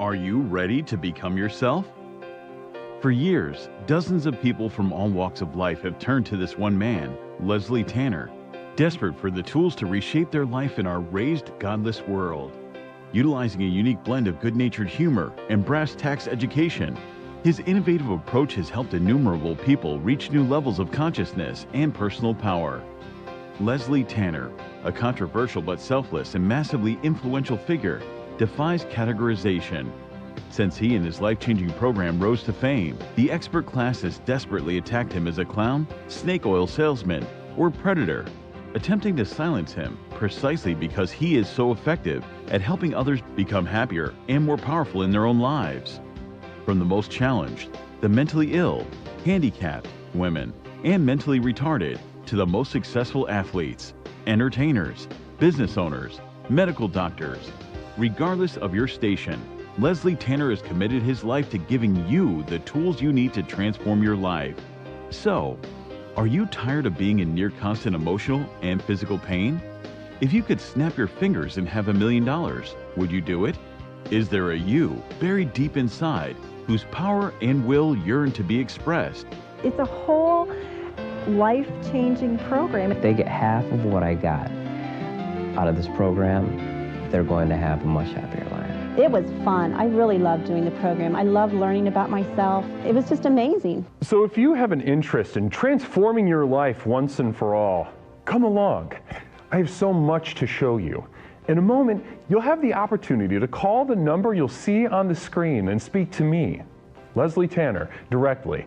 Are you ready to become yourself? For years, dozens of people from all walks of life have turned to this one man, Leslie Tanner, desperate for the tools to reshape their life in our raised, godless world. Utilizing a unique blend of good-natured humor and brass tacks education, his innovative approach has helped innumerable people reach new levels of consciousness and personal power. Leslie Tanner, a controversial but selfless and massively influential figure, defies categorization. Since he and his life-changing program rose to fame, the expert class has desperately attacked him as a clown, snake oil salesman, or predator, attempting to silence him precisely because he is so effective at helping others become happier and more powerful in their own lives. From the most challenged, the mentally ill, handicapped, women, and mentally retarded, to the most successful athletes, entertainers, business owners, medical doctors. Regardless of your station, Leslie Tanner has committed his life to giving you the tools you need to transform your life. So, are you tired of being in near constant emotional and physical pain? If you could snap your fingers and have $1 million, would you do it? Is there a you buried deep inside whose power and will yearn to be expressed? It's a whole life-changing program. If they get half of what I got out of this program, they're going to have a much happier life. It was fun. I really loved doing the program. I loved learning about myself. It was just amazing. So if you have an interest in transforming your life once and for all, come along. I have so much to show you. In a moment, you'll have the opportunity to call the number you'll see on the screen and speak to me, Leslie Tanner, directly.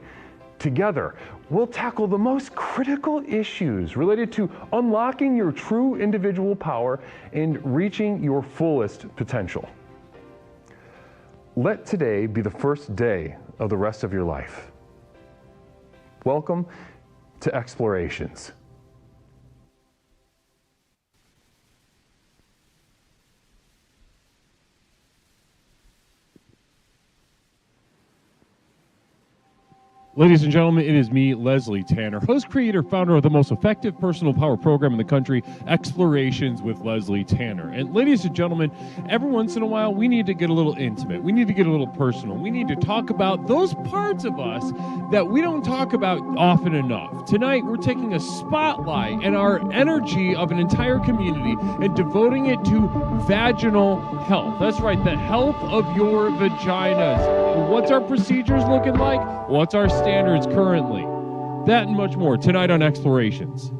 Together, we'll tackle the most critical issues related to unlocking your true individual power and reaching your fullest potential. Let today be the first day of the rest of your life. Welcome to Explorations. Ladies and gentlemen, it is me, Leslie Tanner, host, creator, founder of the most effective personal power program in the country, Explorations with Leslie Tanner. And ladies and gentlemen, every once in a while, we need to get a little intimate. We need to get a little personal. We need to talk about those parts of us that we don't talk about often enough. Tonight, we're taking a spotlight and our energy of an entire community and devoting it to vaginal health. That's right, the health of your vaginas. What's our procedures looking like? What's our standards currently? That and much more tonight on Explorations.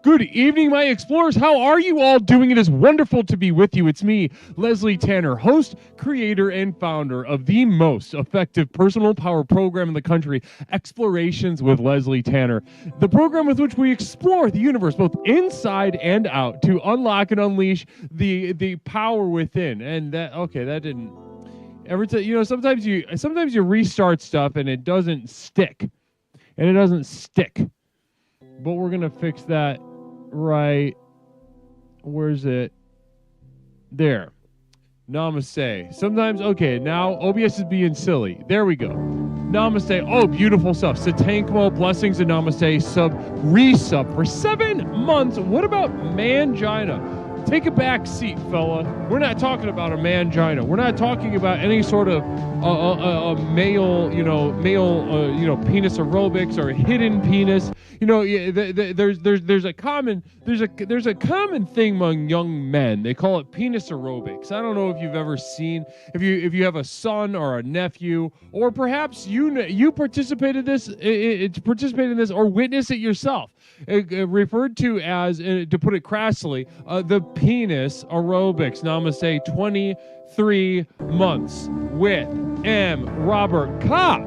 Good evening, my explorers. How are you all doing? It is wonderful to be with you. It's me, Leslie Tanner, host, creator, and founder of the most effective personal power program in the country, Explorations with Leslie Tanner. The program with which we explore the universe, both inside and out, to unlock and unleash the power within. And that didn't. Every time, sometimes you restart stuff and it doesn't stick. But we're gonna fix that right. Where's it? There. Namaste. Sometimes, now OBS is being silly. There we go. Namaste. Oh, beautiful stuff. Satankmo, blessings and namaste. Resub for 7 months. What about mangina? Take a back seat, fella. We're not talking about a mangina. We're not talking about any sort of male penis aerobics or hidden penis. There's a common thing among young men. They call it penis aerobics. I don't know if you've ever seen, if you have a son or a nephew, or perhaps you participated in this or witnessed it yourself. Referred to as, to put it crassly, the penis aerobics. Namaste. 23 months with M. Robert Kopp.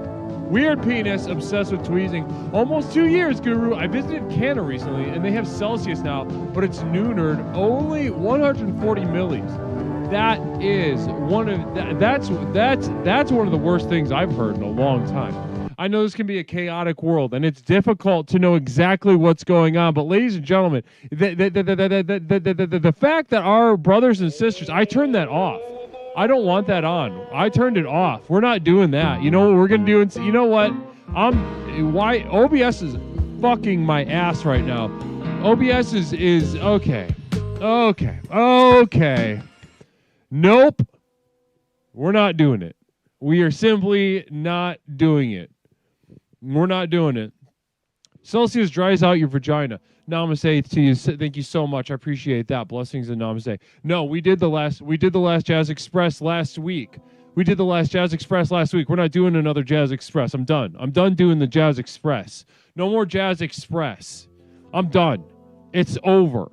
Weird penis, obsessed with tweezing. Almost 2 years, Guru. I visited Canada recently, and they have Celsius now, but it's neutered, only 140 millis. That is that's one of the worst things I've heard in a long time. I know this can be a chaotic world, and it's difficult to know exactly what's going on. But ladies and gentlemen, the fact that our brothers and sisters, I turned that off. I don't want that on. I turned it off. We're not doing that. You know what we're gonna do? You know what? Why OBS is fucking my ass right now. OBS is okay. Okay. Nope. We're not doing it. We are simply not doing it. We're not doing it. Celsius dries out your vagina. Namaste to you. Thank you so much. I appreciate that. Blessings and namaste. No, we did the last Jazz Express last week. We're not doing another Jazz Express. I'm done. I'm done doing the Jazz Express. No more Jazz Express. I'm done. It's over.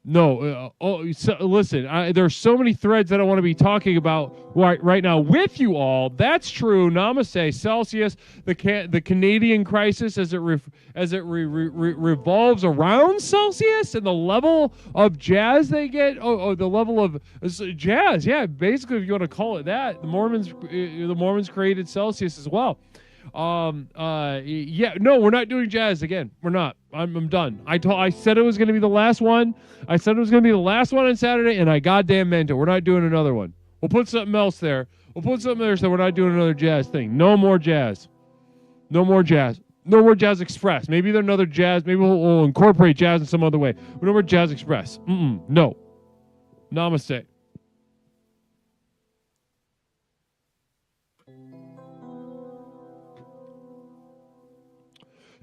No, listen, there's so many threads that I want to be talking about right now with you all. That's true. Namaste. Celsius, the Canadian crisis as it revolves around Celsius and the level of jazz they get. The level of jazz. Yeah, basically, if you want to call it that, the Mormons created Celsius as well. Yeah, no, we're not doing jazz again. We're not. I'm done. I said it was going to be the last one. I said it was going to be the last one on Saturday, and I goddamn meant it. We're not doing another one. We'll put something else there. So we're not doing another jazz thing. No more jazz. No more Jazz Express. Maybe there's another jazz. Maybe we'll incorporate jazz in some other way. But no more Jazz Express. No. Namaste.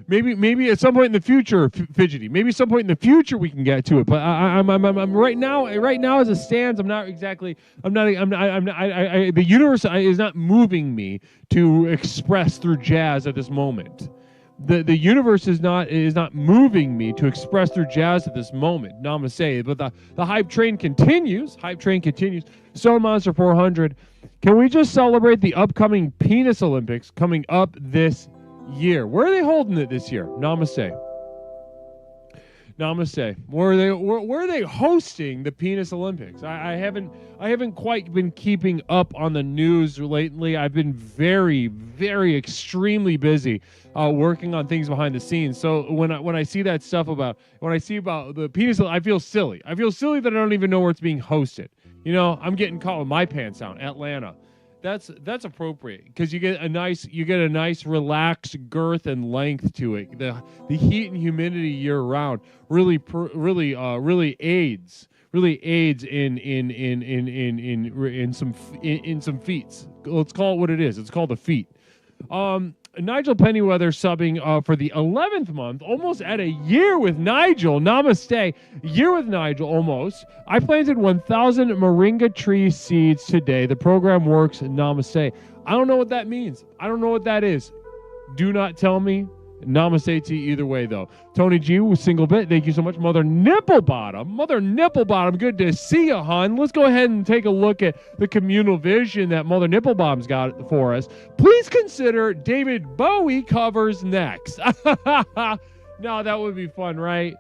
Maybe at some point in the future, Fidgety. Maybe at some point in the future we can get to it. But I'm right now as it stands, I'm not exactly. The universe is not moving me to express through jazz at this moment. The universe is not moving me to express through jazz at this moment. Namaste. But the hype train continues. Stone Monster 400. Can we just celebrate the upcoming Penis Olympics coming up this year? Where are they holding it this year? Namaste. Where are they hosting the Penis Olympics? I haven't quite been keeping up on the news lately. I've been very, very extremely busy working on things behind the scenes. So when I see that stuff about the penis, I feel silly. I feel silly that I don't even know where it's being hosted. You know, I'm getting caught with my pants down. Atlanta. That's appropriate because you get a nice relaxed girth and length to it. The heat and humidity year round really aids in some feats. Let's call it what it is. It's called a feat. Nigel Pennyweather subbing for the 11th month, almost at a year with Nigel. Namaste. Year with Nigel, almost. I planted 1,000 moringa tree seeds today. The program works. Namaste. I don't know what that means. I don't know what that is. Do not tell me. Namaste to you either way, though. Tony G with single bit. Thank you so much. Mother Nipple Bottom. Good to see you, hon. Let's go ahead and take a look at the communal vision that Mother Nipple Bottom's got for us. Please consider David Bowie covers next. No, that would be fun, right?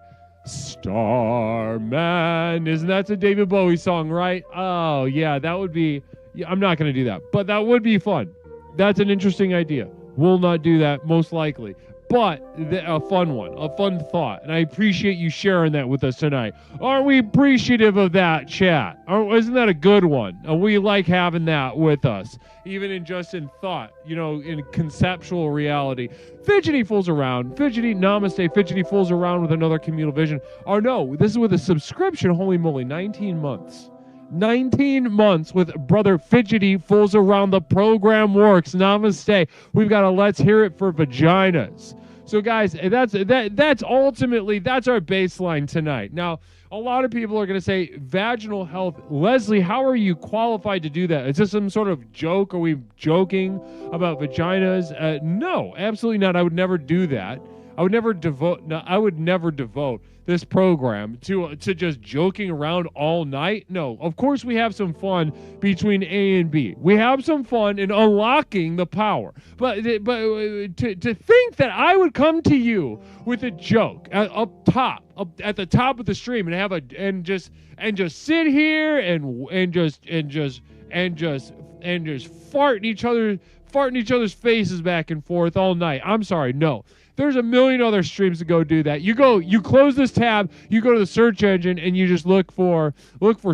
Starman. Isn't that a David Bowie song, right? Oh, yeah, that would be... Yeah, I'm not going to do that, but that would be fun. That's an interesting idea. We'll not do that, most likely. But a fun one, a fun thought. And I appreciate you sharing that with us tonight. Aren't we appreciative of that, chat? Isn't that a good one? We like having that with us, even in thought, in conceptual reality. Fidgety fools around. Fidgety, namaste. Fidgety fools around with another communal vision. Oh, no, this is with a subscription. Holy moly, 19 months. 19 months with Brother Fidgety fools around. The program works. Namaste. We've got a let's hear it for vaginas. So guys, that's ultimately our baseline tonight. Now, a lot of people are going to say vaginal health. Leslie, how are you qualified to do that? Is this some sort of joke? Are we joking about vaginas? No, absolutely not. I would never do that. I would never devote this program to just joking around all night. No, of course we have some fun between A and B. We have some fun in unlocking the power. But to think that I would come to you with a joke at the top of the stream and just sit here and just and just farting each other's faces back and forth all night. I'm sorry, no. There's a million other streams to go do that. You close this tab, you go to the search engine, and you just look for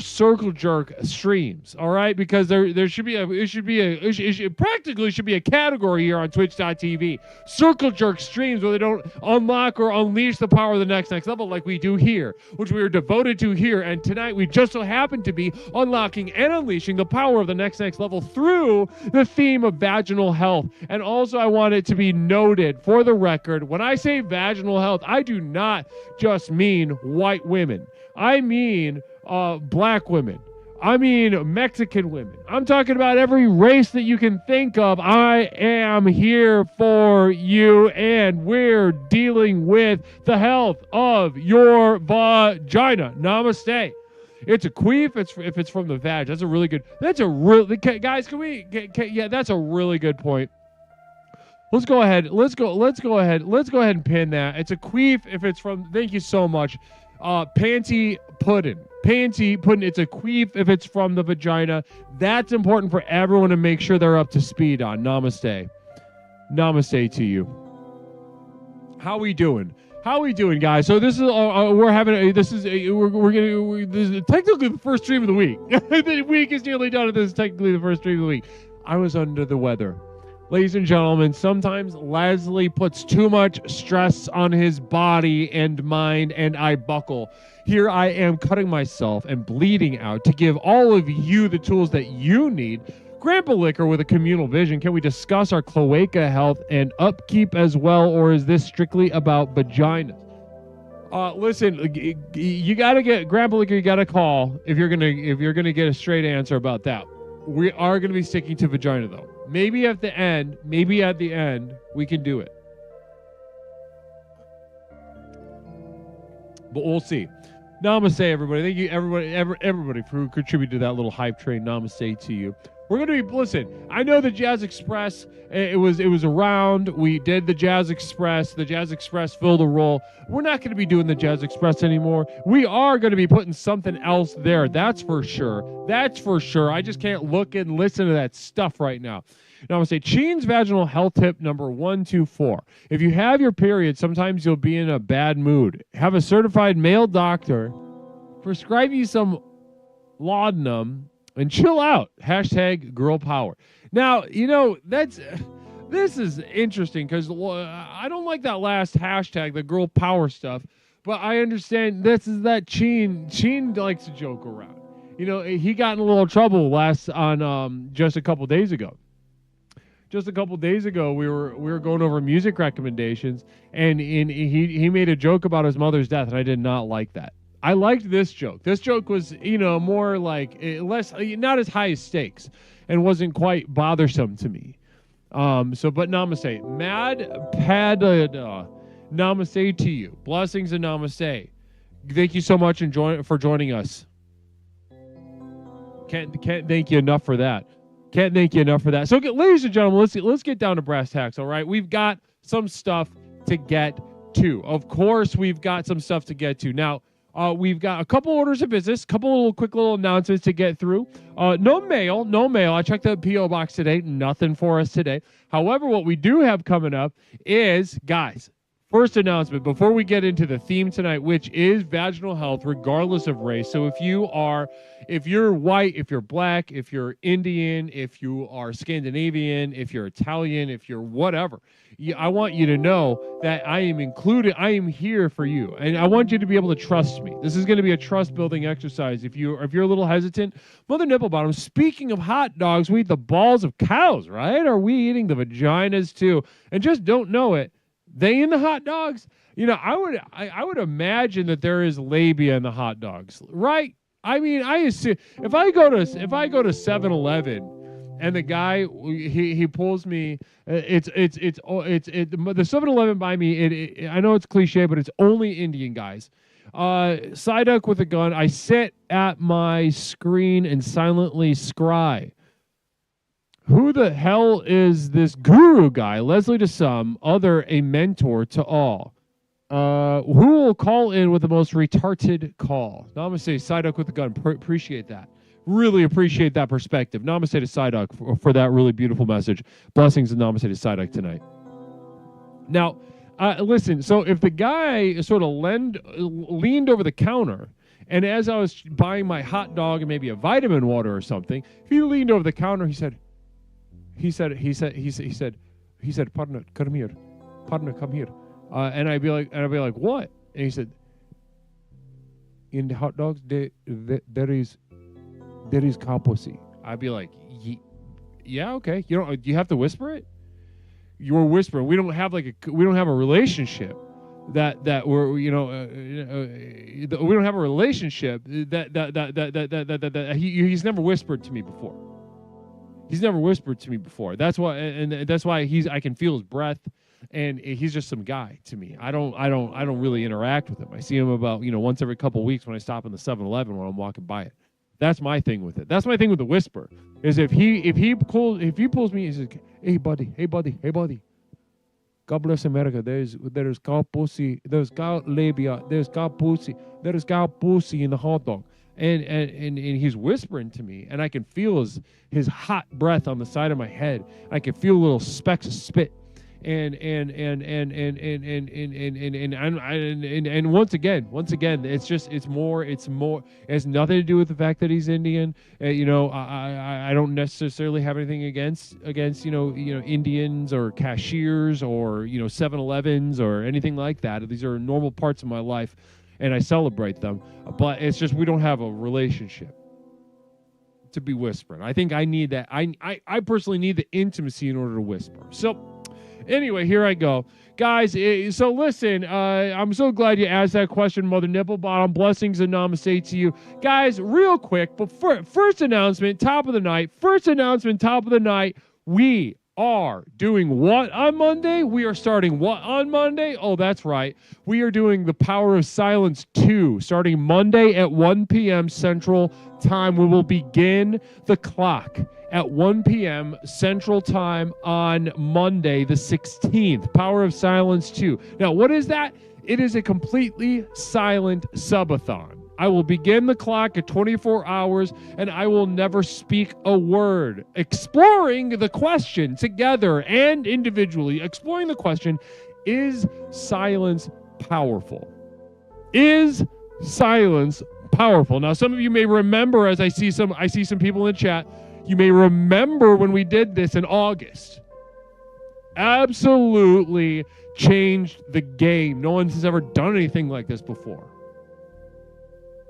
circle jerk streams. All right, because there should be practically should be a category here on Twitch.tv. Circle jerk streams where they don't unlock or unleash the power of the next level like we do here, which we are devoted to here. And tonight we just so happen to be unlocking and unleashing the power of the next level through the theme of vaginal health. And also, I want it to be noted for the record. When I say vaginal health, I do not just mean white women. I mean black women. I mean Mexican women. I'm talking about every race that you can think of. I am here for you, and we're dealing with the health of your vagina. Namaste. It's a queef. If it's from the vag. That's a really good. Guys. Yeah, that's a really good point. Let's go ahead and pin that. It's a queef if it's from, thank you so much. Panty pudding. It's a queef if it's from the vagina. That's important for everyone to make sure they're up to speed on. Namaste. Namaste to you. How we doing? Guys? So this is this is technically the first stream of the week. The week is nearly done, and this is technically the first stream of the week. I was under the weather. Ladies and gentlemen, sometimes Leslie puts too much stress on his body and mind, and I buckle. Here I am cutting myself and bleeding out to give all of you the tools that you need. Grandpa Liquor with a communal vision. Can we discuss our cloaca health and upkeep as well, or is this strictly about vaginas? Listen, you got to get Grandpa Liquor. You got to call if you're gonna get a straight answer about that. We are going to be sticking to vagina, though. Maybe at the end, we can do it. But we'll see. Namaste, everybody. Thank you, everybody who contributed to that little hype train. Namaste to you. We're going to be, listen, I know the Jazz Express, it was around. We did the Jazz Express. The Jazz Express filled a role. We're not going to be doing the Jazz Express anymore. We are going to be putting something else there. That's for sure. I just can't look and listen to that stuff right now. Now, I'm going to say Cheen's vaginal health tip number 124. If you have your period, sometimes you'll be in a bad mood. Have a certified male doctor prescribe you some laudanum and chill out. # girl power. Now, this is interesting because I don't like that last hashtag, the girl power stuff, but I understand this is that Cheen likes to joke around. He got in a little trouble just a couple days ago. Just a couple days ago, we were going over music recommendations, and he made a joke about his mother's death, and I did not like that. I liked this joke. This joke was, more like less, not as high as stakes, and wasn't quite bothersome to me. But namaste. Mad Pada, namaste to you. Blessings and namaste. Thank you so much for joining us. Can't thank you enough for that. So, ladies and gentlemen, let's get down to brass tacks. All right, we've got some stuff to get to. Of course, we've got some stuff to get to now. We've got a couple orders of business, couple quick little announcements to get through. No mail. I checked the P.O. box today. Nothing for us today. However, what we do have coming up is, guys, first announcement before we get into the theme tonight, which is vaginal health, regardless of race. So if you're white, if you're black, if you're Indian, if you are Scandinavian, if you're Italian, if you're whatever, I want you to know that I am included. I am here for you, and I want you to be able to trust me. This is going to be a trust-building exercise. If you're a little hesitant, Mother Nipple Bottom. Speaking of hot dogs, we eat the balls of cows, right? Are we eating the vaginas too? And just don't know it. They in the hot dogs? I would imagine that there is labia in the hot dogs, right? I mean, I assume if I go to 7-Eleven and the guy he pulls me, the 7-Eleven by me. I know it's cliche, but it's only Indian guys. Side duck with a gun. I sit at my screen and silently scry. Who the hell is this guru guy? Leslie to some, other a mentor to all. Who will call in with the most retarded call? Namaste, side up with the gun. Appreciate that. Really appreciate that perspective. Namaste to Psyduck for that really beautiful message. Blessings and namaste to Psyduck tonight. Now, listen, so if the guy sort of leaned over the counter, and as I was buying my hot dog and maybe a vitamin water or something, if he leaned over the counter, he said, partner, come here. Partner, come here. And I'd be like, what? And he said, in the hot dogs, there is cow pussy. I'd be like, yeah, okay. Do you have to whisper it? You were whispering. We don't have a relationship that we're we don't have a relationship that he's never whispered to me before. He's never whispered to me before. That's why, and that's why I can feel his breath, and he's just some guy to me. I don't really interact with him. I see him about once every couple of weeks when I stop in the 7-Eleven when I'm walking by it. That's my thing with it. That's my thing with the whisper. Is if he pulls me, he says, hey buddy. God bless America. There's cow pussy. There's cow labia. There's cow pussy. There's cow pussy in the hot dog. And he's whispering to me, and I can feel his hot breath on the side of my head. I can feel little specks of spit. And once again, it's more. It has nothing to do with the fact that he's Indian. I don't necessarily have anything against Indians or cashiers or 7-Elevens or anything like that. These are normal parts of my life, and I celebrate them. But it's just we don't have a relationship to be whispering. I think I need that. I personally need the intimacy in order to whisper. So. Anyway, here I go. Guys, so listen, I'm so glad you asked that question, Mother Nipplebottom. Blessings and namaste to you. Guys, real quick, but first announcement, top of the night, we are doing what on Monday? We are starting what on Monday? Oh, that's right. We are doing The Power of Silence 2, starting Monday at 1 p.m. Central Time. We will begin the clock at 1 p.m. Central Time on Monday, the 16th. Power of Silence 2. Now, what is that? It is a completely silent subathon. I will begin the clock at 24 hours, and I will never speak a word. Exploring the question together and individually, exploring the question, is silence powerful? Is silence powerful? Now, some of you may remember, as I see some people in the chat, you may remember when we did this in August. Absolutely changed the game. No one has ever done anything like this before.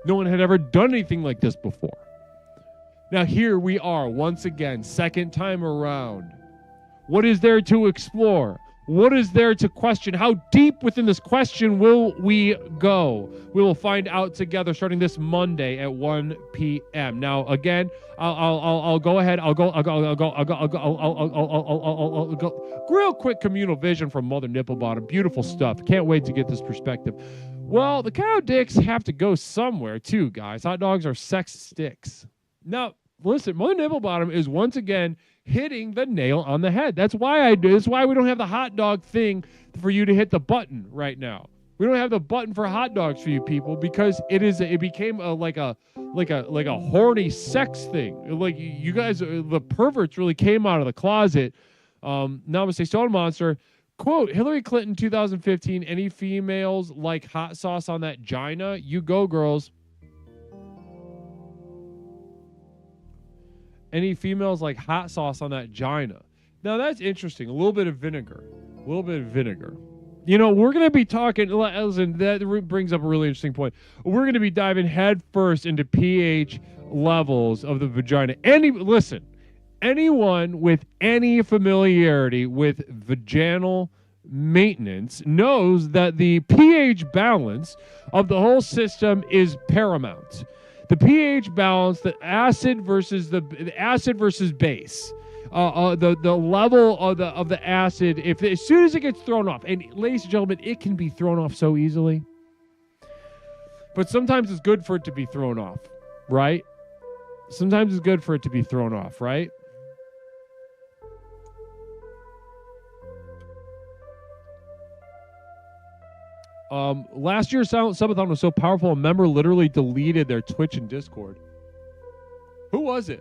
No one had ever done anything like this before. Now here we are once again, second time around. What is there to explore? What is there to question? How deep within this question will we go? We will find out together starting this Monday at 1 p.m. Now, again, I'll go ahead. I'll go real quick communal vision from Mother Nipplebottom. Beautiful stuff. Can't wait to get this perspective. Well, the cow dicks have to go somewhere too, guys. Hot dogs are sex sticks. Now, listen, Mother Nipplebottom is once again hitting the nail on the head. That's why I do. That's why we don't have the hot dog thing for you to hit the button right now. We don't have the button for hot dogs for you people because it became like a horny sex thing. Like you guys, the perverts really came out of the closet. Namaste Stone Monster. Quote, Hillary Clinton 2015, any females like hot sauce on that gina? You go, girls. Any females like hot sauce on that gina? Now that's interesting. A little bit of vinegar. You know, we're going to be talking, listen, that brings up a really interesting point. We're going to be diving head first into pH levels of the vagina. Anyone with any familiarity with vaginal maintenance knows that the pH balance of the whole system is paramount. The pH balance, the acid versus base, the level of the acid. As soon as it gets thrown off, and ladies and gentlemen, it can be thrown off so easily. But sometimes it's good for it to be thrown off, right? Sometimes it's good for it to be thrown off, right? Last year's Silent Subathon was so powerful, a member literally deleted their Twitch and Discord. Who was it?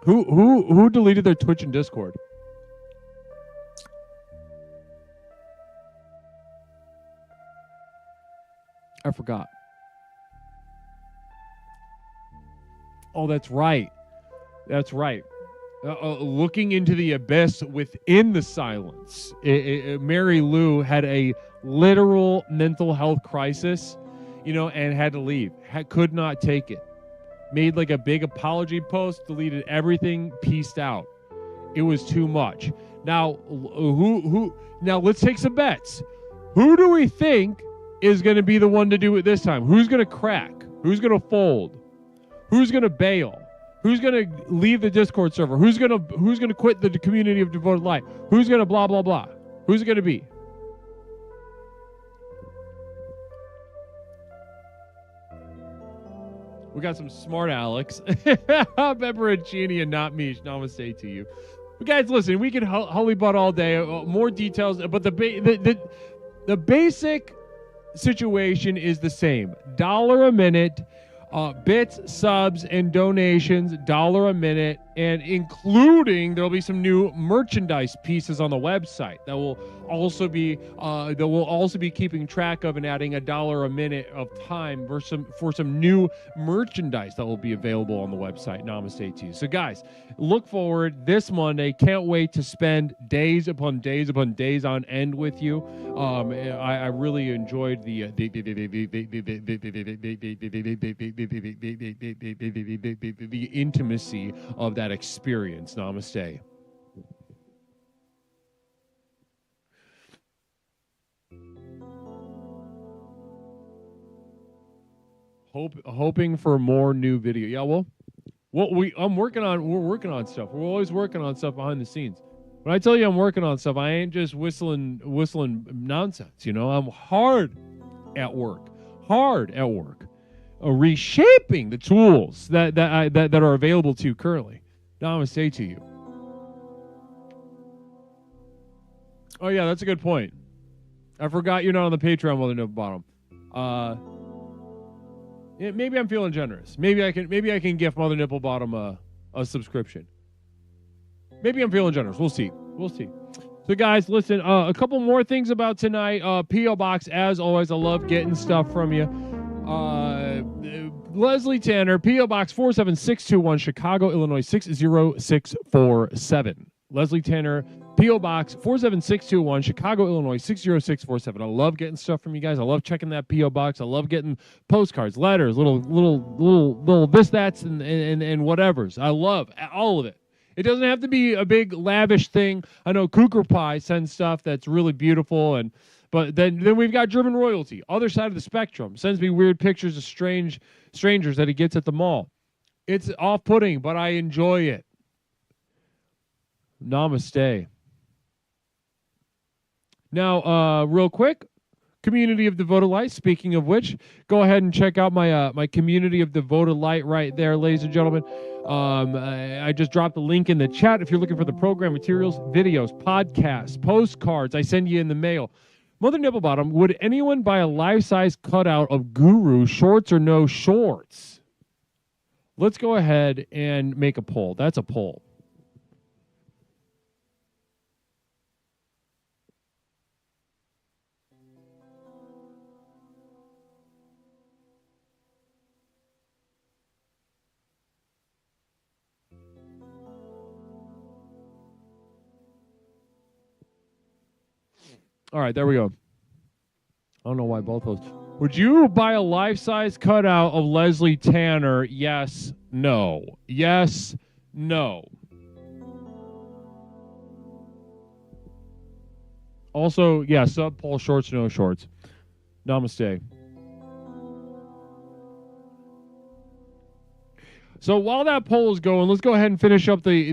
Who deleted their Twitch and Discord? I forgot. Oh, that's right. That's right. Looking into the abyss within the silence. Mary Lou had a literal mental health crisis, and had to leave. Could not take it. Made like a big apology post, deleted everything, peaced out. It was too much. Now, now let's take some bets. Who do we think is going to be the one to do it this time? Who's going to crack? Who's going to fold? Who's going to bail? Who's going to leave the Discord server? Who's going to quit the community of devoted light? Who's going to blah blah blah? Who's it going to be? We got some smart Alex. Pepperoncini and not me. Namaste to you. But guys, listen, we can holy butt all day. More details, but the basic situation is the same. $1 a minute. Bits, subs, and donations, $1 a minute, and including there'll be some new merchandise pieces on the website that will also be keeping track of and adding $1 a minute of time for some new merchandise that will be available on the website. Namaste to you. So guys, look forward this Monday. Can't wait to spend days upon days upon days on end with you. I really enjoyed the intimacy of that experience. Namaste. Hoping for more new video. Yeah, well, we're working on stuff. We're always working on stuff behind the scenes. When I tell you I'm working on stuff, I ain't just whistling nonsense. I'm hard at work, reshaping the tools that are available to you currently. Namaste to you. Oh yeah, that's a good point. I forgot you're not on the Patreon, Mother Nipple Bottom. Maybe I'm feeling generous. Maybe I can gift Mother Nipple Bottom a subscription. Maybe I'm feeling generous. We'll see. So guys, listen, a couple more things about tonight. P.O. Box, as always, I love getting stuff from you. Leslie Tanner, P.O. Box 47621, Chicago, Illinois 60647. Leslie Tanner, P.O. Box 47621, Chicago, Illinois 60647. I love getting stuff from you guys. I love checking that P.O. Box. I love getting postcards, letters, little this, that's, and whatevers. I love all of it. It doesn't have to be a big lavish thing. I know Cougar Pie sends stuff that's really beautiful, but then we've got German Royalty, other side of the spectrum. Sends me weird pictures of strangers that he gets at the mall. It's off-putting, but I enjoy it. Namaste. Now, real quick, Community of Devoted Light. Speaking of which, go ahead and check out my Community of Devoted Light right there, ladies and gentlemen. I just dropped the link in the chat if you're looking for the program materials, videos, podcasts, postcards I send you in the mail. Mother Nipplebottom, would anyone buy a life-size cutout of Guru, shorts or no shorts? Let's go ahead and make a poll. That's a poll. All right, there we go. I don't know why both those. Would you buy a life-size cutout of Leslie Tanner? Yes, no. Yes, no. Also, yeah, sub poll, shorts, no shorts. Namaste. So while that poll is going, let's go ahead and finish up the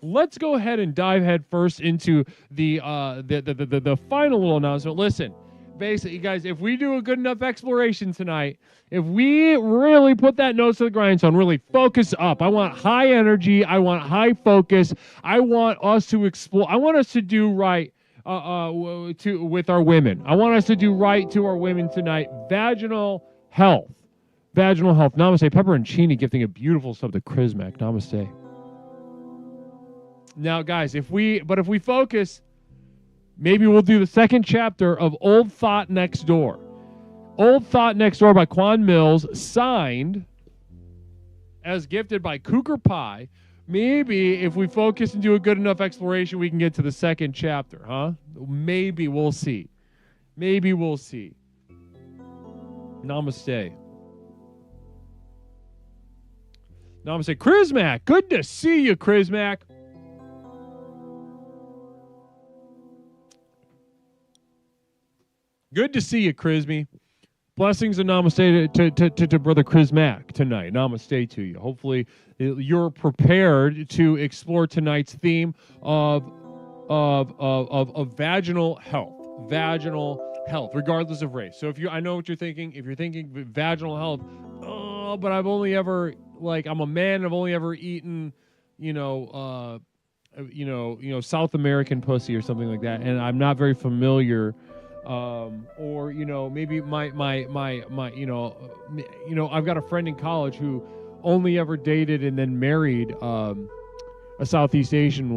let's go ahead and dive head first into the final little announcement. Listen, basically, guys, if we do a good enough exploration tonight, if we really put that nose to the grindstone, really focus up. I want high energy. I want high focus. I want us to explore. I want us to do right with our women. I want us to do right to our women tonight. Vaginal health. Vaginal health. Namaste. Pepperoncini gifting a beautiful sub to Chrismac. Namaste. Now, guys, if we focus, maybe we'll do the second chapter of Old Thought Next Door. Old Thought Next Door by Quan Mills, signed as gifted by Cougar Pie. Maybe if we focus and do a good enough exploration, we can get to the second chapter, huh? Maybe. We'll see. Maybe we'll see. Namaste. Namaste. Chrismac, good to see you, Chrismac. Good to see you, Chrismy. Blessings and namaste to Brother Chrismac tonight. Namaste to you. Hopefully you're prepared to explore tonight's theme of vaginal health. Vaginal health, regardless of race. So I know what you're thinking. If you're thinking vaginal health, oh, but I've only ever, I'm a man. I've only ever eaten, South American pussy or something like that, and I'm not very familiar. Or maybe my I've got a friend in college who only ever dated and then married a Southeast Asian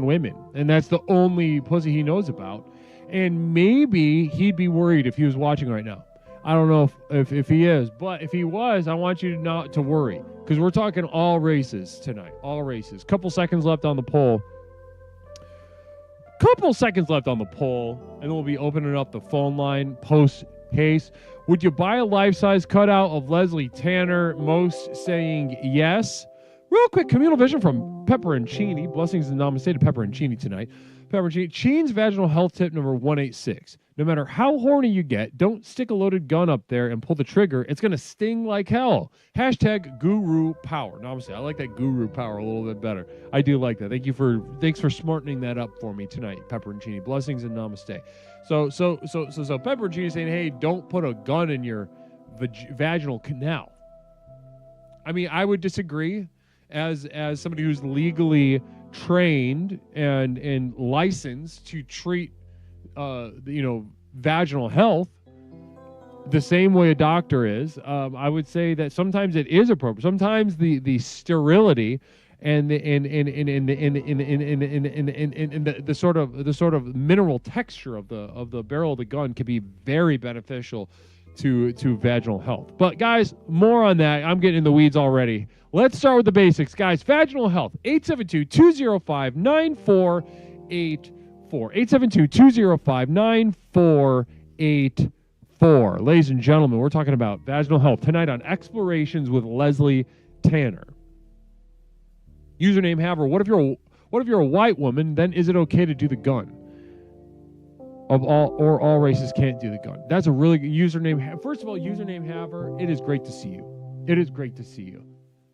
women, and that's the only pussy he knows about. And maybe he'd be worried if he was watching right now. I don't know if he is, but if he was, I want you not to worry, because we're talking all races tonight. All races. Couple seconds left on the poll. And then we'll be opening up the phone line post haste. Would you buy a life-size cutout of Leslie Tanner? Most saying yes. Real quick, communal vision from Pepperoncini. Blessings and namaste to Pepperoncini tonight. Pepperoncini. Sheen's vaginal health tip number 186. No matter how horny you get, don't stick a loaded gun up there and pull the trigger. It's going to sting like hell. Hashtag guru power. Namaste. I like that guru power a little bit better. I do like that. Thanks for smartening that up for me tonight, Pepperoncini. Blessings and namaste. So Pepperoncini is saying, hey, don't put a gun in your vaginal canal. I mean, I would disagree as somebody who's legally trained and licensed to treat vaginal health the same way a doctor is. I would say that sometimes it is appropriate. Sometimes the sterility and the sort of mineral texture of the barrel of the gun can be very beneficial to vaginal health. But guys, more on that. I'm getting in the weeds already. Let's start with the basics, guys. Vaginal health, 872-205-9484. 872-205-9484. Ladies and gentlemen, we're talking about vaginal health tonight on Explorations with Leslie Tanner. Username Haver, what if you're a white woman, then is it okay to do the gun? All races can't do the gun. That's a really good username. First of all, username Haver, it is great to see you. It is great to see you.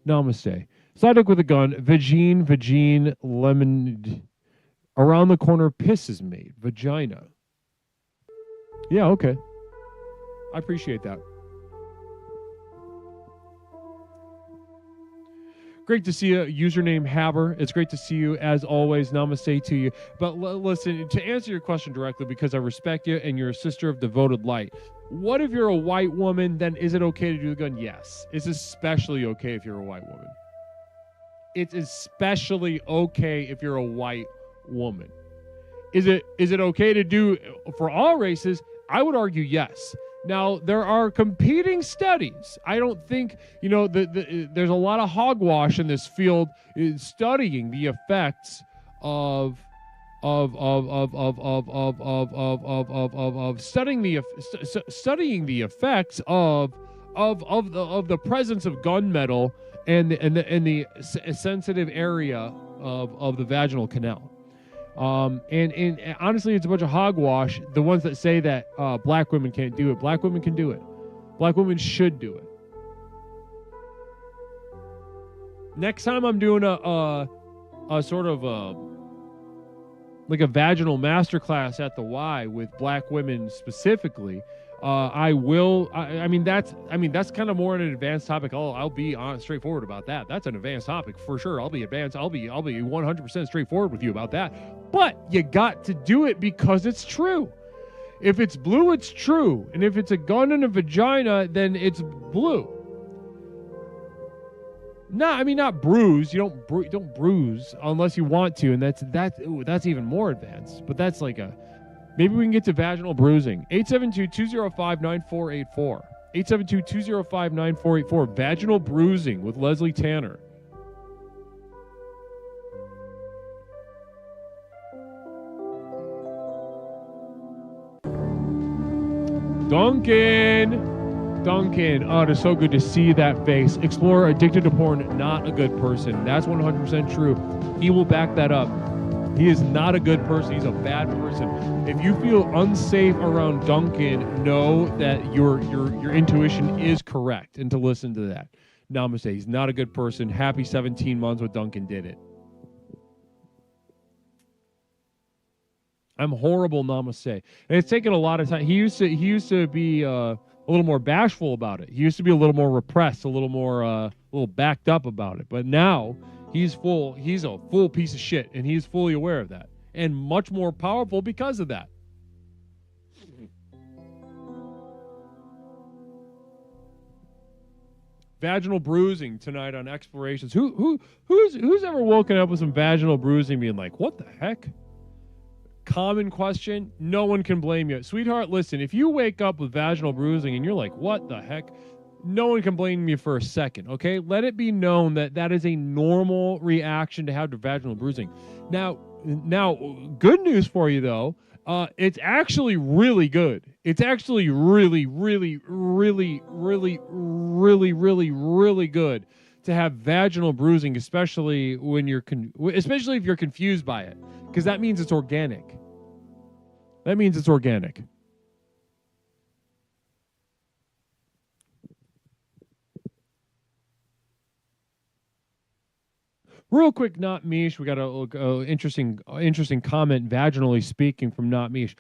Namaste. Sidek with a gun, vagine, lemon. Around the corner, piss is made. Vagina. Yeah, okay. I appreciate that. Great to see you, username Haber. It's great to see you, as always. Namaste to you. But listen, to answer your question directly, because I respect you and you're a sister of devoted light, what if you're a white woman, then is it okay to do the gun? Yes. It's especially okay if you're a white woman. It's especially okay if you're a white woman. Is it okay to do for all races? I would argue yes. Now, there are competing studies. I don't think, there's a lot of hogwash in this field studying the effects of studying the effects of the presence of gunmetal and the sensitive area of the vaginal canal. And honestly, it's a bunch of hogwash. The ones that say that black women can't do it. Black women can do it. Black women should do it. Next time I'm doing a sort of like a vaginal masterclass at the Y with black women specifically, I will. I mean, that's kind of more an advanced topic. I'll be straightforward about that. That's an advanced topic for sure. I'll be advanced. I'll be 100% straightforward with you about that. But you got to do it because it's true. If it's blue, it's true, and if it's a gun and a vagina, then it's blue. Not bruise. You don't bruise unless you want to, and that's even more advanced. But that's like maybe we can get to vaginal bruising. 872-205-9484. 872-205-9484. Vaginal bruising with Leslie Tanner. Duncan, oh, it's so good to see that face. Explorer addicted to porn, not a good person. That's 100% true. He will back that up. He is not a good person. He's a bad person. If you feel unsafe around Duncan, know that your intuition is correct, and to listen to that. Namaste. He's not a good person. Happy 17 months with Duncan did it. I'm horrible, namaste. And it's taken a lot of time. He used to be a little more bashful about it. He used to be a little more repressed, a little backed up about it. But now he's a full piece of shit, and he's fully aware of that. And much more powerful because of that. Vaginal bruising tonight on Explorations. Who's ever woken up with some vaginal bruising being like, what the heck? Common question. No one can blame you. Sweetheart, listen, if you wake up with vaginal bruising and you're like, what the heck? No one can blame you for a second, okay? Let it be known that that is a normal reaction to have to vaginal bruising. Now, good news for you, though. It's actually really good. It's actually really, really, really, really, really, really, really good to have vaginal bruising, especially when especially if you're confused by it, because that means it's organic. That means it's organic. Real quick, Not Mish. We got a interesting comment, vaginally speaking, from Not Mish.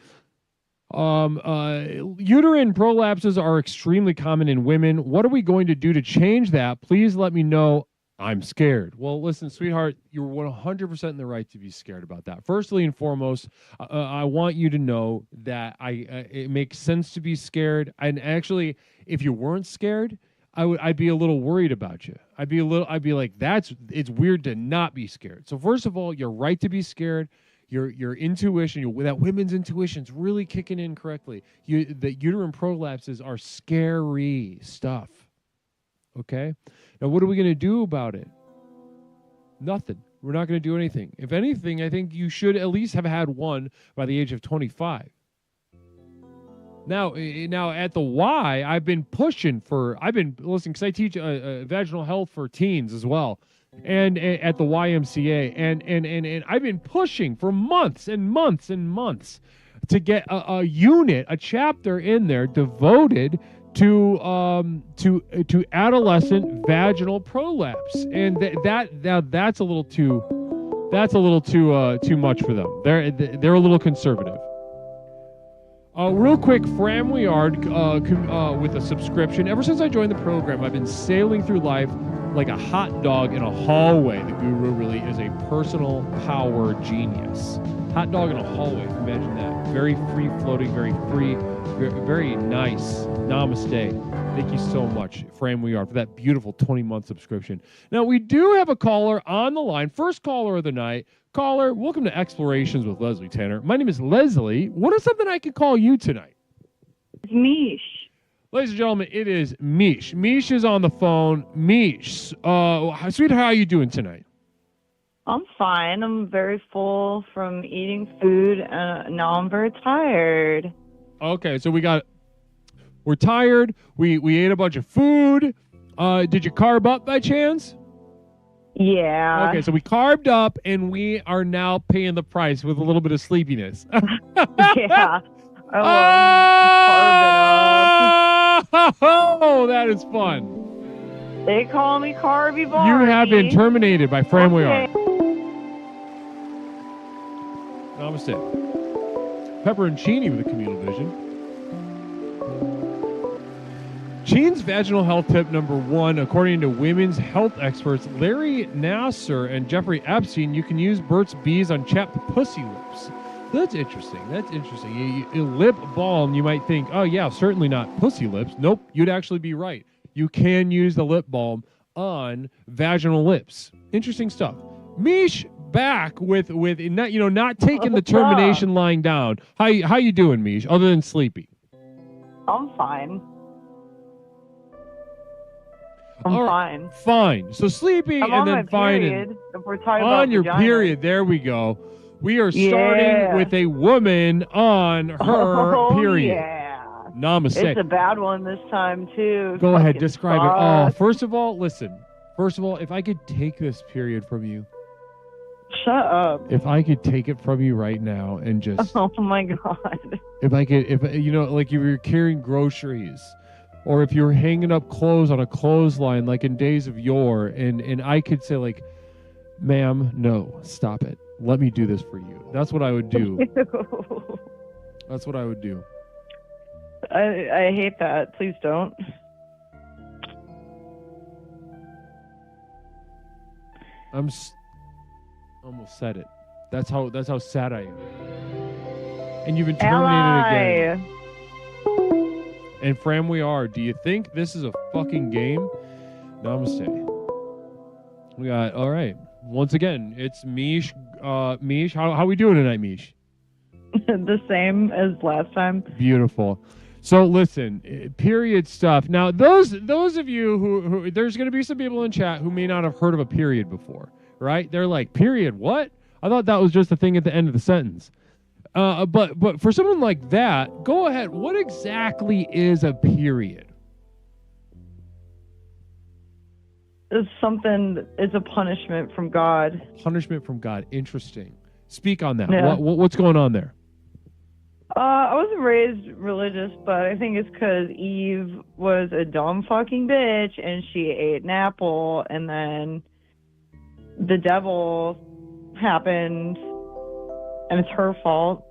Uterine prolapses are extremely common in women. What are we going to do to change that? Please let me know. I'm scared. Well, listen, sweetheart, you're 100% in the right to be scared about that. Firstly and foremost, I want you to know that it makes sense to be scared. And actually, if you weren't scared, I'd be a little worried about you. I'd be like, it's weird to not be scared. So first of all, you're right to be scared. Your intuition, that women's intuition's really kicking in correctly. The uterine prolapses are scary stuff. Okay? Now, what are we going to do about it? Nothing. We're not going to do anything. If anything, I think you should at least have had one by the age of 25. Now at the Y, I've been listening, because I teach vaginal health for teens as well, and at the YMCA, and I've been pushing for months and months and months to get a unit, a chapter in there devoted to adolescent vaginal prolapse, and that's a little too much for them. They're a little conservative. Real quick, Framweyard with a subscription. Ever since I joined the program, I've been sailing through life like a hot dog in a hallway. The guru really is a personal power genius. Hot dog in a hallway, imagine that. Very free floating, very free, very nice. Namaste. Thank you so much, Framweyard, for that beautiful 20-month subscription. Now, we do have a caller on the line. First caller of the night. Caller, welcome to Explorations with Leslie Tanner. My name is Leslie. What is something I can call you tonight? It's Mish. Ladies and gentlemen, it is Mish. Mish is on the phone. Mish, sweetheart, how are you doing tonight? I'm fine. I'm very full from eating food. Now I'm very tired. Okay, so we're tired. We ate a bunch of food. Did you carb up by chance? Yeah. Okay, so we carved up, and we are now paying the price with a little bit of sleepiness. Yeah. Oh, that is fun. They call me Carby Barney. You have been terminated by Framweyard. Namaste. Pepperoncini with a communal vision. Sheen's vaginal health tip number 1, according to women's health experts Larry Nassar and Jeffrey Epstein, you can use Burt's Bees on chapped pussy lips. That's interesting. Lip balm, you might think, oh yeah, certainly not pussy lips. Nope, you'd actually be right. You can use the lip balm on vaginal lips. Interesting stuff. Mish back with not taking the termination lying down. How you doing, Mish? Other than sleepy. I'm fine. I'm fine. Fine. So sleepy I'm and on then my fine. period. If we're talking On about your vagina. period. There we go. We are starting with a woman on her period. Yeah. Namaste. It's a bad one this time too. Go ahead, Fucking describe it. Oh, sucks. first of all, listen. First of all, if I could take this period from you, Shut up. if I could take it from you right now and just, Oh my god. like if you're carrying groceries, or if you're hanging up clothes on a clothesline, like in days of yore, and I could say like, ma'am, no, stop it. Let me do this for you. That's what I would do. That's what I would do. I hate that. Please don't. Almost said it. That's how sad I am. And you've been terminated again. And Fram, we are. Do you think this is a fucking game? Namaste. We got, all right. Once again, it's Mish. Mish, how we doing tonight, Mish? The same as last time. Beautiful. So listen, period stuff. Now, those of you who there's going to be some people in chat who may not have heard of a period before, right? They're like, period, what? I thought that was just a thing at the end of the sentence. But for someone like that, go ahead. What exactly is a period? It's a punishment from God. Punishment from God. Interesting. Speak on that. Yeah. What's going on there? I wasn't raised religious, but I think it's because Eve was a dumb fucking bitch and she ate an apple, and then the devil happened and it's her fault.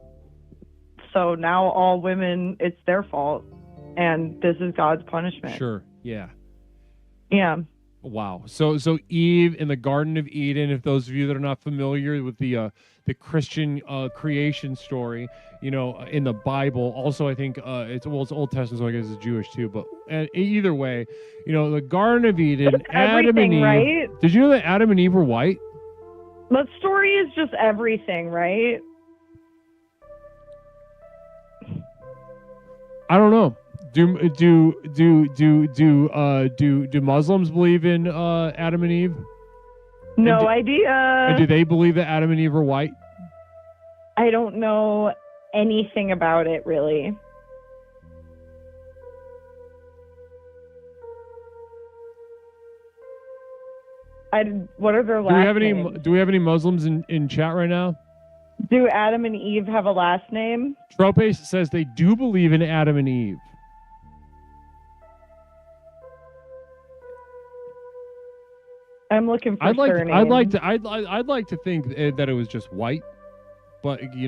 So now all women, it's their fault, and this is God's punishment. Sure. Yeah. Yeah. Wow. So Eve in the Garden of Eden, if those of you that are not familiar with the Christian creation story, in the Bible, also I think it's Old Testament, so I guess it's Jewish too, but either way, the Garden of Eden, Adam and Eve. Right? Did you know that Adam and Eve were white? That story is just everything, right? I don't know. Do Muslims believe in Adam and Eve? No idea. And do they believe that Adam and Eve are white? I don't know anything about it, really. What are their last names? Do we have any Muslims in chat right now? Do Adam and Eve have a last name? Tropes says they do believe in Adam and Eve. I'm looking for I'd like to think that it was just white, but we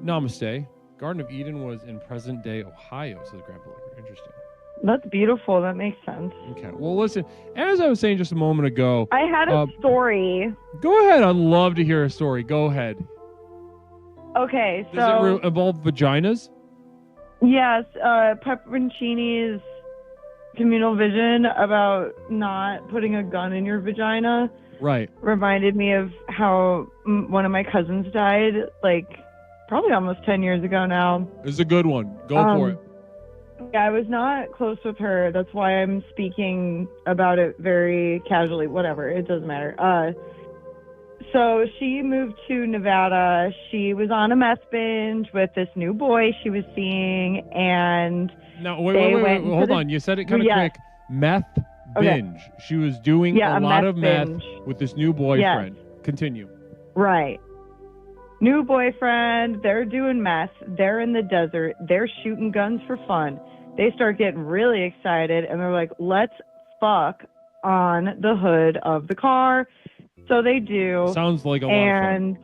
Namaste. Garden of Eden was in present day Ohio, says Grandpa Liquor. Interesting. That's beautiful. That makes sense. Okay. Well, listen, as I was saying just a moment ago, I had a story. Go ahead. I'd love to hear a story. Go ahead. Okay, so Does it involve vaginas? yes, Pepperoncini's communal vision about not putting a gun in your vagina Right. reminded me of how one of my cousins died, like probably almost 10 years ago now. This is a good one. Go for it. Yeah, I was not close with her. That's why I'm speaking about it very casually. Whatever, it doesn't matter. So she moved to Nevada. She was on a meth binge with this new boy she was seeing, and Now, wait. Hold on. You said it kind of quick. Meth binge. She was doing a lot of meth binge with this new boyfriend. Yes. Continue. Right. New boyfriend. They're doing meth. They're in the desert. They're shooting guns for fun. They start getting really excited, and they're like, let's fuck on the hood of the car. So they do. Sounds like a lot of fun. And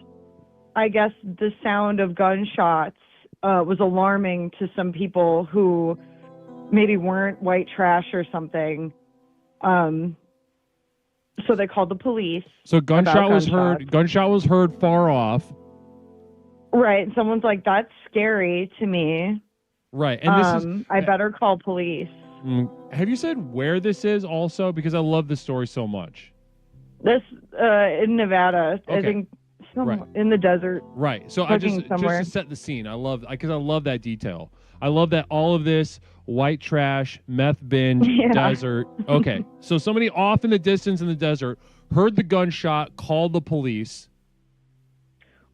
I guess the sound of gunshots was alarming to some people who maybe weren't white trash or something. So they called the police. So gunshot was heard. Gunshot was heard far off. Right. Someone's like, that's scary to me. Right. And this is. I better call police. Have you said where this is also? Because I love this story so much. This in Nevada. Okay. I think Right. in the desert. Right. So I just to set the scene. I love that detail. I love that all of this white trash, meth binge, desert. Okay. So somebody off in the distance in the desert heard the gunshot, called the police.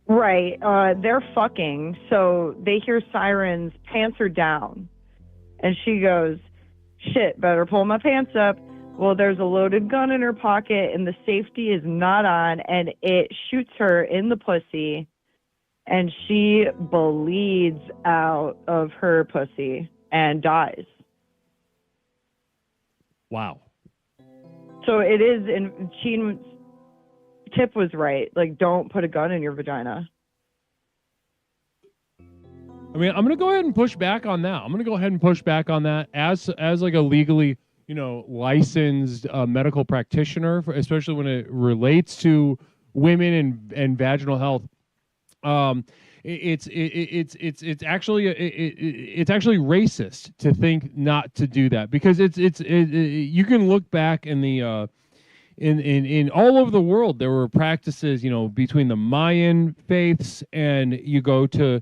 Right. They're fucking. So they hear sirens, pants are down. And she goes, shit, better pull my pants up. Well, there's a loaded gun in her pocket and the safety is not on and it shoots her in the pussy and she bleeds out of her pussy and dies. Wow. So it is, and Tip was right. Like, don't put a gun in your vagina. I mean, I'm going to go ahead and push back on that. As like a legally, licensed medical practitioner, especially when it relates to women and vaginal health. It's actually racist to think not to do that, because you can look back in the in all over the world there were practices between the Mayan faiths, and you go to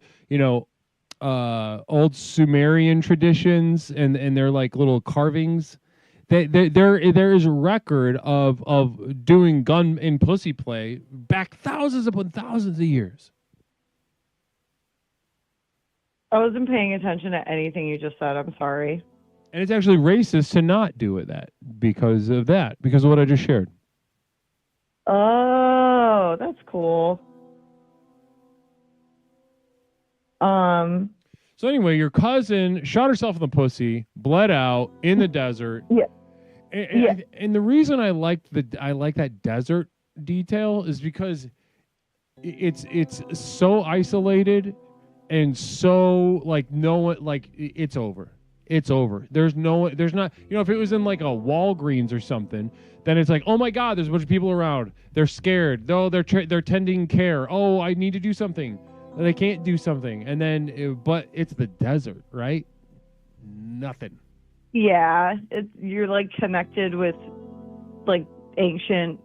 old Sumerian traditions, and they're like little carvings. There is a record of doing gun and pussy play back thousands upon thousands of years. I wasn't paying attention to anything you just said. I'm sorry. And it's actually racist to not do it because of what I just shared. Oh, that's cool. So anyway, your cousin shot herself in the pussy, bled out in the desert. Yeah. And the reason I like that desert detail is because it's so isolated and so like no one, like it's over. It's over. There's not, if it was in like a Walgreens or something, then it's like, oh my God, there's a bunch of people around. They're scared. No, they're tending care. Oh, I need to do something. They can't do something. And then, but it's the desert, right? Nothing. Yeah. You're like connected with like ancient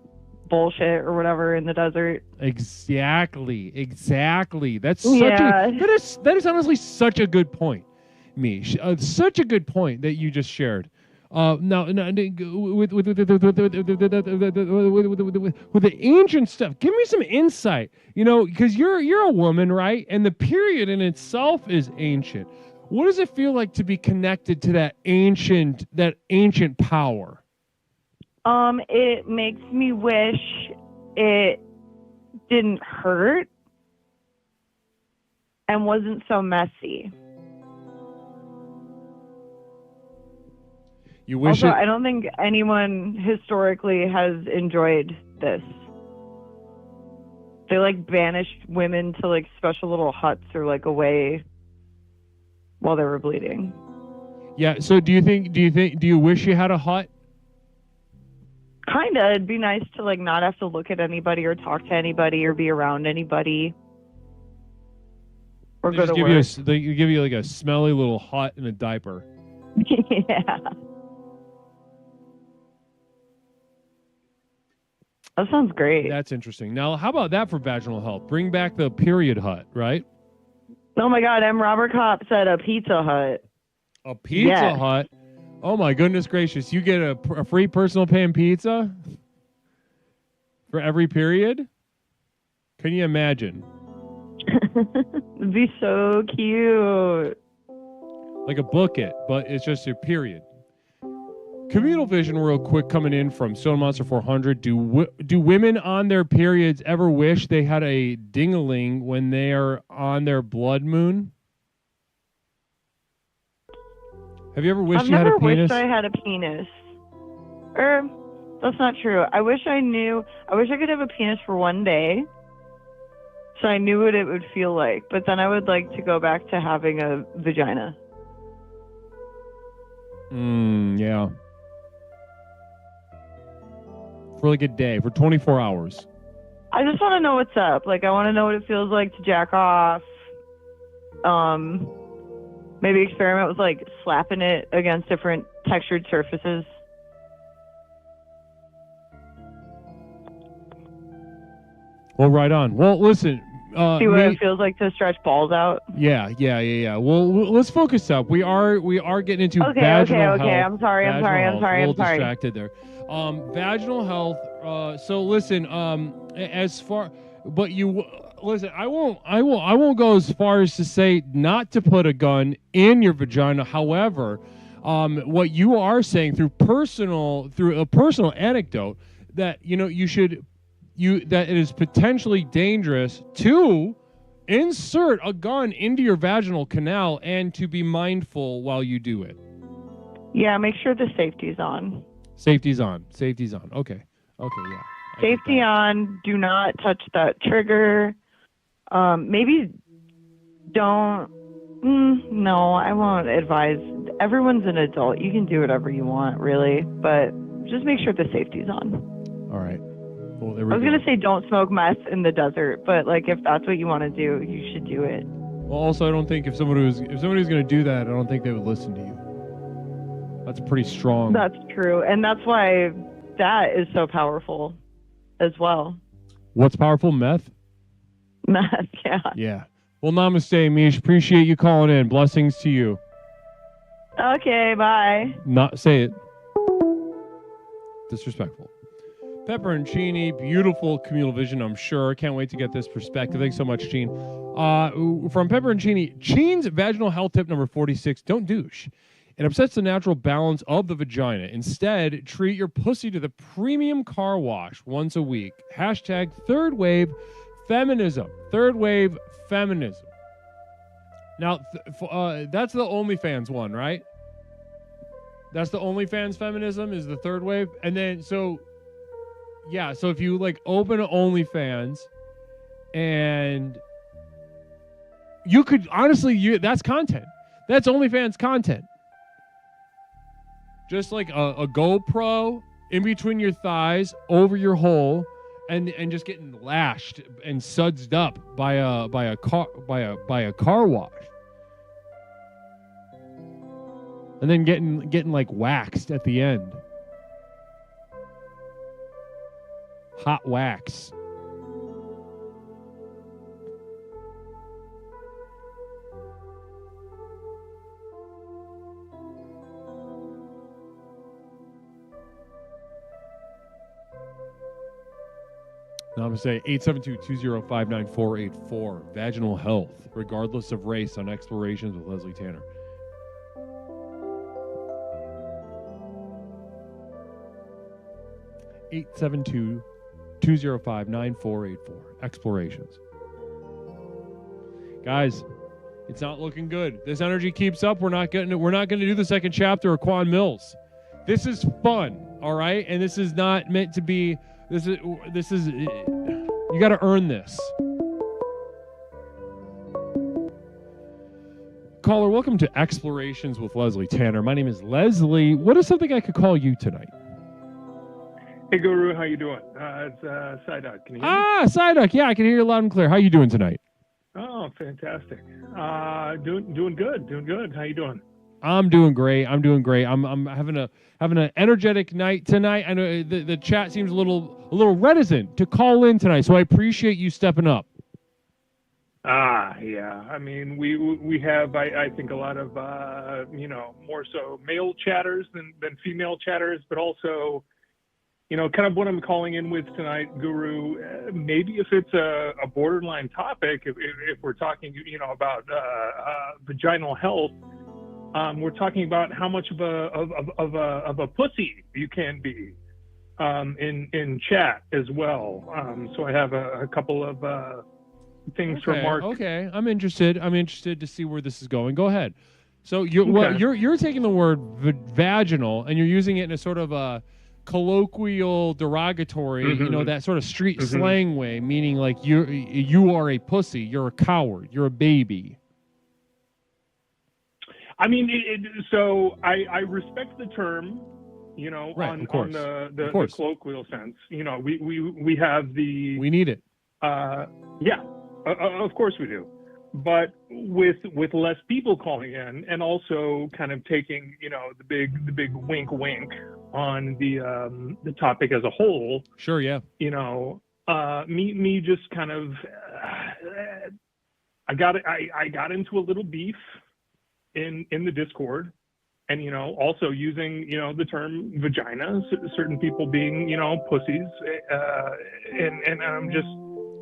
bullshit or whatever in the desert. Exactly. That's that is honestly such a good point. Such a good point that you just shared. Now, with the ancient stuff, give me some insight. Because you're a woman, right? And the period in itself is ancient. What does it feel like to be connected to that ancient power? It makes me wish it didn't hurt and wasn't so messy. You wish also, I don't think anyone historically has enjoyed this. They like banished women to like special little huts or like away while they were bleeding. Yeah. So do you wish you had a hut? Kinda. It'd be nice to like not have to look at anybody or talk to anybody or be around anybody. Or go to work. They give you like a smelly little hut and a diaper. Yeah. That sounds great. That's interesting. Now, how about that for vaginal health? Bring back the period hut, right? Oh my God, M. Robert Kopp said a Pizza Hut. A Pizza Hut? Oh my goodness gracious. You get a free personal pan pizza for every period? Can you imagine? It'd be so cute. Like a book it, but it's just your period. Communal vision real quick coming in from Stone Monster 400. Do women on their periods ever wish they had a ding-a-ling when they are on their blood moon? Have you ever wished you had a penis? I've never wished I had a penis. That's not true. I wish I could have a penis for one day, so I knew what it would feel like. But then I would like to go back to having a vagina. Yeah. For like a day, for 24 hours. I just want to know what's up. Like, I want to know what it feels like to jack off. Maybe experiment with like slapping it against different textured surfaces. Well, right on. Well, listen. See what it feels like to stretch balls out. Yeah. Well, let's focus up. We are getting into vaginal health. I'm sorry. A little distracted there. Vaginal health. So listen. As far, but you listen. I won't go as far as to say not to put a gun in your vagina. However, what you are saying through a personal anecdote that that it is potentially dangerous to insert a gun into your vaginal canal and to be mindful while you do it. Yeah, make sure the safety's on. Safety's on. Okay, yeah. Safety on. Do not touch that trigger. Maybe don't. No, I won't advise. Everyone's an adult. You can do whatever you want, really. But just make sure the safety's on. All right. Well, I was going to say don't smoke meth in the desert, but like if that's what you want to do, you should do it. Well, also, I don't think if somebody was going to do that, I don't think they would listen to you. That's pretty strong. That's true. And that's why that is so powerful as well. What's powerful? Meth? Meth, yeah. Yeah. Well, namaste, Mish. Appreciate you calling in. Blessings to you. Okay, bye. Not say it. Disrespectful. Pepperoncini, beautiful communal vision, I'm sure. Can't wait to get this perspective. Thanks so much, Gene. From Pepperoncini, Gene's vaginal health tip number 46, don't douche. It upsets the natural balance of the vagina. Instead, treat your pussy to the premium car wash once a week. Hashtag third wave feminism. Third wave feminism. Now, that's the OnlyFans one, right? That's the OnlyFans feminism is the third wave. And then, so if you like open OnlyFans and you could honestly, that's content. That's OnlyFans content. Just like a GoPro in between your thighs, over your hole, and just getting lashed and sudsed up by a car wash. And then getting like waxed at the end. Hot wax. Namaste. 872-205-9484. Vaginal health, regardless of race, on Explorations with Leslie Tanner. (872-205-9484). Explorations. Guys, it's not looking good. This energy keeps up. We're not going to do the second chapter of Quan Mills. This is fun, all right? And this is not meant to be. This is. You got to earn this. Caller, welcome to Explorations with Leslie Tanner. My name is Leslie. What is something I could call you tonight? Hey, Guru, how you doing? It's Psyduck. Can you hear me? Psyduck. Yeah, I can hear you loud and clear. How you doing tonight? Oh, fantastic. Doing good. How you doing? I'm doing great. I'm having an energetic night tonight. I know the chat seems a little reticent to call in tonight, so I appreciate you stepping up. Yeah. I mean, we have I think a lot of more so male chatters than female chatters, but also kind of what I'm calling in with tonight, Guru. Maybe if it's a borderline topic, if we're talking about vaginal health. We're talking about how much of a pussy you can be in chat as well. So I have a couple of things from Mark. Okay, I'm interested to see where this is going. Go ahead. So you're taking the word vaginal and you're using it in a sort of colloquial derogatory, you know, that sort of street slang way, meaning like you are a pussy, you're a coward, you're a baby. I mean, so I respect the term, you know, Right, on of course. the colloquial sense. You know, we have the... We need it. Yeah, of course we do. But with less people calling in, and also kind of taking, you know, the big wink on the topic as a whole. Sure, yeah. You know, me just kind of I got into a little beef in the Discord, and, you know, also using, you know, the term vagina, certain people being, you know, pussies, and I'm just...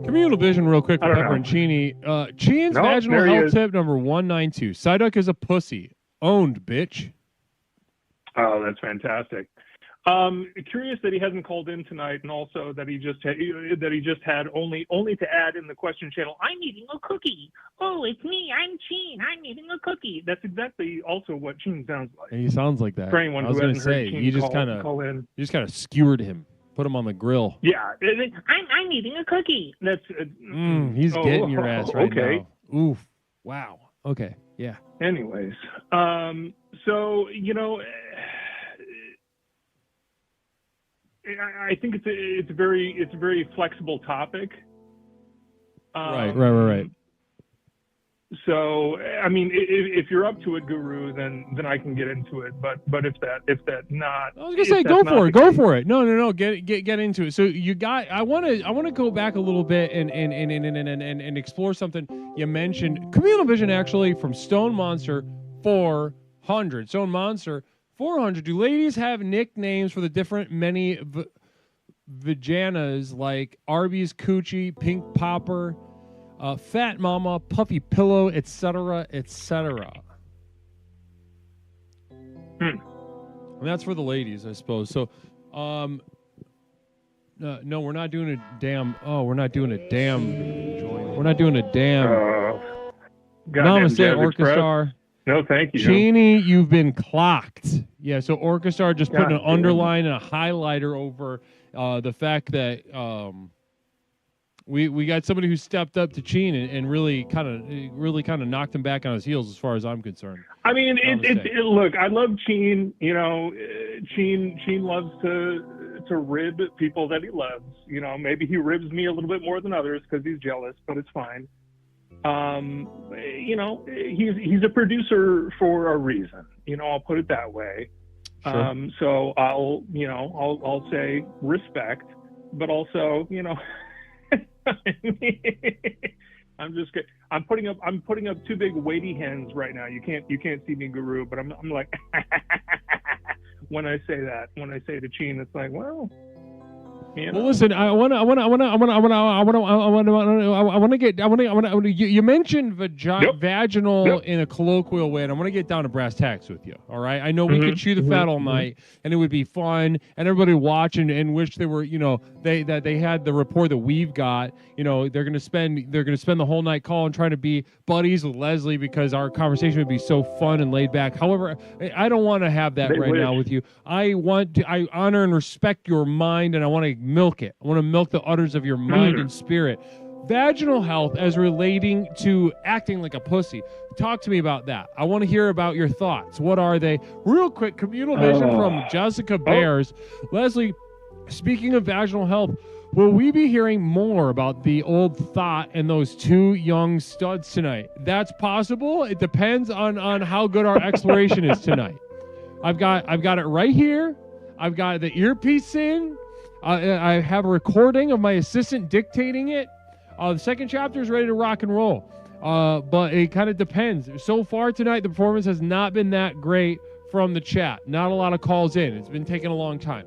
Communal vision real quick with Pepper and Cheney. Chen's vaginal health tip number 192. Psyduck is a pussy. Owned, bitch. Oh, that's fantastic. Curious that he hasn't called in tonight, and also that he just had only to add in the question channel, I'm eating a cookie. Oh, it's me. I'm Chen. I'm eating a cookie. That's exactly also what Chen sounds like. He sounds like that. For anyone who hasn't heard Chen you just kind of skewered him. Put him on the grill. Yeah, I'm eating a cookie. That's he's getting your ass right now. Oof. Wow. Okay. Yeah. Anyways, so, you know, I think it's a very flexible topic. Right. So, I mean, if you're up to it, Guru, then I can get into it. But if that not, I was gonna say, go for it. No, get into it. So I want to go back a little bit and explore something you mentioned. Communal vision, actually, from Stone Monster 400. Stone Monster 400. Do ladies have nicknames for the different many vaginas, like Arby's Coochie, Pink Popper, Fat Mama, Puffy Pillow, etc., etc.? And that's for the ladies, I suppose. So, no, we're not doing a damn. Oh, we're not doing a damn. We're not doing a damn. Namaste, Orchestar. No, thank you. Cheney, you've been clocked. Yeah, so Orchestar just put an underline and a highlighter over the fact that we got somebody who stepped up to Chen and really kind of knocked him back on his heels, as far as I'm concerned. I mean, look, I love Chen. You know, Chen loves to rib people that he loves. You know, maybe he ribs me a little bit more than others because he's jealous, but it's fine. You know, he's a producer for a reason. You know, I'll put it that way. Sure. So I'll say respect, but also, you know, I'm putting up two big weighty hens right now. You can't see me, Guru, but I'm like when I say to Chen, it's like, well. You know. Well, listen. You mentioned vaginal in a colloquial way, and I want to get down to brass tacks with you. All right. I know we could chew the fat all night, and it would be fun, and everybody would watch and wish they were, you know, they had the rapport that we've got. You know, they're gonna spend the whole night calling, trying to be buddies with Leslie because our conversation would be so fun and laid back. However, I don't want to have that now with you. I honor and respect your mind, and I want to milk it. I want to milk the udders of your mind and spirit. Vaginal health as relating to acting like a pussy. Talk to me about that. I want to hear about your thoughts. What are they? Real quick, communal vision from Jessica Bears. Leslie, speaking of vaginal health, will we be hearing more about the old thought and those two young studs tonight? That's possible. It depends on how good our exploration is tonight. I've got it right here. I've got the earpiece in. I have a recording of my assistant dictating it. The second chapter is ready to rock and roll. But it kind of depends. So far tonight, the performance has not been that great from the chat. Not a lot of calls in. It's been taking a long time.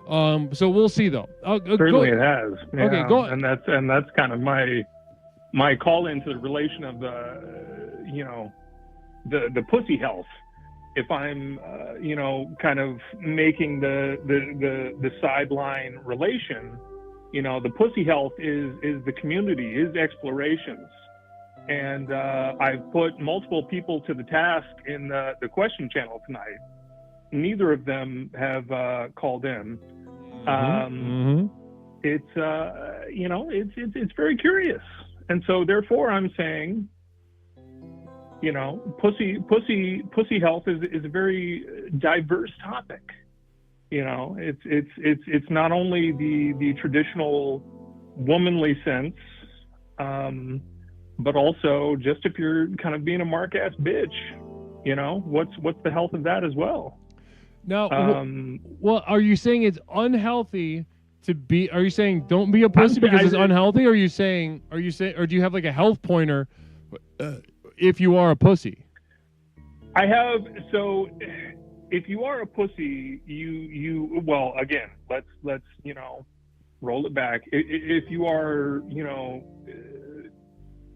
So we'll see, though. Certainly it has. Yeah. Okay, go. And that's kind of my call into the relation of the pussy health. If I'm, kind of making the sideline relation, you know, the pussy health is the community, is explorations. And I've put multiple people to the task in the question channel tonight. Neither of them have called in. It's it's very curious, and so therefore I'm saying, pussy health is a very diverse topic. It's not only the traditional womanly sense, but also just if you're kind of being a mark ass bitch, what's the health of that as well? Now, well, are you saying it's unhealthy to be? Are you saying don't be a pussy because it's unhealthy? Or are you saying, or do you have like a health pointer if you are a pussy? I have. So, if you are a pussy, you well, again, let's roll it back. If you are,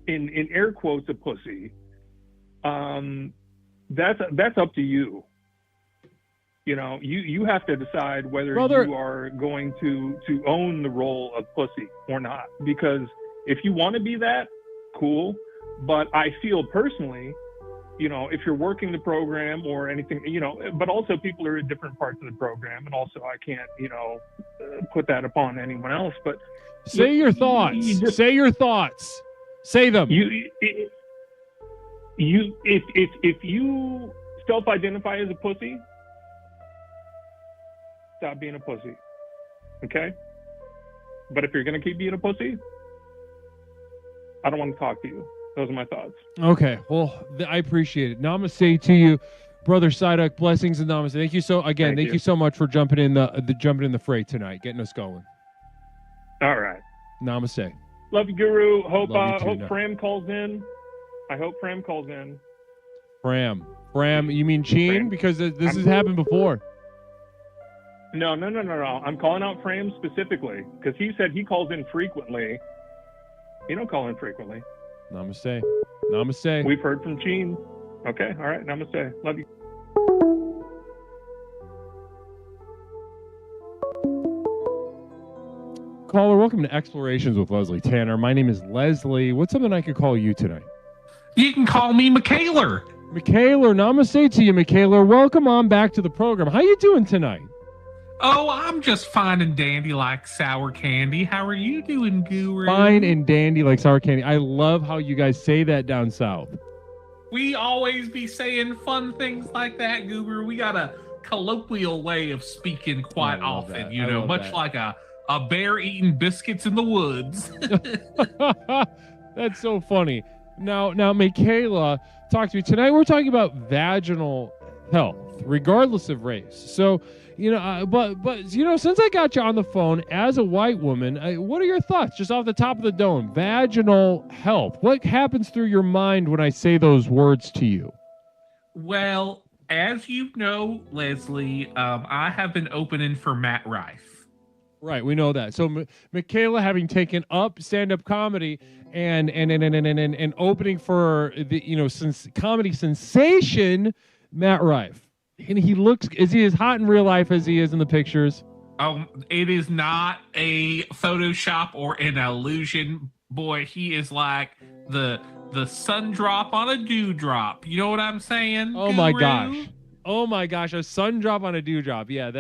in air quotes, a pussy, that's up to you. You have to decide whether you are going to own the role of pussy or not. Because if you want to be that, cool. But I feel personally, if you're working the program or anything, but also people are in different parts of the program, and also I can't, put that upon anyone else. But say your thoughts. Say your thoughts. Say them. If you self-identify as a pussy, stop being a pussy, okay? But if you're gonna keep being a pussy, I don't want to talk to you. Those are my thoughts. Okay, well, I appreciate it. Namaste to you, brother Siduk. Blessings and namaste. Thank you Thank you so much for jumping in the fray tonight, getting us going. All right. Namaste. Love you, Guru. Hope too, Fram calls in. I hope Fram calls in. Fram, you mean Cheen? Because this has happened before. No. I'm calling out Fram specifically because he said he calls in frequently. He don't call in frequently. Namaste. We've heard from Gene. Okay, all right. Namaste. Love you. Caller, welcome to Explorations with Leslie Tanner. My name is Leslie. What's something I could call you tonight? You can call me Michaela. Namaste to you, Michaela. Welcome on back to the program. How you doing tonight? Oh, I'm just fine and dandy like sour candy. How are you doing, Guru? Fine and dandy like sour candy. I love how you guys say that down south. We always be saying fun things like that, Guru. We got a colloquial way of speaking quite often, much like a bear eating biscuits in the woods. That's so funny. Now, Michaela, talk to me. Tonight we're talking about vaginal health, regardless of race. So, since I got you on the phone as a white woman, what are your thoughts just off the top of the dome? Vaginal health. What happens through your mind when I say those words to you? Well, as you know, Leslie, I have been opening for Matt Rife. Right, we know that. So Michaela, having taken up stand-up comedy and opening for the since comedy sensation Matt Rife. And is he as hot in real life as he is in the pictures? It is not a Photoshop or an illusion. Boy, he is like the sun drop on a dewdrop. You know what I'm saying? Oh my gosh, a sun drop on a dewdrop. Yeah,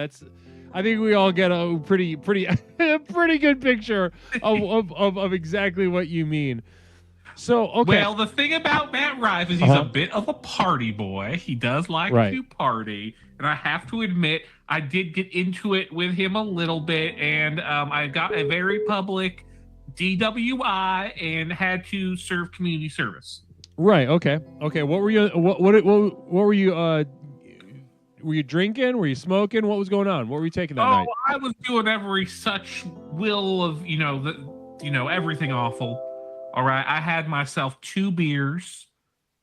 I think we all get a pretty good picture of exactly what you mean. So, okay. Well, the thing about Matt Rife is he's a bit of a party boy. He does like to party. And I have to admit, I did get into it with him a little bit. And I got a very public DWI and had to serve community service. Right. Okay. What were you, what were you, were you drinking? Were you smoking? What was going on? What were you taking that night? I was doing every such will of, everything awful. All right, I had myself 2 beers,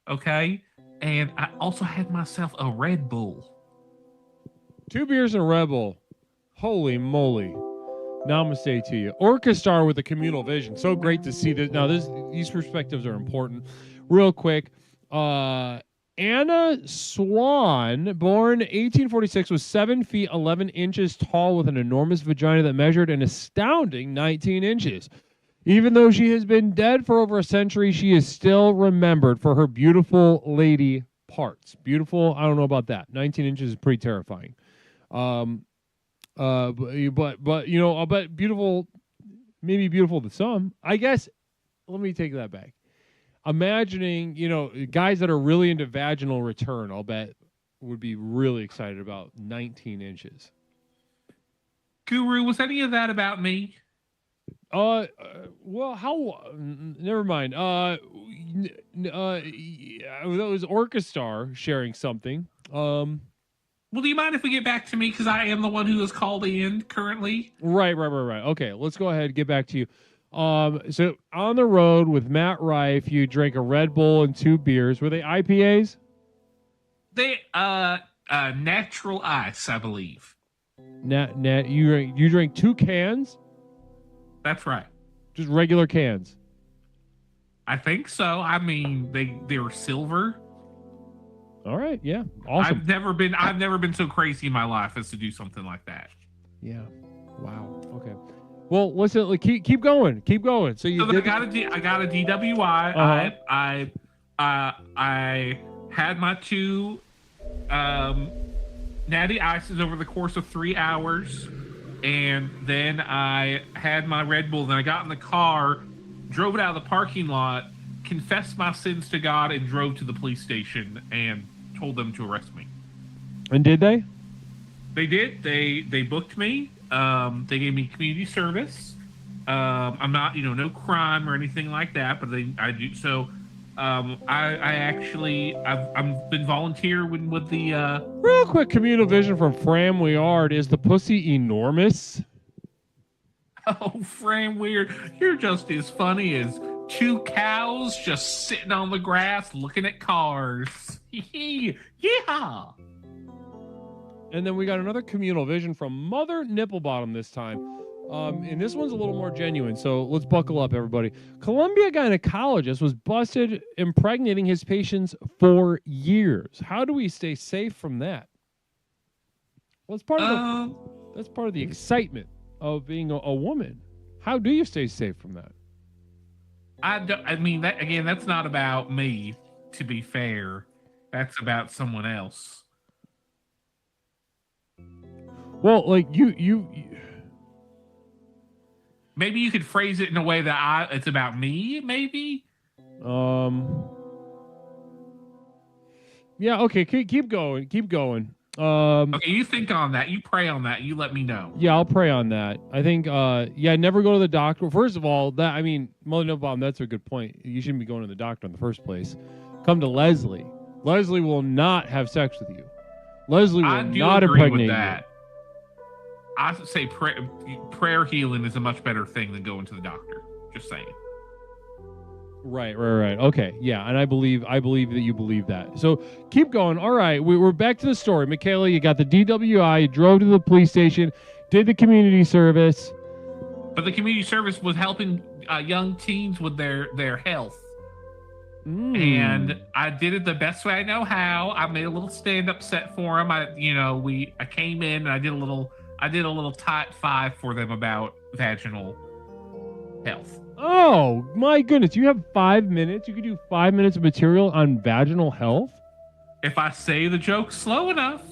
okay? And I also had myself a Red Bull. 2 beers and a Red Bull. Holy moly. Namaste to you. Orchestar with a communal vision. So great to see this. Now, these perspectives are important. Real quick, Anna Swan, born 1846, was 7 feet 11 inches tall with an enormous vagina that measured an astounding 19 inches. Even though she has been dead for over a century, she is still remembered for her beautiful lady parts. Beautiful, I don't know about that. 19 inches is pretty terrifying. But you know, I'll bet beautiful, maybe beautiful to some. I guess. Let me take that back. Imagining, you know, guys that are really into vaginal return, I'll bet would be really excited about 19 inches. Guru, was any of that about me? Well, how? Never mind. That was Orchestar sharing something. Well, do you mind if we get back to me, because I am the one who is called in currently? Right. Okay, let's go ahead and get back to you. So on the road with Matt Rife, you drank a Red Bull and 2 beers. Were they IPAs? They natural ice, I believe. You drank 2 cans? That's right. Just regular cans. I think so. I mean, they were silver. All right, yeah. Awesome. I've never been so crazy in my life as to do something like that. Yeah. Wow. Okay. Well, listen, keep going. Keep going. So I got a DWI. Uh-huh. I had my 2 natty ices over the course of 3 hours, and then I had my Red Bull. Then I got in the car, drove it out of the parking lot, confessed my sins to God, and drove to the police station and told them to arrest me. And did they? They did. They booked me. They gave me community service. I'm not, no crime or anything like that, but I do. So, I've been volunteering with the, real quick communal vision from Fram Weird. Is the pussy enormous? Oh, Fram Weird, you're just as funny as 2 cows just sitting on the grass looking at cars. Yeah. And then we got another communal vision from Mother Nipplebottom this time. And this one's a little more genuine, so let's buckle up, everybody. Columbia gynecologist was busted impregnating his patients for years. How do we stay safe from that? Well, it's part of that's part of the excitement of being a woman. How do you stay safe from that? That's not about me, to be fair. That's about someone else. Well, like you maybe you could phrase it in a way that it's about me, maybe? Yeah, okay, keep going. Okay, you think on that. You pray on that. You let me know. Yeah, I'll pray on that. I think, never go to the doctor. First of all, Mother Nipplebottom, that's a good point. You shouldn't be going to the doctor in the first place. Come to Leslie. Leslie will not have sex with you. Leslie will not impregnate you. I would say prayer healing is a much better thing than going to the doctor. Just saying. Right. Okay, yeah, and I believe that you believe that. So keep going. All right, we're back to the story. Michaela, you got the DWI, you drove to the police station, did the community service. But the community service was helping young teens with their health. And I did it the best way I know how. I made a little stand-up set for them. I came in and I did a little type 5 for them about vaginal health. Oh my goodness! You have 5 minutes. You could do 5 minutes of material on vaginal health. If I say the joke slow enough.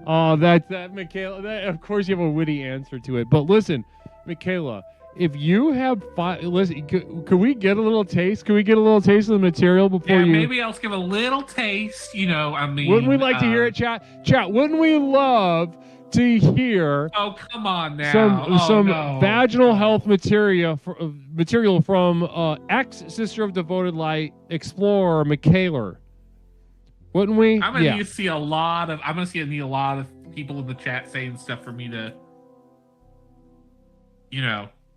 Oh, that Michaela. Of course, you have a witty answer to it. But listen, Michaela, if you have 5, listen, could we get a little taste? Could we get a little taste of the material before you? Maybe I'll give a little taste. Wouldn't we like to hear it, chat? Chat. Wouldn't we love to hear? Oh, come on now. Some vaginal health material from ex-Sister of Devoted Light explorer Michaela. Wouldn't we? I'm gonna need a lot of people in the chat saying stuff for me to,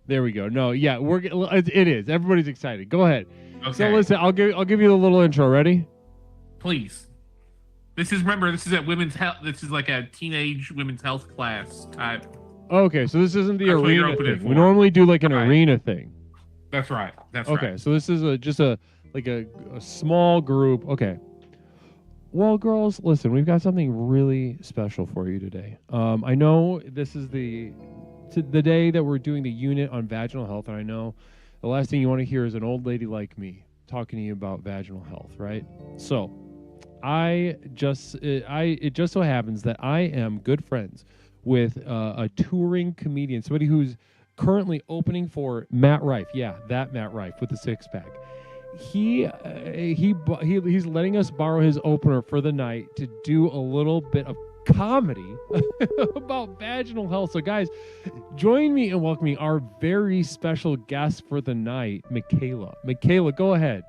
There we go. No, yeah, it is. Everybody's excited. Go ahead. Okay. So listen, I'll give you the little intro. Ready? Please. This is at women's health. This is like a teenage women's health class type. Okay, so this isn't the arena thing. We normally do like an arena thing. That's right. Okay, so this is just a small group. Okay. Well, girls, listen, we've got something really special for you today. I know this is the day that we're doing the unit on vaginal health, and I know the last thing you want to hear is an old lady like me talking to you about vaginal health, right? So, it just so happens that I am good friends with a touring comedian, somebody who's currently opening for Matt Rife. Yeah, that Matt Rife with the six-pack. He's letting us borrow his opener for the night to do a little bit of comedy about vaginal health. So guys, join me in welcoming our very special guest for the night, Michaela. Michaela, go ahead.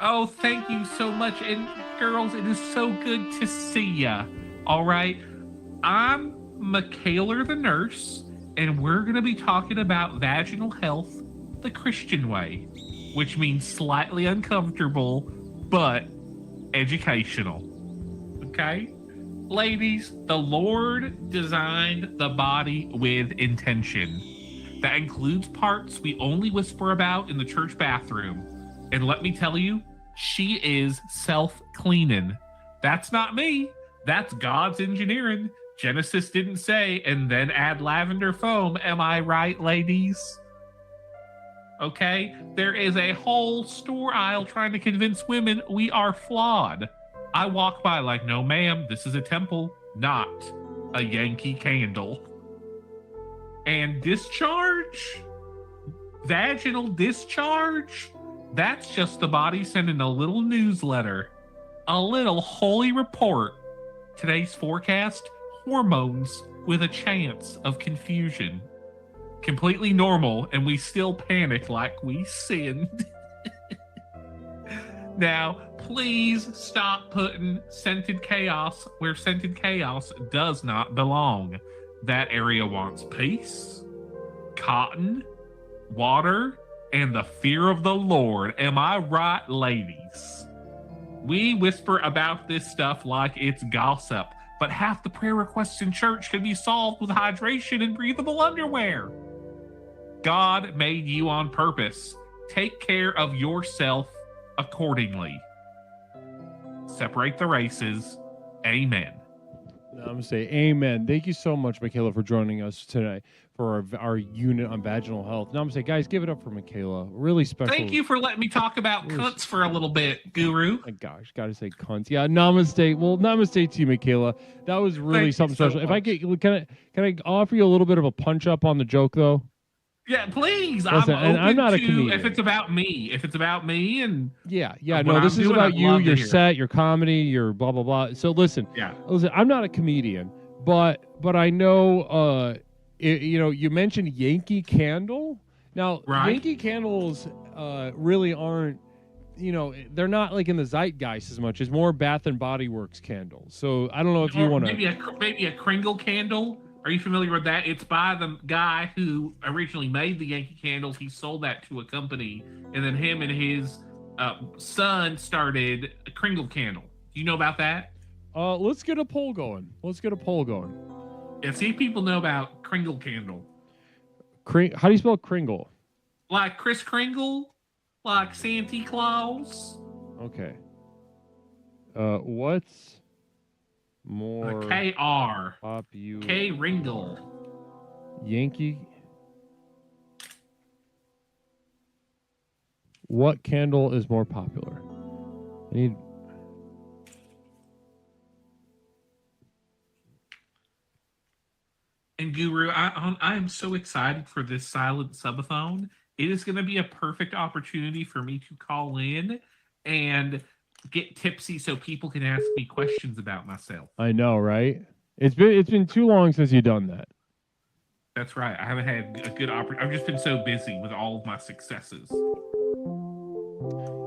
Oh, thank you so much. And girls, it is so good to see ya. All right. I'm Michaela the nurse, and we're going to be talking about vaginal health the Christian way, which means slightly uncomfortable, but educational. Okay? Ladies, the Lord designed the body with intention. That includes parts we only whisper about in the church bathroom. And let me tell you, she is self-cleaning. That's not me. That's God's engineering. Genesis didn't say, and then add lavender foam. Am I right, ladies? Okay? There is a whole store aisle trying to convince women we are flawed. I walk by like, no, ma'am, this is a temple, not a Yankee Candle. And discharge? Vaginal discharge? That's just the body sending a little newsletter, a little holy report. Today's forecast, hormones with a chance of confusion. Completely normal, and we still panic like we sinned. Now, please stop putting scented chaos where scented chaos does not belong. That area wants peace, cotton, water, and the fear of the Lord. Am I right, ladies? We whisper about this stuff like it's gossip, but half the prayer requests in church can be solved with hydration and breathable underwear. God made you on purpose. Take care of yourself accordingly. Separate the races. Amen. I'm going to say amen. Thank you so much, Michaela, for joining us today for our unit on vaginal health. Now I'm going to say, guys, give it up for Michaela. Really special. Thank you for letting me talk about cunts for a little bit, Guru. Oh, gosh, got to say cunts. Yeah, namaste. Well, namaste to you, Michaela. That was really something special. If I can I offer you a little bit of a punch up on the joke, though? Yeah, please. Listen, I'm not a comedian. If it's about me, and yeah, no, this is about you, your set, your comedy, your blah blah blah. So listen, I'm not a comedian, but I know, you mentioned Yankee Candle. Now, Yankee Candles really aren't, they're not like in the zeitgeist as much. It's more Bath and Body Works candles. So I don't know if you want to maybe a Kringle candle. Are you familiar with that? It's by the guy who originally made the Yankee Candles. He sold that to a company, and then him and his son started a Kringle Candle. Do you know about that? Let's get a poll going. Yeah, see if people know about Kringle Candle. How do you spell Kringle? Like Kris Kringle? Like Santa Claus? Okay. What's more K-R. Popular K-Ringle. Yankee. What candle is more popular? I need. And Guru, I am so excited for this silent subathon. It is going to be a perfect opportunity for me to call in and get tipsy so people can ask me questions about myself. I know, right? It's been too long since you've done that. That's right. I haven't had a good opportunity. I've just been so busy with all of my successes.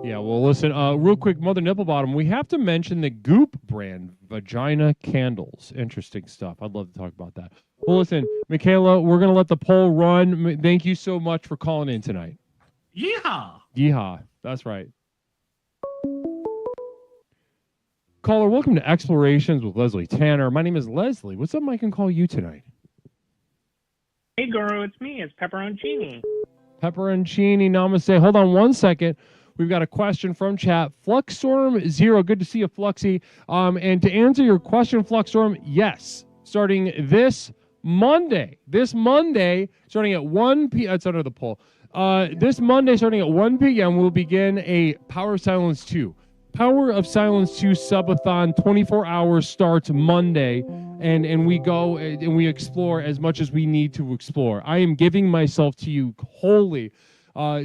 Yeah, well, listen, real quick, Mother Nipplebottom, we have to mention the Goop brand vagina candles. Interesting stuff. I'd love to talk about that. Well, listen, Michaela, we're going to let the poll run. Thank you so much for calling in tonight. Yeehaw. Yeehaw. That's right. Caller, welcome to Explorations with Leslie Tanner. My name is Leslie. What's up, Mike, and call you tonight? Hey, Guru, it's me. It's Pepperoncini. Pepperoncini, namaste. Hold on one second. We've got a question from chat. Fluxstorm0, good to see you, Fluxy. And to answer your question, Fluxstorm, yes. Starting this Monday, starting at 1 p.m. It's under the poll. This Monday, starting at 1 p.m., we'll begin a Power Silence 2. Power of Silence 2 subathon, 24 hours, starts Monday, and we go and we explore as much as we need to explore. I am giving myself to you wholly.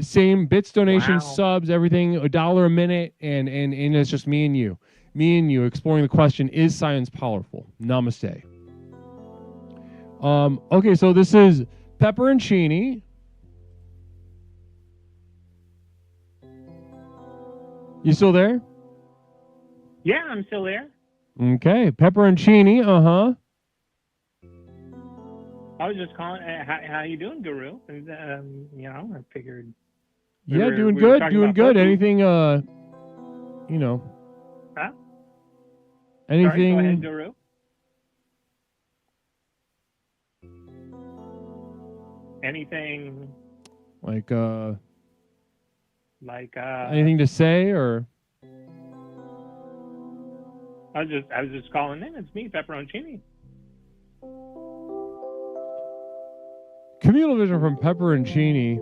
Same bits, donations, subs, everything, $1 a minute, and it's just me and you exploring the question: is science powerful? Namaste. Okay, so this is Pepperoncini. You still there? Yeah, I'm still there. Okay, Pepperoncini. I was just calling. How you doing, Guru? I figured. Yeah, doing good. Anything? Huh? Anything? Sorry, go ahead, Guru. Anything? Like Like anything to say or? I was just calling in. It's me, Pepperoncini. Communal vision from Pepperoncini.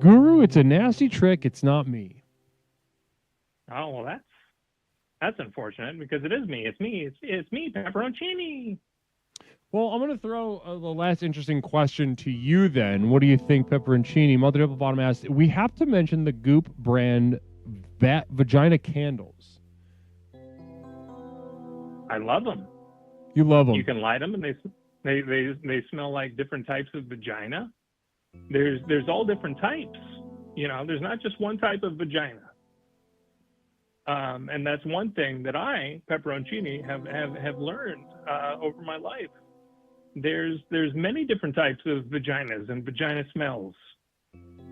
Guru, it's a nasty trick. It's not me. Oh well, that's unfortunate because it is me. It's me, Pepperoncini. Well, I'm going to throw the last interesting question to you then. What do you think, Pepperoncini? Mother Double Bottom asked, we have to mention the Goop brand vagina candles. I love them. You love them. You can light them, and they smell like different types of vagina. There's all different types. There's not just one type of vagina. And that's one thing that I, Pepperoncini, have learned over my life. There's many different types of vaginas and vagina smells.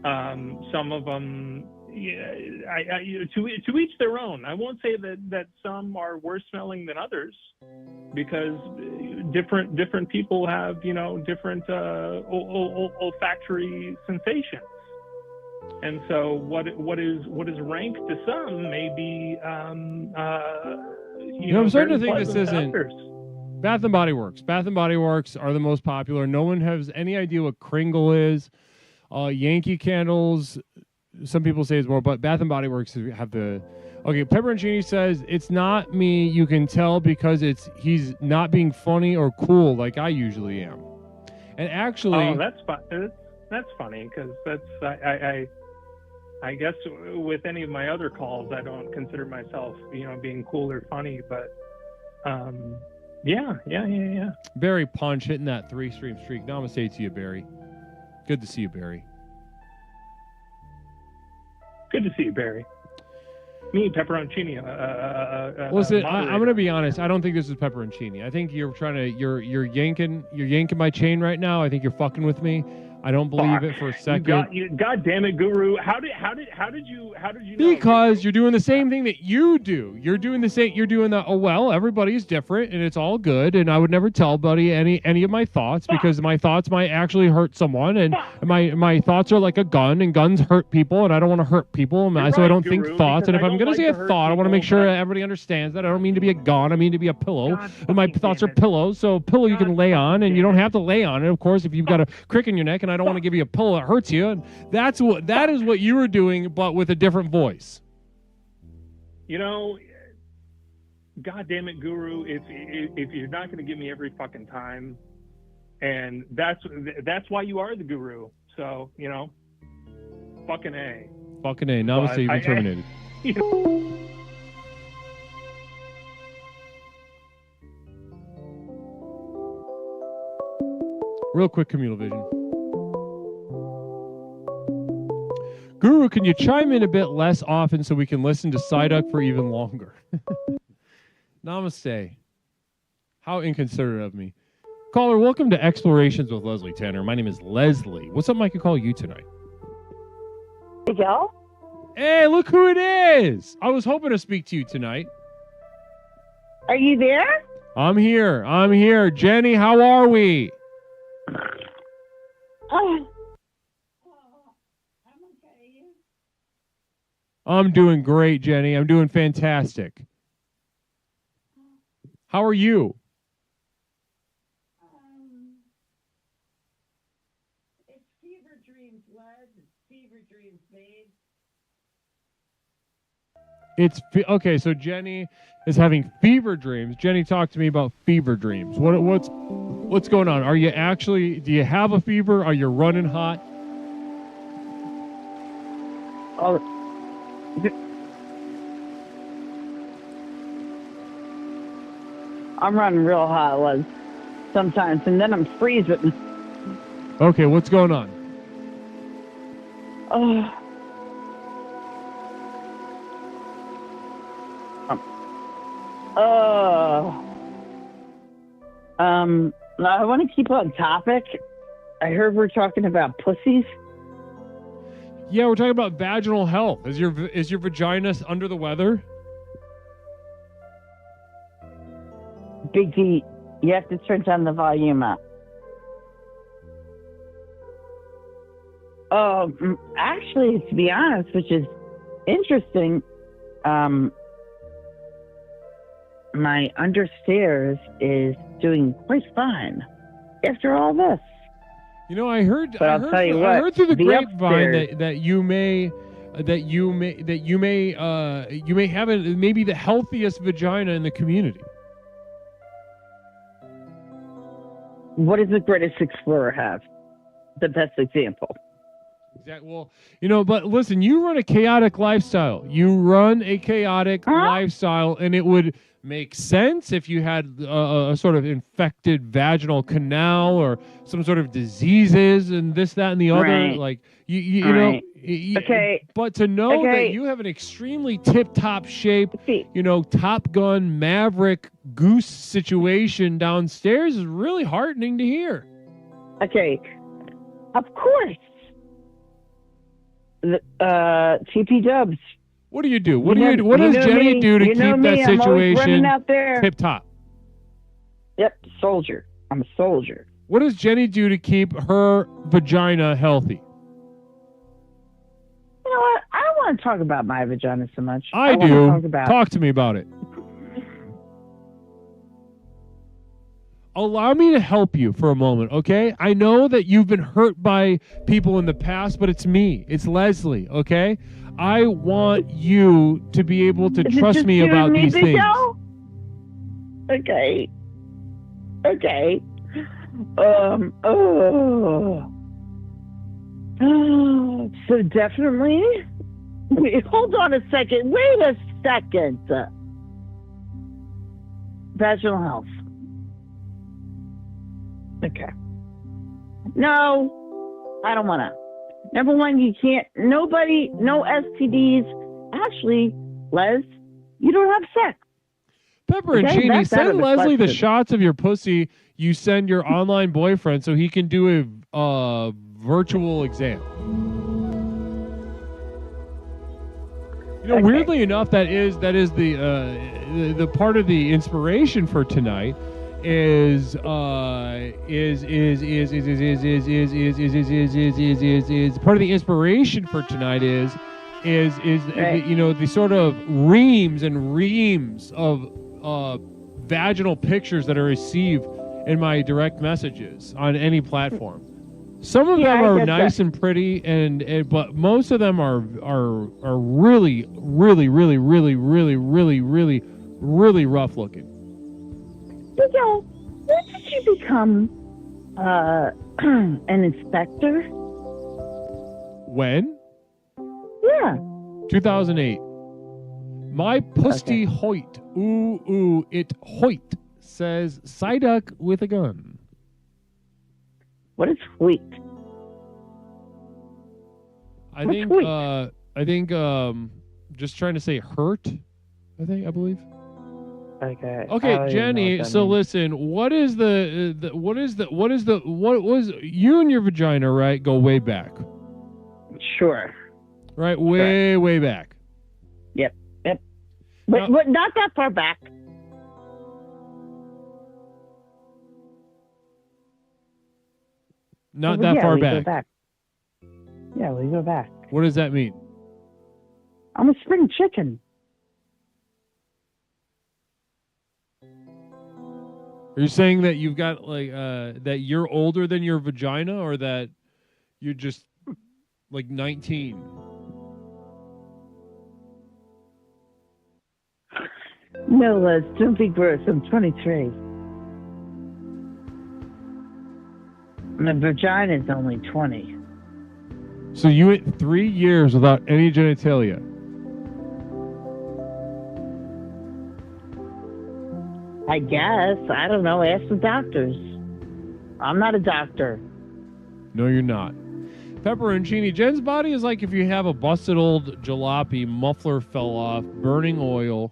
Some of them, to each their own. I won't say that some are worse smelling than others, because different people have different olfactory sensations. And so what is rank to some may be I'm starting to think this isn't Bath and Body Works. Bath and Body Works are the most popular. No one has any idea what Kringle is. Yankee Candles, some people say it's more, but Bath and Body Works have the. Okay, Pepperoncini says it's not me. You can tell because he's not being funny or cool like I usually am. And actually, that's funny because I guess with any of my other calls, I don't consider myself being cool or funny, but yeah. Barry Punch hitting that 3-stream streak. Namaste to you, Barry. Good to see you, Barry. Good to see you, Barry. Me, Pepperoncini. Listen, I'm going to be honest. I don't think this is Pepperoncini. I think you're yanking my chain right now. I think you're fucking with me. I don't believe it for a second. God damn it, Guru! How did you know? Because you're doing the same thing that you do. You're doing the oh well, everybody's different and it's all good, and I would never tell buddy any of my thoughts because my thoughts might actually hurt someone, and my thoughts are like a gun, and guns hurt people, and I don't want to hurt people, so I don't think thoughts. And if I'm gonna say a thought, I want to make sure everybody understands that I don't mean to be a gun. I mean to be a pillow. And my thoughts are pillows, so a pillow you can lay on, and you don't have to lay on it, of course, if you've got a crick in your neck, and I don't want to give you a pillow that hurts you. And that is what you were doing, but with a different voice. God damn it, Guru! If you're not going to give me every fucking time, and that's why you are the Guru. So fucking A. Fucking A. Namaste. You've been terminated. Real quick, communal vision. Guru, can you chime in a bit less often so we can listen to Psyduck for even longer? Namaste. How inconsiderate of me. Caller, welcome to Explorations with Leslie Tanner. My name is Leslie. What's up, Mike? I call you tonight. Miguel? Hey, look who it is. I was hoping to speak to you tonight. Are you there? I'm here. Jenny, how are we? I'm doing great, Jenny. I'm doing fantastic. How are you? It's fever dreams, Les. It's fever dreams, babe. Okay, so Jenny is having fever dreams. Jenny, talk to me about fever dreams. What's going on? Do you have a fever? Are you running hot? Oh, I'm running real hot sometimes, and then I'm freezing. Okay, what's going on? Oh. I want to keep on topic. I heard we're talking about pussies. Yeah, we're talking about vaginal health. Is your vagina under the weather? Big D, you have to turn down the volume up. Actually, to be honest, which is interesting, my understairs is doing quite fine after all this. You know, I heard I through the grapevine upstairs, that you may have maybe the healthiest vagina in the community. What does the greatest explorer have? The best example. Exactly. Well, but listen, you run a chaotic lifestyle. Lifestyle, and it would make sense if you had a sort of infected vaginal canal or some sort of diseases and this, that, and the other. Right. Like you Okay. But to know that you have an extremely tip-top shape, Top Gun Maverick Goose situation downstairs is really heartening to hear. Okay. Of course. TP Dubs. What do you do? What does Jenny do to keep that situation tip top? Yep, soldier. I'm a soldier. What does Jenny do to keep her vagina healthy? You know what? I don't want to talk about my vagina so much. I do. Talk to me about it. Allow me to help you for a moment, okay? I know that you've been hurt by people in the past, but it's me. It's Leslie, okay? I want you to be able to trust me about these things. Okay. So definitely. Wait, hold on a second. Wait a second. Vaginal health. Okay. No, I don't want to. Number one, you can't, no STDs. Actually, Les, you don't have sex. Pepperoncini, send Leslie the shots of your pussy you send your online boyfriend so he can do a virtual exam. Weirdly enough, that is the part of the inspiration for tonight is part of the inspiration for tonight is the sort of reams and reams of vaginal pictures that are received in my direct messages on any platform. Some of them are nice and pretty, but most of them are really, really, really, really, really, really, really, really rough looking. When did you become an inspector? When? Yeah. 2008. My pussy hoit. Ooh, it hoit, says Psyduck with a gun. What is hoit? I think just trying to say hurt, I believe. Okay, Jenny. So listen, what was you and your vagina, right? Go way back. Sure. Right, way back. Yep. But not that far back. Not that far back. Go back. Yeah, we go back. What does that mean? I'm a spring chicken. Are you saying that you've got that you're older than your vagina, or that you're just like 19? No, Liz, don't be gross. I'm 23. My vagina's only 20. So you went 3 years without any genitalia. I guess. I don't know. Ask the doctors. I'm not a doctor. No, you're not. Pepperoncini. Jen's body is like if you have a busted old jalopy, muffler fell off, burning oil.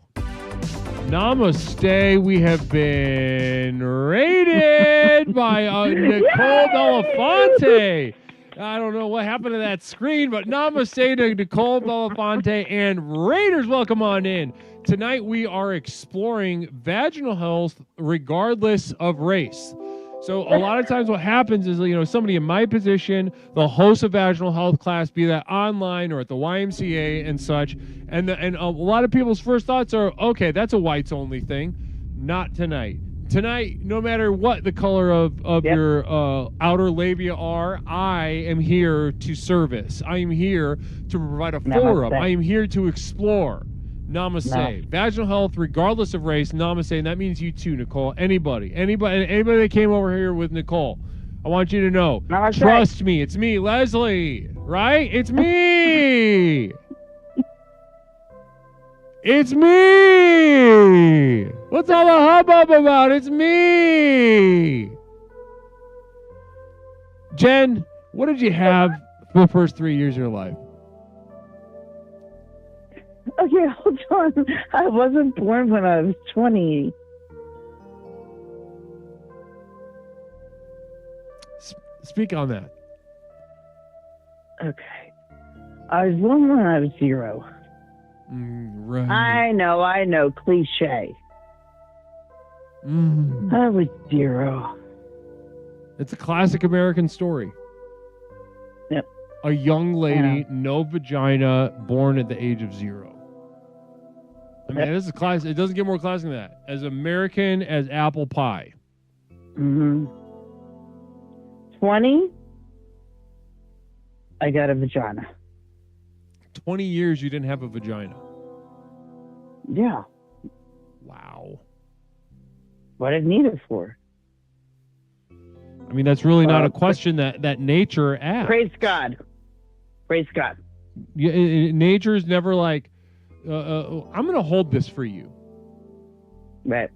Namaste. We have been raided by Nicole Belafonte. I don't know what happened to that screen, but namaste to Nicole Belafonte and Raiders. Welcome on in. Tonight we are exploring vaginal health regardless of race. So a lot of times what happens is, somebody in my position, they'll host a vaginal health class, be that online or at the YMCA and such. And a lot of people's first thoughts are, okay, that's a whites only thing. Not tonight. Tonight, no matter what the color of your outer labia are, I am here to service. I am here to provide a forum. I am here to explore. Namaste. Vaginal health, regardless of race. Namaste. And that means you too, Nicole. Anybody that came over here with Nicole, I want you to know. Namaste. Trust me. It's me, Leslie. Right? It's me. It's me. What's all the hubbub about? It's me. Jen, what did you have for the first 3 years of your life? Okay, hold on. I wasn't born when I was 20. Speak on that. Okay. I was born when I was 0. Right. I know. Cliche. I was 0. It's a classic American story. Yep. A young lady, no vagina, born at the age of 0. I mean, this is classic. It doesn't get more classic than that. As American as apple pie. 20, I got a vagina. 20 years you didn't have a vagina. Yeah. Wow. What did I need it for? I mean, that's really not a question that nature asks. Praise God. Praise God. Yeah, nature's never like, I'm going to hold this for you. Right.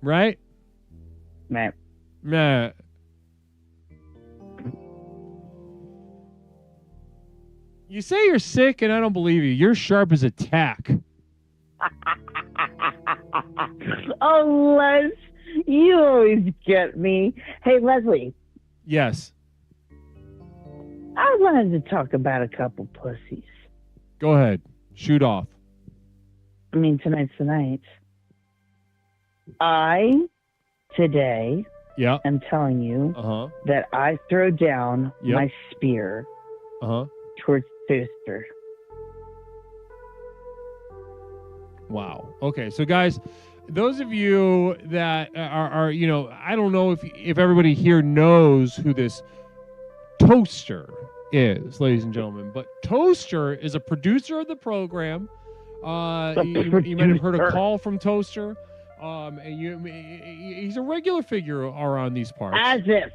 Right? Right. Nah. You say you're sick, and I don't believe you. You're sharp as a tack. Oh, Les, you always get me. Hey, Leslie. Yes. I wanted to talk about a couple pussies. Go ahead. Shoot off. I mean, tonight's the night. Today, am telling you that I throw down my spear towards Toaster. Wow. Okay, so guys, those of you that are I don't know if everybody here knows who this Toaster is, ladies and gentlemen, but Toaster is a producer of the program. You might have heard a call from Toaster. He's a regular figure around these parts. As if.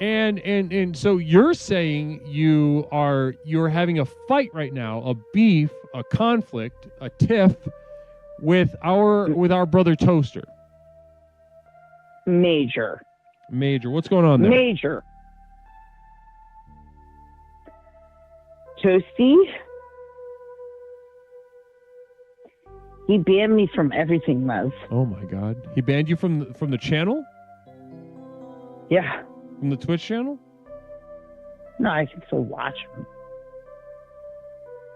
And so you're saying you're having a fight right now, a beef, a conflict, a tiff with our brother Toaster. Major. What's going on there? Major. Toasty. He banned me from everything, Lev. Oh my God! He banned you from the channel? Yeah. From the Twitch channel? No, I can still watch him.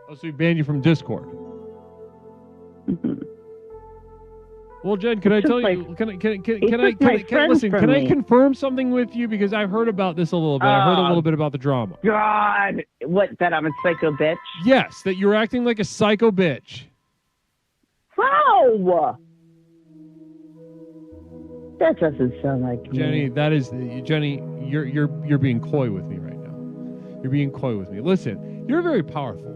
Oh, so he banned you from Discord? Well, Jen, can I tell you? Can I confirm something with you, because I've heard about this a little bit. I heard a little bit about the drama. God, what? That I'm a psycho bitch? Yes, that you're acting like a psycho bitch. How? That doesn't sound like Jenny. Me. Jenny. You're being coy with me right now. You're being coy with me. Listen, you're very powerful,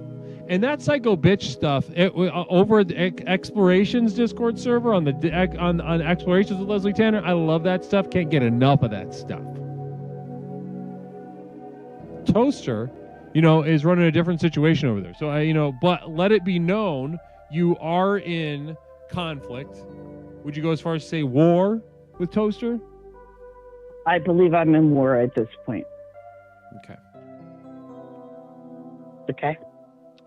And that psycho bitch stuff over at the Explorations Discord server on Explorations with Leslie Tanner, I love that stuff. Can't get enough of that stuff. Toaster, is running a different situation over there. So but let it be known you are in conflict. Would you go as far as say war with Toaster? I believe I'm in war at this point. Okay. Okay.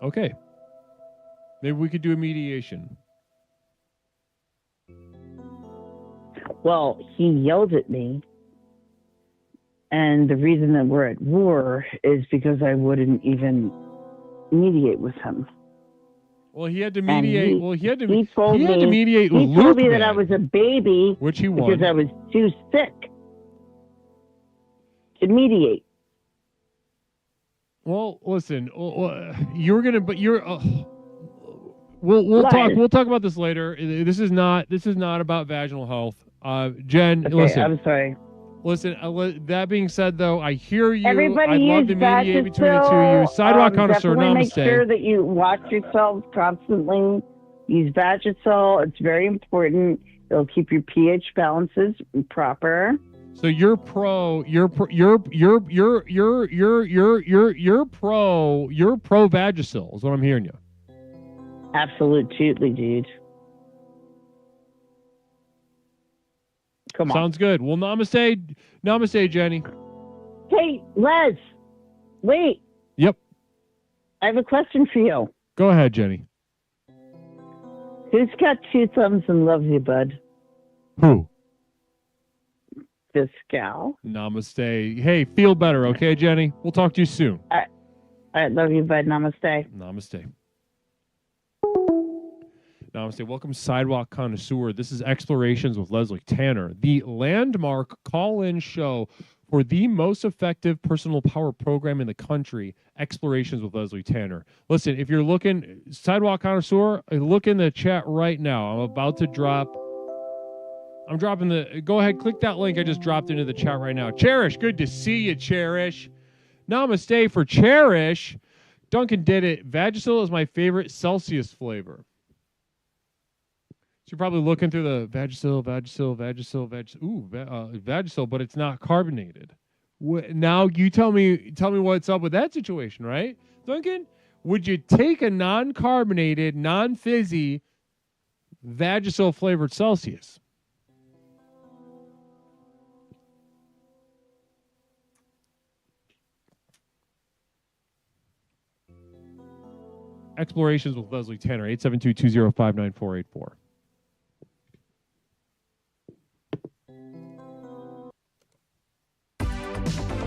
Okay. Maybe we could do a mediation. Well, he yelled at me. And the reason that we're at war is because I wouldn't even mediate with him. Well, he had to mediate. He had to mediate with Luke. He told me that I was a baby, which he won, because I was too sick to mediate. Well, listen, you're gonna, but you're. We'll talk. We'll talk about this later. This is not about vaginal health. Jen, okay, listen. I'm sorry. Listen. That being said, though, I hear you. Everybody I'd love to mediate between the two of you. Sidewalk connoisseur, definitely namaste. Make sure that you watch yourselves constantly. Use Vagisil. It's very important. It'll keep your pH balances proper. So you're pro Vagisil is what I'm hearing you. Absolutely, dude. Come on. Sounds good. Well, namaste, Jenny. Hey, Les. Wait. Yep. I have a question for you. Go ahead, Jenny. Who's got two thumbs and loves you, bud? Who? This gal. Namaste. Hey, feel better, okay, Jenny? We'll talk to you soon. I love you, bud. Namaste. Namaste. Namaste. Welcome, Sidewalk Connoisseur. This is Explorations with Leslie Tanner, the landmark call-in show for the most effective personal power program in the country, Explorations with Leslie Tanner. Listen, if you're looking, Sidewalk Connoisseur, look in the chat right now. I'm dropping go ahead, click that link I just dropped into the chat right now. Cherish, good to see you, Cherish. Namaste for Cherish. Duncan did it. Vagisil is my favorite Celsius flavor. So you're probably looking through the Vagisil, Vagisil, but it's not carbonated. Now you tell me what's up with that situation, right? Duncan, would you take a non-carbonated, non-fizzy Vagisil flavored Celsius? Explorations with Leslie Tanner, 872-205-9484.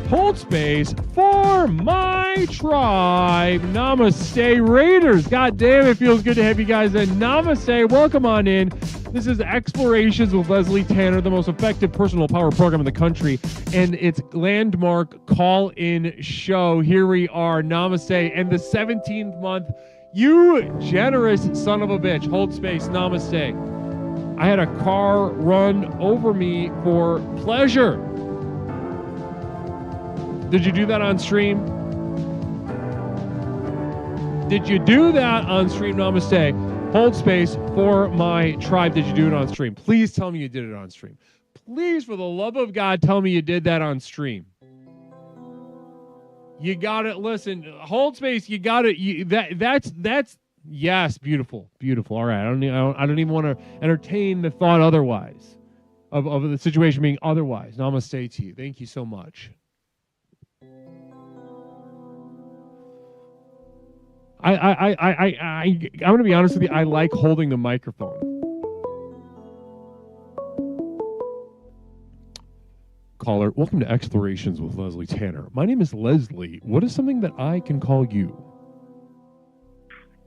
Hold space for my tribe. Namaste, Raiders. God damn, it feels good to have you guys in. Namaste. Welcome on in. This is Explorations with Leslie Tanner, the most effective personal power program in the country, and its landmark call-in show. Here we are. Namaste. And the 17th month, you generous son of a bitch. Hold space. Namaste. I had a car run over me for pleasure. Did you do that on stream? Did you do that on stream? Namaste. Hold space for my tribe. Did you do it on stream? Please tell me you did it on stream. Please, for the love of God, tell me you did that on stream. You got it. Listen, hold space. You got it. That's yes, beautiful. All right. I don't even want to entertain the thought otherwise of the situation being otherwise. Namaste to you. Thank you so much. I'm going to be honest with you. I like holding the microphone. Caller, welcome to Explorations with Leslie Tanner. My name is Leslie. What is something that I can call you?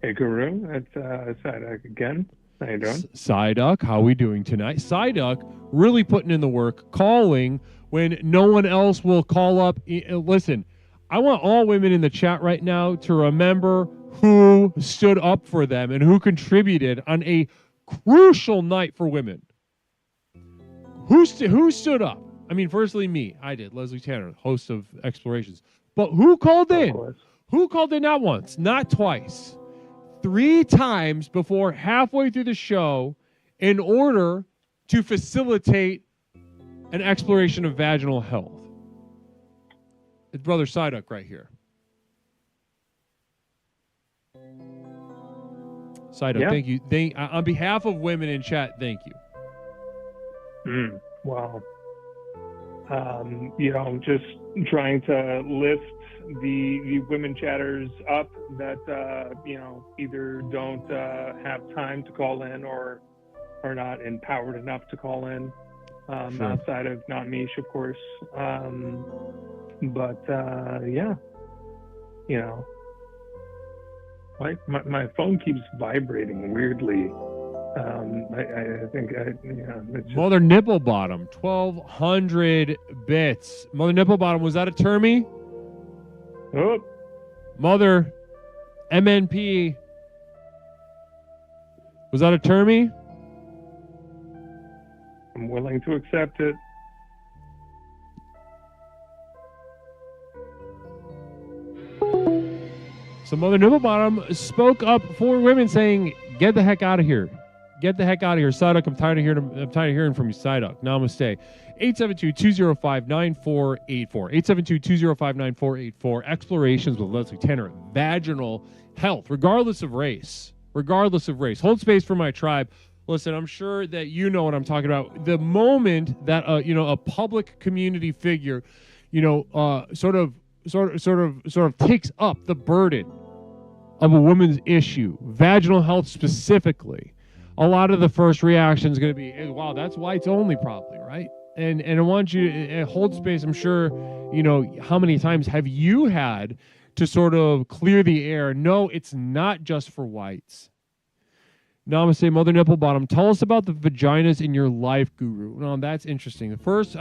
Hey, Guru. It's Psyduck again. How you doing? Psyduck, how are we doing tonight? Psyduck really putting in the work, calling when no one else will call up. Listen, I want all women in the chat right now to remember who stood up for them and who contributed on a crucial night for women. Who stood up? I mean, firstly, me. I did. Leslie Tanner, host of Explorations. But who called in? Who called in not once, not twice, 3 times before halfway through the show in order to facilitate an exploration of vaginal health? It's Brother Psyduck right here. Psyduck, thank you. On behalf of women in chat, thank you. Wow. Just trying to lift the women chatters up that either don't have time to call in or are not empowered enough to call in, Sure. outside of non-niche, of course. Like my phone keeps vibrating weirdly. I think it's just... Mother Nipple Bottom, 1,200 bits. Mother Nipple Bottom, was that a termie? Oh. Mother MNP, was that a termie? I'm willing to accept it. So Mother Nipple Bottom spoke up for women, saying, "Get the heck out of here! Get the heck out of here, Psyduck! I'm tired of hearing from you, Psyduck. Namaste." 872-205-9484. 872-205-9484. Explorations with Leslie Tanner. Vaginal health, regardless of race. Regardless of race. Hold space for my tribe. Listen, I'm sure that you know what I'm talking about. The moment that a public community figure, sort of takes up the burden of a woman's issue, vaginal health specifically, a lot of the first reaction is going to be, hey, wow, that's whites only, probably, right? And I want you to hold space. I'm sure, how many times have you had to sort of clear the air? No, it's not just for whites. Namaste, Mother Nipple Bottom. Tell us about the vaginas in your life, Guru. No, that's interesting. The first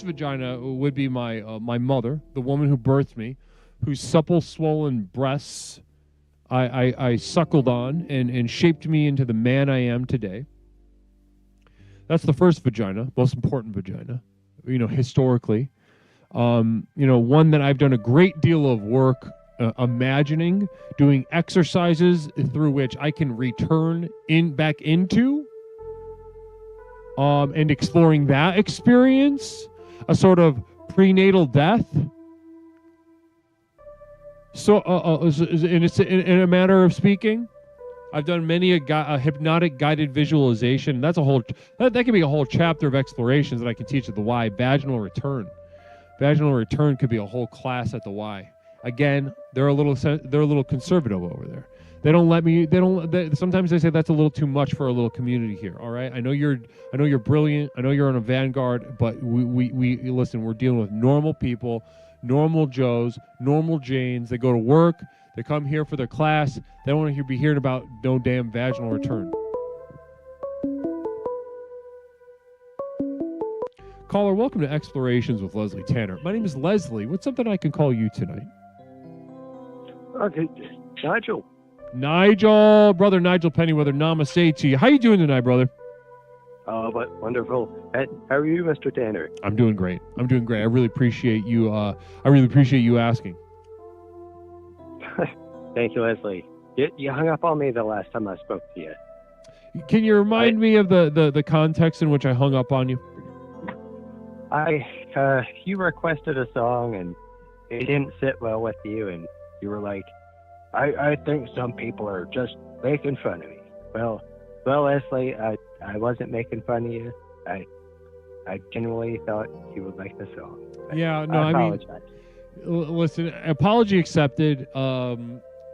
vagina would be my mother, the woman who birthed me, whose supple, swollen breasts I suckled on and shaped me into the man I am today. That's the first vagina, most important vagina, historically. One that I've done a great deal of work imagining, doing exercises through which I can return back into, and exploring that experience, a sort of prenatal death. So, in a matter of speaking, I've done many a hypnotic guided visualization. That's that can be a whole chapter of explorations that I can teach at the Y. Vaginal return. Vaginal return could be a whole class at the Y. Again, they're a little conservative over there. They don't let me. Sometimes they say that's a little too much for a little community here. All right, I know you're brilliant. I know you're on a vanguard, but we listen. We're dealing with normal people, normal Joes, normal Janes. They go to work. They come here for their class. They don't want to be hearing about no damn vaginal return. Caller, welcome to Explorations with Leslie Tanner. My name is Leslie. What's something I can call you tonight? Okay, Nigel. Nigel, brother Nigel Pennyweather. Namaste to you. How you doing tonight, brother? Oh, but wonderful. How are you, Mr. Tanner? I'm doing great. I really appreciate you. I really appreciate you asking. Thank you, Leslie. You hung up on me the last time I spoke to you. Can you remind me of the context in which I hung up on you? You requested a song and it didn't sit well with you, and you were like, I think some people are just making fun of me. Well, Leslie, I wasn't making fun of you. I genuinely thought you would like the song. Yeah, no, I apologize. Listen, apology accepted.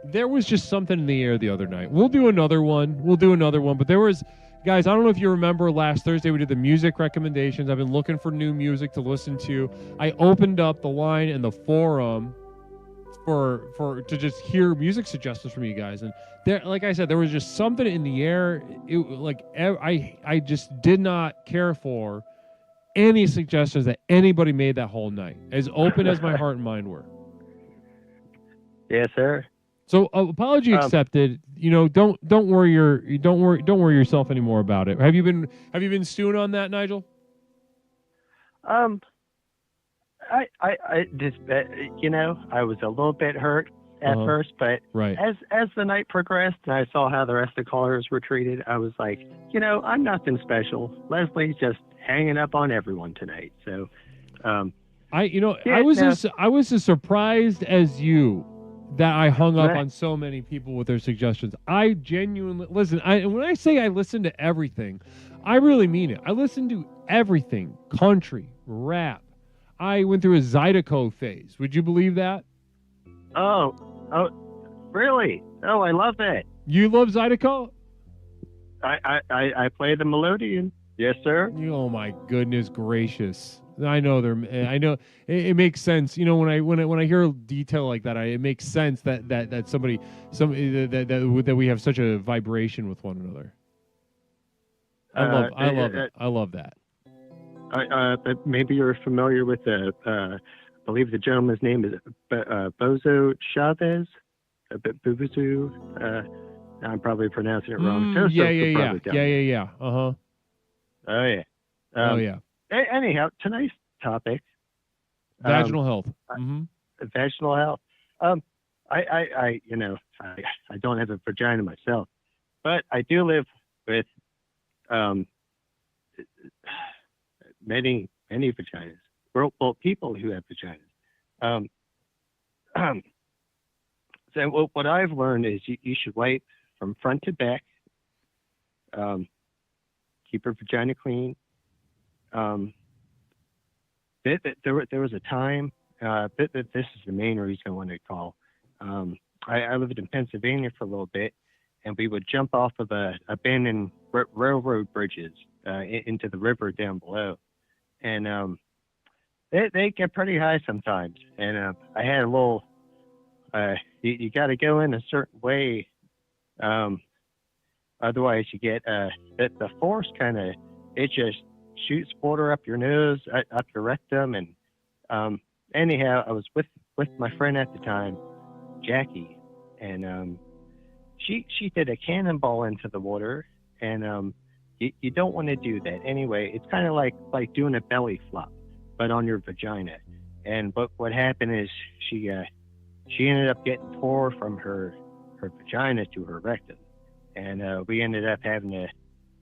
There was just something in the air the other night. We'll do another one, but there was, guys, I don't know if you remember last Thursday we did the music recommendations. I've been looking for new music to listen to. I opened up the line in the forum to just hear music suggestions from you guys, and there, like I said, there was just something in the air. I just did not care for any suggestions that anybody made that whole night, as open as my heart and mind were. Yes, sir. So apology accepted. Don't worry yourself anymore about it. Have you been stewing on that, Nigel? I just, I was a little bit hurt, at first, but Right. as the night progressed and I saw how the rest of the callers were treated, I was like, I'm nothing special. Leslie's just hanging up on everyone tonight. So, I was as surprised as you that I hung up on so many people with their suggestions. I genuinely listen. When I say I listen to everything, I really mean it. I listen to everything: country, rap. I went through a Zydeco phase. Would you believe that? Oh, really? Oh, I love that. You love Zydeco? I play the melodeon. Yes, sir. Oh my goodness gracious! I know I know it makes sense. When I hear a detail like that, it makes sense that that we have such a vibration with one another. I love it. I love that. But maybe you're familiar with I believe the gentleman's name is Bozo Chavez. Bubuzu. I'm probably pronouncing it wrong. Yeah. Uh-huh. Oh yeah. Oh yeah. Anyhow, tonight's topic. Vaginal health. Vaginal health. I don't have a vagina myself, but I do live with many vaginas. Well, people who have vaginas. So what I've learned is you should wipe from front to back. Keep your vagina clean. There was a time. This is the main reason I wanted to call. I lived in Pennsylvania for a little bit, and we would jump off of abandoned railroad bridges into the river down below, and they get pretty high sometimes. And I had a little. You got to go in a certain way, otherwise you get the force kind of it just shoots water up your nose, up your rectum, and anyhow, I was with my friend at the time, Jackie, and she did a cannonball into the water, and you don't want to do that anyway. It's kind of like doing a belly flop, but on your vagina. And what happened is she ended up getting tore from her vagina to her rectum, and we ended up having to.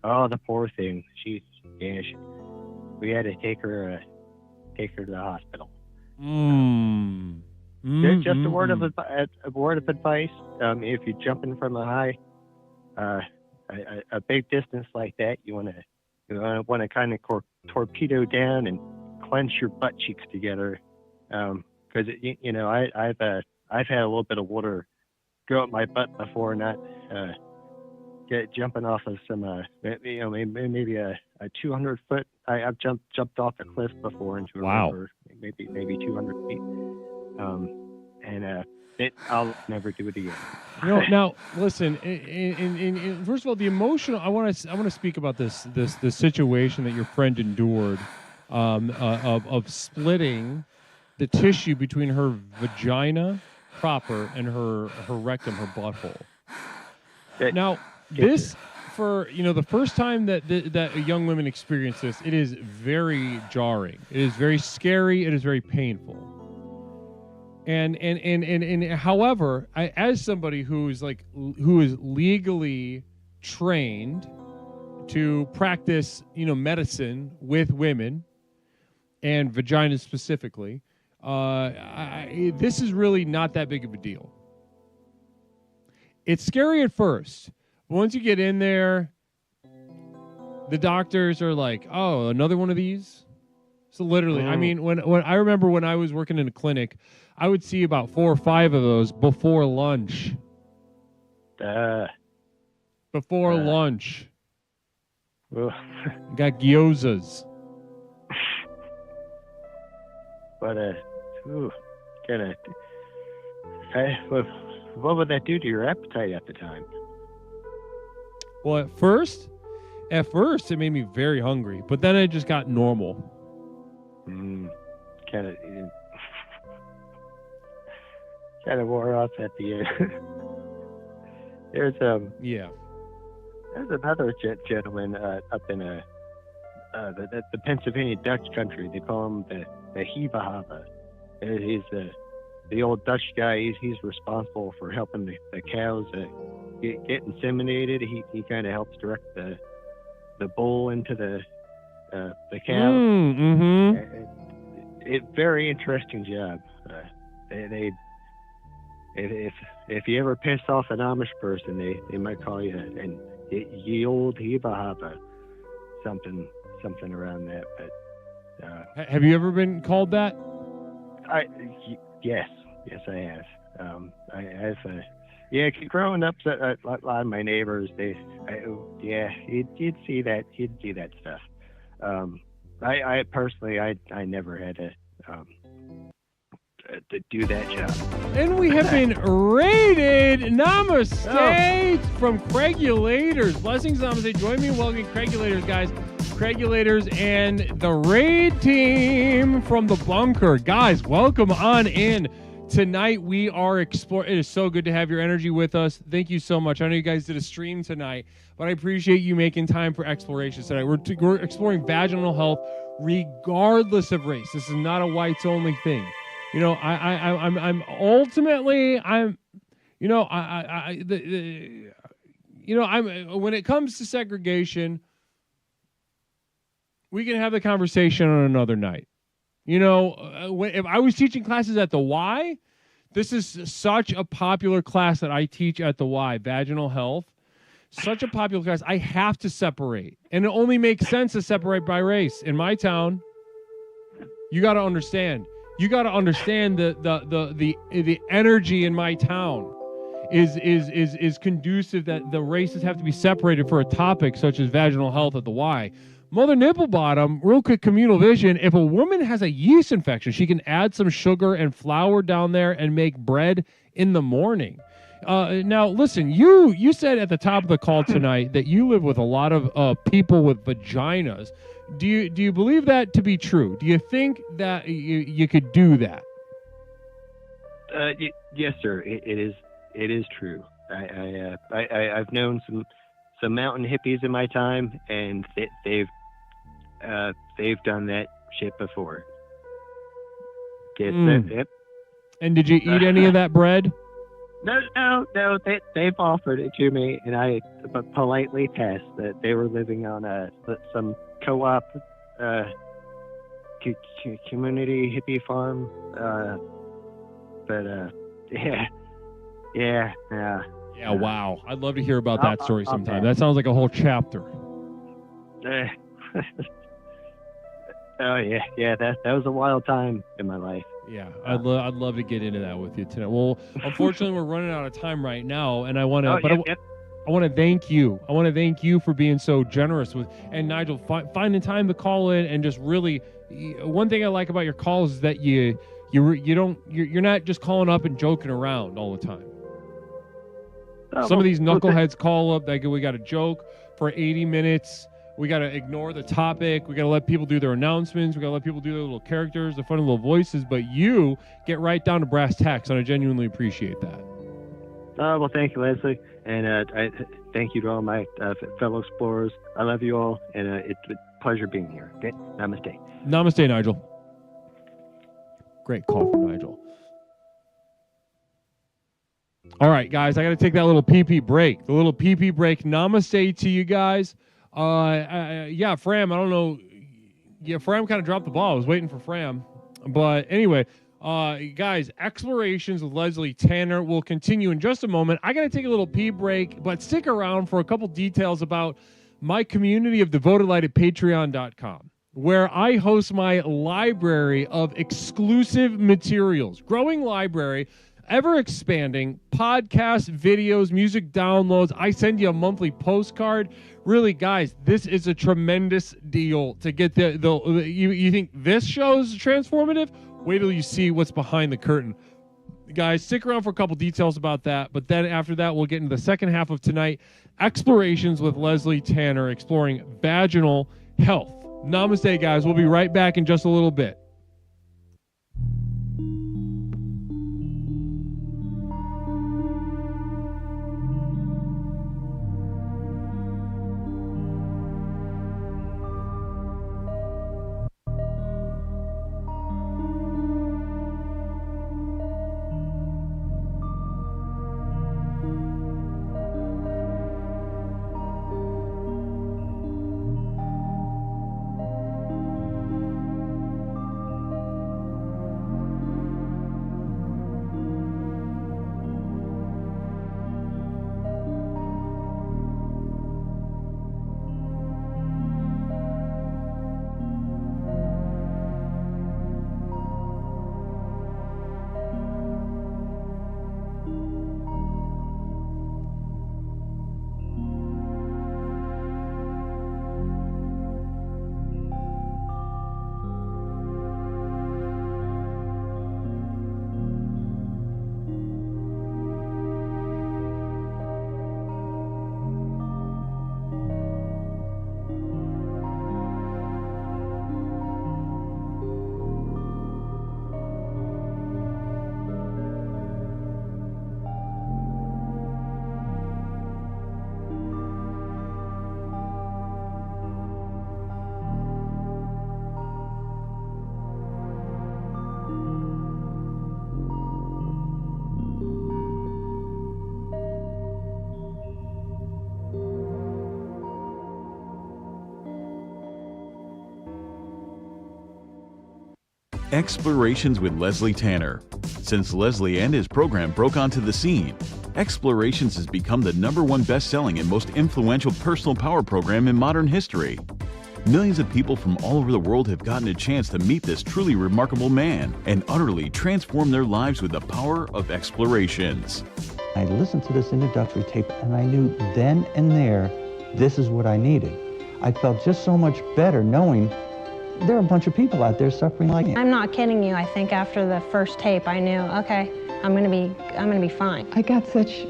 Oh, the poor thing. We had to take her to the hospital. Just a word of advice. If you're jumping from a big distance like that, you want to kind of torpedo down and clench your butt cheeks together, because I've had a little bit of water go up my butt before, not jumping off of some maybe a 200 foot. I've jumped off a cliff before into a river, maybe 200 feet, and I'll never do it again. Now listen. In first of all, the emotional. I want to speak about this situation that your friend endured, of splitting the tissue between her vagina proper and her rectum, her butthole. Now, this, for the first time that young women experience this, it is very jarring. It is very scary. It is very painful. And however, as somebody who is legally trained to practice medicine with women and vaginas specifically, this is really not that big of a deal. It's scary at first. Once you get in there, the doctors are like, "Oh, another one of these." So literally, I mean, when I remember when I was working in a clinic, I would see about 4 or 5 of those before lunch. Before lunch. Got gyozas. But what would that do to your appetite at the time? Well, at first it made me very hungry, but then it just got normal. Kind of wore off at the end. There's another gentleman up in the Pennsylvania Dutch country. They call him the Hiva Hava. He's the old Dutch guy, he's responsible for helping the cows get inseminated. He kind of helps direct the bull into the cow. It's very interesting job. If you ever piss off an Amish person, they might call you an ye old heba haba, something around that. But have you ever been called that? Yes, I have. Growing up, a lot of my neighbors, you'd see that stuff. I personally, I never had to do that job. And we have been raided. Namaste from Craigulators. Blessings, namaste. Join me in welcoming Craigulators, guys. Craigulators and the raid team from the bunker. Guys, welcome on in. Tonight we are exploring. It is so good to have your energy with us. Thank you so much. I know you guys did a stream tonight, but I appreciate you making time for exploration tonight. We're exploring vaginal health regardless of race. This is not a whites only thing. You know, I'm ultimately when it comes to segregation, we can have the conversation on another night. You know, if I was teaching classes at the Y, this is such a popular class that I teach at the Y, Vaginal Health. Such a popular class. I have to separate. And it only makes sense to separate by race. In my town, you got to understand. You got to understand the energy in my town is conducive that the races have to be separated for a topic such as vaginal health at the Y. Mother Nipple Bottom, real quick communal vision. If a woman has a yeast infection, she can add some sugar and flour down there and make bread in the morning. Now, listen, you said at the top of the call tonight that you live with a lot of people with vaginas. Do you believe that to be true? Do you think that you could do that? Yes, sir. It is true. I've known some mountain hippies in my time, and they've done that shit before. Yep. And did you eat any of that bread? No. They've offered it to me, and I politely passed. That they were living on some co-op community hippie farm. Yeah. Wow. I'd love to hear about that story sometime. That sounds like a whole chapter. Oh yeah. That was a wild time in my life. Yeah, I'd love to get into that with you tonight. Well, unfortunately, we're running out of time right now, and I want to. I want to thank you. I want to thank you for being so generous with, and Nigel, finding time to call in and just really. One thing I like about your calls is that you're not just calling up and joking around all the time. Some of these knuckleheads call up like we got a joke for 80 minutes. We got to ignore the topic. We got to let people do their announcements. We got to let people do their little characters, their funny little voices. But you get right down to brass tacks, and I genuinely appreciate that. Well, thank you, Leslie. And I thank you to all my fellow explorers. I love you all, and it's a pleasure being here. Okay? Namaste. Namaste, Nigel. Great call from Nigel. All right, guys, I got to take that little pee-pee break. The little pee-pee break. Namaste to you guys. Fram, I don't know. Yeah, Fram kind of dropped the ball. I was waiting for Fram. But anyway, guys, Explorations with Leslie Tanner will continue in just a moment. I got to take a little pee break, but stick around for a couple details about my community of Devoted Light at patreon.com, where I host my library of exclusive materials, growing library, ever expanding, podcasts, videos, music downloads. I send you a monthly postcard. Really, guys, this is a tremendous deal to get you think this show is transformative? Wait till you see what's behind the curtain. Guys, stick around for a couple details about that. But then after that, we'll get into the second half of tonight, Explorations with Leslie Tanner, exploring vaginal health. Namaste, guys. We'll be right back in just a little bit. Explorations with Leslie Tanner. Since Leslie and his program broke onto the scene, Explorations has become the #1 best-selling and most influential personal power program in modern history. Millions of people from all over the world have gotten a chance to meet this truly remarkable man and utterly transform their lives with the power of Explorations. I listened to this introductory tape and I knew then and there, this is what I needed. I felt just so much better knowing there are a bunch of people out there suffering like me. I'm not kidding you. I think after the first tape, I knew, okay, I'm gonna be fine. I got such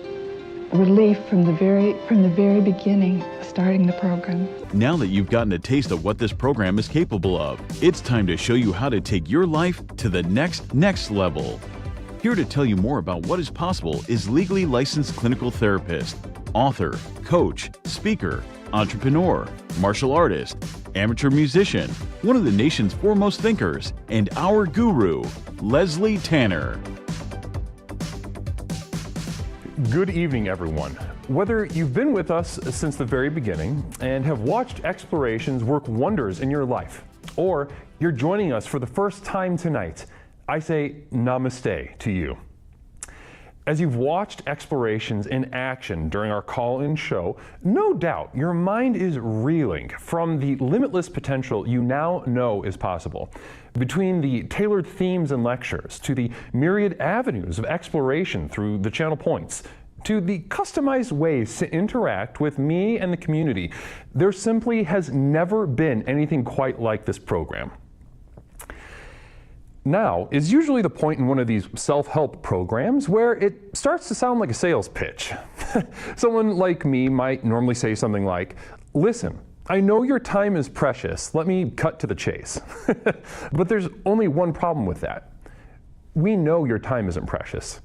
relief from the very beginning, starting the program. Now that you've gotten a taste of what this program is capable of, it's time to show you how to take your life to the next level. Here to tell you more about what is possible is legally licensed clinical therapist, author, coach, speaker, entrepreneur, martial artist, amateur musician, one of the nation's foremost thinkers, and our guru, Leslie Tanner. Good evening, everyone. Whether you've been with us since the very beginning and have watched Explorations work wonders in your life, or you're joining us for the first time tonight, I say namaste to you. As you've watched Explorations in action during our call-in show, no doubt your mind is reeling from the limitless potential you now know is possible. Between the tailored themes and lectures, to the myriad avenues of exploration through the channel points, to the customized ways to interact with me and the community, there simply has never been anything quite like this program. Now is usually the point in one of these self-help programs where it starts to sound like a sales pitch. Someone like me might normally say something like, listen, I know your time is precious, let me cut to the chase. But there's only one problem with that. We know your time isn't precious.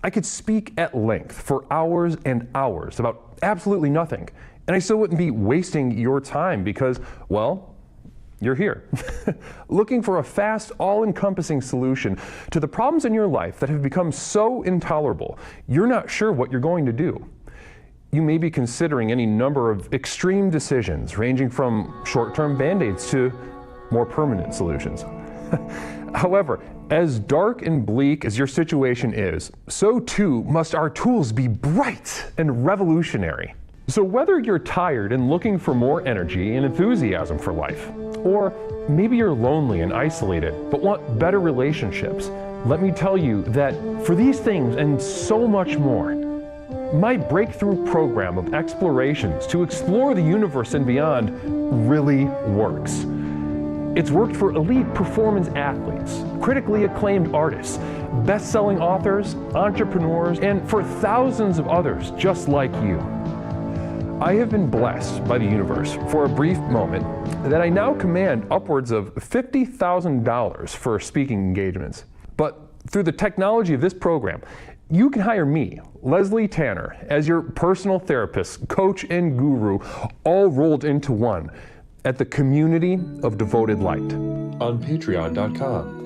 I could speak at length for hours and hours about absolutely nothing, and I still wouldn't be wasting your time because, well, you're here, looking for a fast, all-encompassing solution to the problems in your life that have become so intolerable, you're not sure what you're going to do. You may be considering any number of extreme decisions, ranging from short-term band-aids to more permanent solutions. However, as dark and bleak as your situation is, so too must our tools be bright and revolutionary. So whether you're tired and looking for more energy and enthusiasm for life, or maybe you're lonely and isolated but want better relationships, let me tell you that for these things and so much more, my breakthrough program of explorations to explore the universe and beyond really works. It's worked for elite performance athletes, critically acclaimed artists, best-selling authors, entrepreneurs, and for thousands of others just like you. I have been blessed by the universe for a brief moment that I now command upwards of $50,000 for speaking engagements. But through the technology of this program, you can hire me, Leslie Tanner, as your personal therapist, coach, and guru, all rolled into one at the Community of Devoted Light on Patreon.com.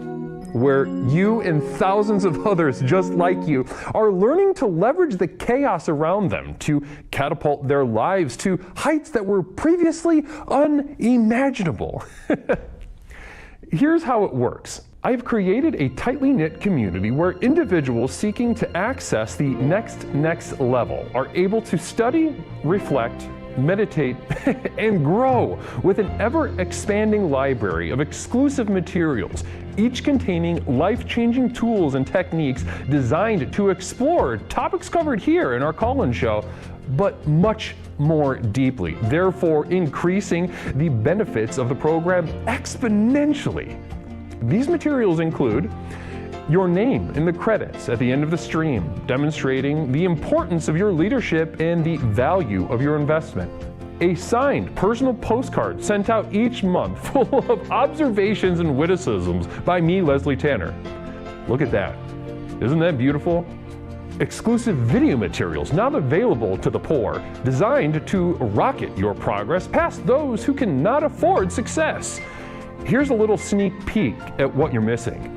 where you and thousands of others just like you are learning to leverage the chaos around them to catapult their lives to heights that were previously unimaginable. Here's how it works. I've created a tightly knit community where individuals seeking to access the next level are able to study, reflect, meditate, and grow with an ever-expanding library of exclusive materials, each containing life-changing tools and techniques designed to explore topics covered here in our call-in show, but much more deeply, therefore increasing the benefits of the program exponentially. These materials include your name in the credits at the end of the stream, demonstrating the importance of your leadership and the value of your investment. A signed personal postcard sent out each month full of observations and witticisms by me, Leslie Tanner. Look at that. Isn't that beautiful? Exclusive video materials not available to the poor, designed to rocket your progress past those who cannot afford success. Here's a little sneak peek at what you're missing.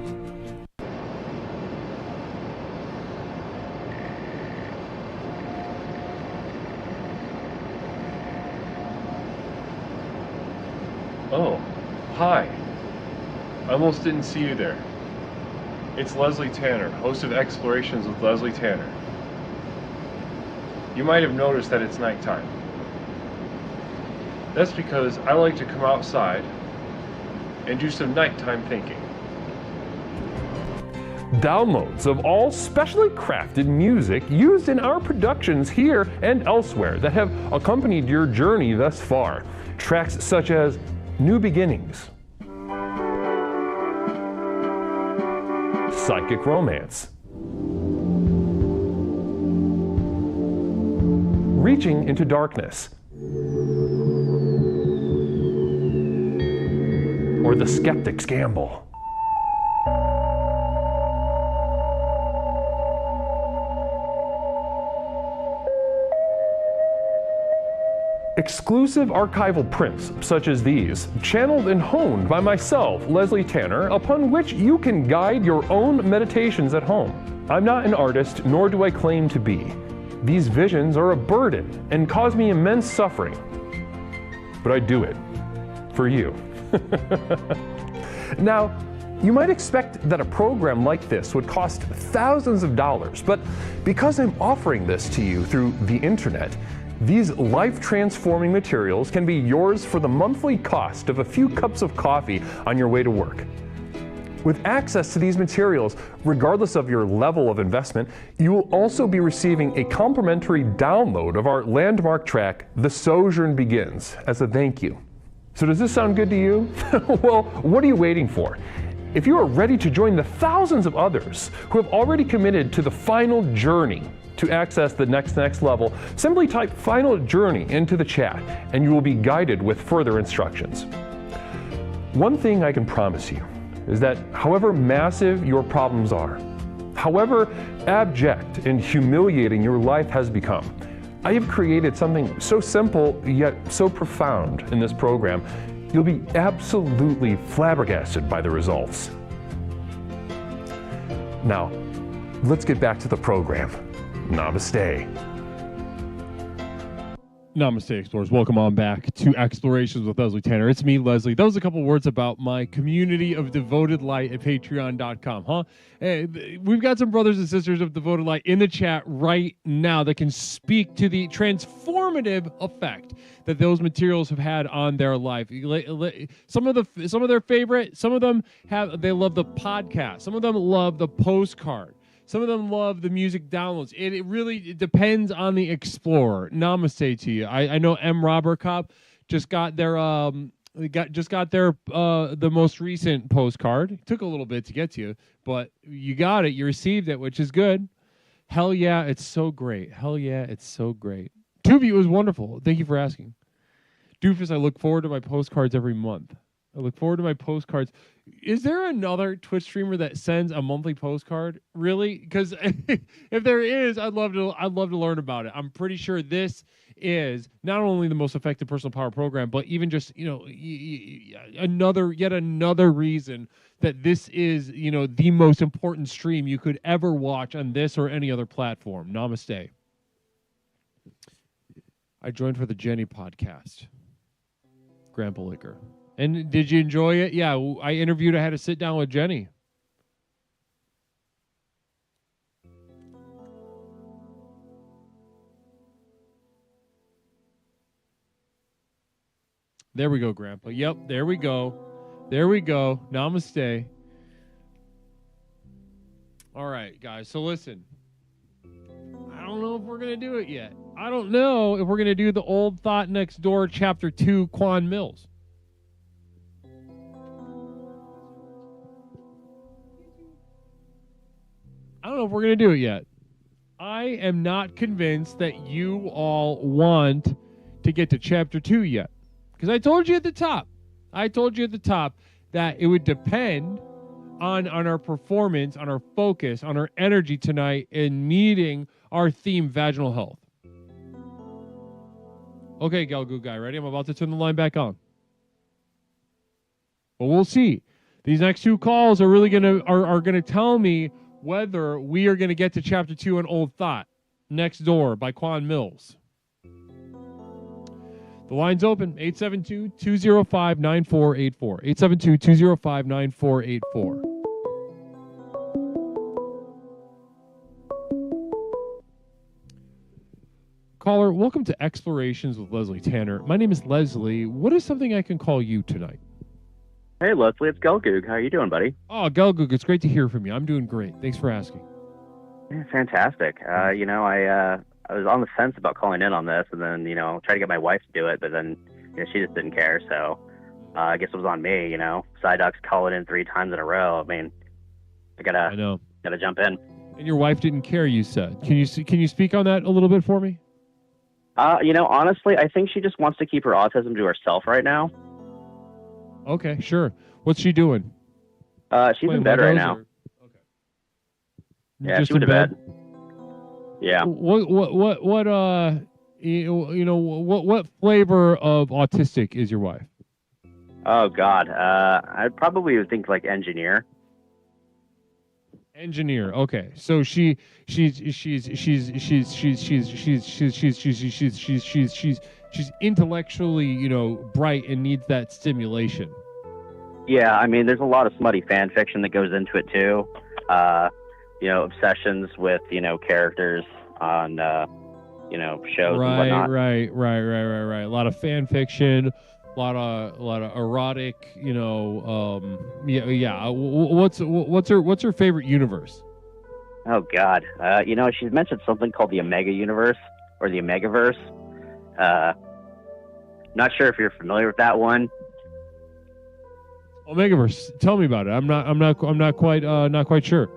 Oh, hi. I almost didn't see you there. It's Leslie Tanner, host of Explorations with Leslie Tanner. You might have noticed that it's nighttime. That's because I like to come outside and do some nighttime thinking. Downloads of all specially crafted music used in our productions here and elsewhere that have accompanied your journey thus far. Tracks such as New Beginnings, Psychic Romance, Reaching into Darkness, or The Skeptic's Gamble. Exclusive archival prints such as these, channeled and honed by myself, Leslie Tanner, upon which you can guide your own meditations at home. I'm not an artist, nor do I claim to be. These visions are a burden and cause me immense suffering. But I do it for you. Now, you might expect that a program like this would cost thousands of dollars, but because I'm offering this to you through the internet, these life-transforming materials can be yours for the monthly cost of a few cups of coffee on your way to work. With access to these materials, regardless of your level of investment, you will also be receiving a complimentary download of our landmark track, The Sojourn Begins, as a thank you. So does this sound good to you? Well, what are you waiting for? If you are ready to join the thousands of others who have already committed to the final journey to access the next level, simply type Final Journey into the chat and you will be guided with further instructions. One thing I can promise you is that however massive your problems are, however abject and humiliating your life has become, I have created something so simple yet so profound in this program, you'll be absolutely flabbergasted by the results. Now, let's get back to the program. Namaste. Namaste, explorers. Welcome on back to Explorations with Leslie Tanner. It's me, Leslie. That was a couple words about my community of devoted light at patreon.com, huh? Hey, we've got some brothers and sisters of devoted light in the chat right now that can speak to the transformative effect that those materials have had on their life. Some of their favorite, some of them they love the podcast. Some of them love the postcard. Some of them love the music downloads. It really depends on the explorer. Namaste to you. I know M. Robert Cop just got their the most recent postcard. It took a little bit to get to you, but you got it. You received it, which is good. Hell yeah, it's so great. Hell yeah, it's so great. Tubi, it was wonderful. Thank you for asking. Doofus, I look forward to my postcards every month. I look forward to my postcards. Is there another Twitch streamer that sends a monthly postcard? Really? Because if there is, I'd love to learn about it. I'm pretty sure this is not only the most effective personal power program, but even just yet another reason that this is the most important stream you could ever watch on this or any other platform. Namaste. I joined for the Jenny podcast. Grandpa Liquor. And did you enjoy it? Yeah, I had to sit down with Jenny. There we go, Grandpa. Yep, there we go. There we go. Namaste. All right, guys. So listen. I don't know if we're going to do it yet. I don't know if we're going to do the Old Thought Next Door Chapter 2 Quan Mills. I don't know if we're going to do it yet. I am not convinced that you all want to get to Chapter 2 yet. Because I told you at the top that it would depend on our performance, on our focus, on our energy tonight in meeting our theme, Vaginal Health. Okay, Galgoo guy, ready? I'm about to turn the line back on. But we'll see. These next two calls are really gonna tell me whether we are gonna get to Chapter 2 in Old Thought, Next Door by Quan Mills. The line's open, 872-205-9484. 872-205-9484. Caller, welcome to Explorations with Leslie Tanner. My name is Leslie. What is something I can call you tonight? Hey, Leslie, it's Gelgoog. How are you doing, buddy? Oh, Gelgoog, it's great to hear from you. I'm doing great. Thanks for asking. Yeah, fantastic. I was on the fence about calling in on this, and then, tried to get my wife to do it, but then, she just didn't care, so I guess it was on me, Psyduck's calling in 3 times in a row. I mean, I gotta jump in. And your wife didn't care, you said. Can you speak on that a little bit for me? Honestly, I think she just wants to keep her autism to herself right now. Okay, sure. What's she doing? She's in bed right now. Okay. Yeah, Just she went in to bed. Yeah. What flavor of autistic is your wife? Oh God, I probably would think like engineer. Engineer. Okay, so she's intellectually, bright and needs that stimulation. Yeah, I mean, there's a lot of smutty fan fiction that goes into it too. Obsessions with characters on shows and whatnot. Right. A lot of fan fiction, a lot of erotic. What's her favorite universe? Oh God, she's mentioned something called the Omega Universe or the Omegaverse. Not sure if you're familiar with that one. Omegaverse. Tell me about it. I'm not quite sure.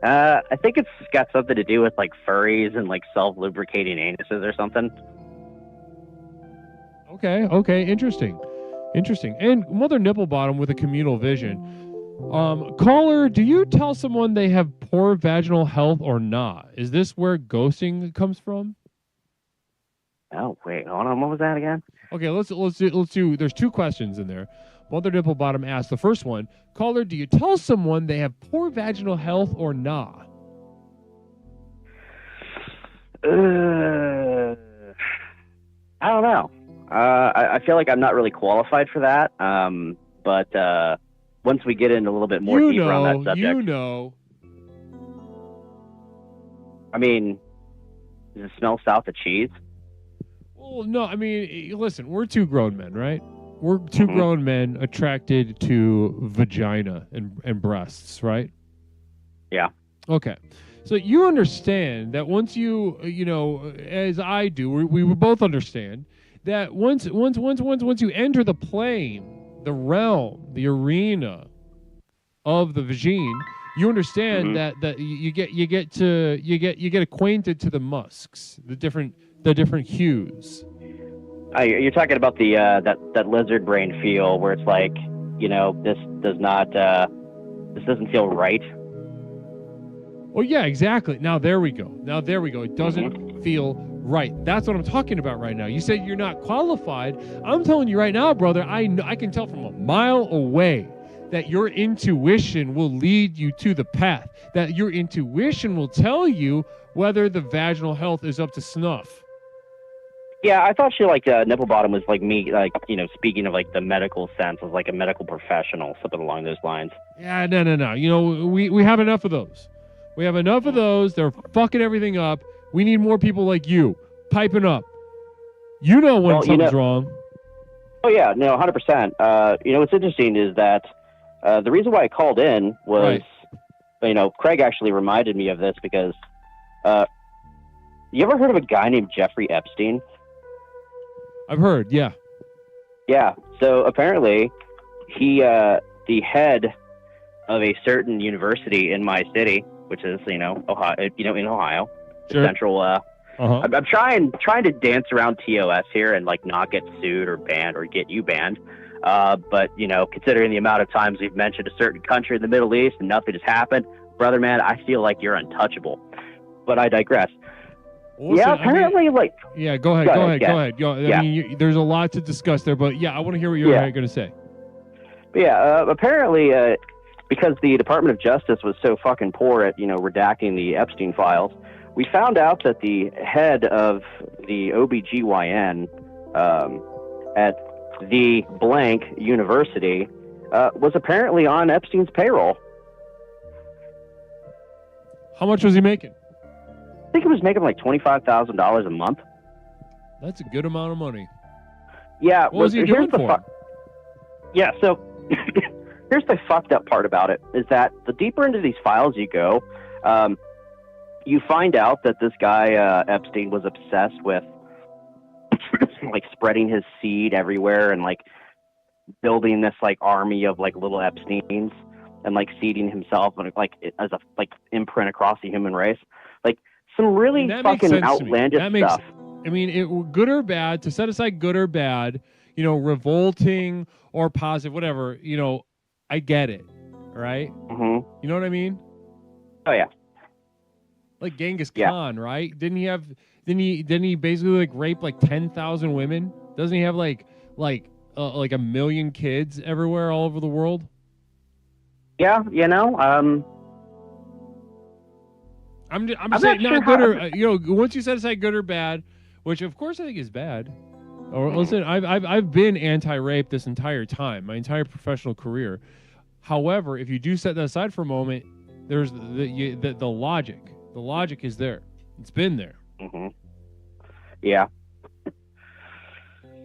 I think it's got something to do with like furries and like self-lubricating anuses or something. Okay. Interesting. And Mother Nipplebottom with a communal vision. Caller, do you tell someone they have poor vaginal health or not? Is this where ghosting comes from? Oh wait, hold on. What was that again? Okay, let's do. There's 2 questions in there. Mother Nipplebottom asked the first one. Caller, do you tell someone they have poor vaginal health or not? I don't know. I feel like I'm not really qualified for that. But once we get into a little bit more deeper on that subject, I mean, does it smell south of cheese? Well, no. I mean, listen, we're 2 grown men, right? We're 2 grown men attracted to vagina and breasts, right? Yeah. Okay. So you understand that once you as I do, we both understand that once you enter the plane, the realm, the arena of the vagine, you understand that you get acquainted to the musks, the different hues. You're talking about the that lizard brain feel where it's like, this doesn't feel right. Well, yeah, exactly. Now there we go. It doesn't feel right. That's what I'm talking about right now. You said you're not qualified. I'm telling you right now, brother, I can tell from a mile away that your intuition will lead you to the path. That your intuition will tell you whether the vaginal health is up to snuff. Yeah, I thought she Nipplebottom was like me, speaking of like the medical sense, as like a medical professional, something along those lines. Yeah, no. We have enough of those. We have enough of those. They're fucking everything up. We need more people like you, piping up. You know when something's wrong. Oh yeah, no, 100%. What's interesting is that the reason why I called in was, Craig actually reminded me of this because, you ever heard of a guy named Jeffrey Epstein? I've heard, yeah. Yeah, so apparently he, the head of a certain university in my city, which is, Ohio, in Ohio, sure. Central, I'm trying to dance around TOS here and like not get sued or banned or get you banned. But considering the amount of times we've mentioned a certain country in the Middle East and nothing has happened, brother man, I feel like you're untouchable. But I digress. Listen, yeah, apparently, Yeah, go ahead. I mean, there's a lot to discuss there, but yeah, I want to hear what you're going to say. Yeah, apparently, because the Department of Justice was so fucking poor at, redacting the Epstein files, we found out that the head of the OBGYN at the blank university was apparently on Epstein's payroll. How much was he making? I think he was making like $25,000 a month. That's a good amount of money. Yeah. What was he doing for him? Yeah, so here's the fucked up part about it, is that the deeper into these files you go, you find out that this guy, Epstein, was obsessed with like spreading his seed everywhere and like building this like army of like little Epsteins and like seeding himself and like as a like imprint across the human race. Like some really fucking outlandish stuff. I mean, good or bad, to set aside good or bad, you know, revolting or positive, whatever, you know, I get it, right? Mm-hmm. You know what I mean? Oh yeah. Like Genghis Khan, right? Didn't he basically like rape like 10,000 women? Doesn't he have like a million kids everywhere all over the world? Yeah, you know, I'm saying not good or you know, once you set aside good or bad, which of course I think is bad. Or listen, I've been anti-rape this entire time, my entire professional career. However, if you do set that aside for a moment, there's the logic. The logic is there. It's been there. Mm-hmm. Yeah.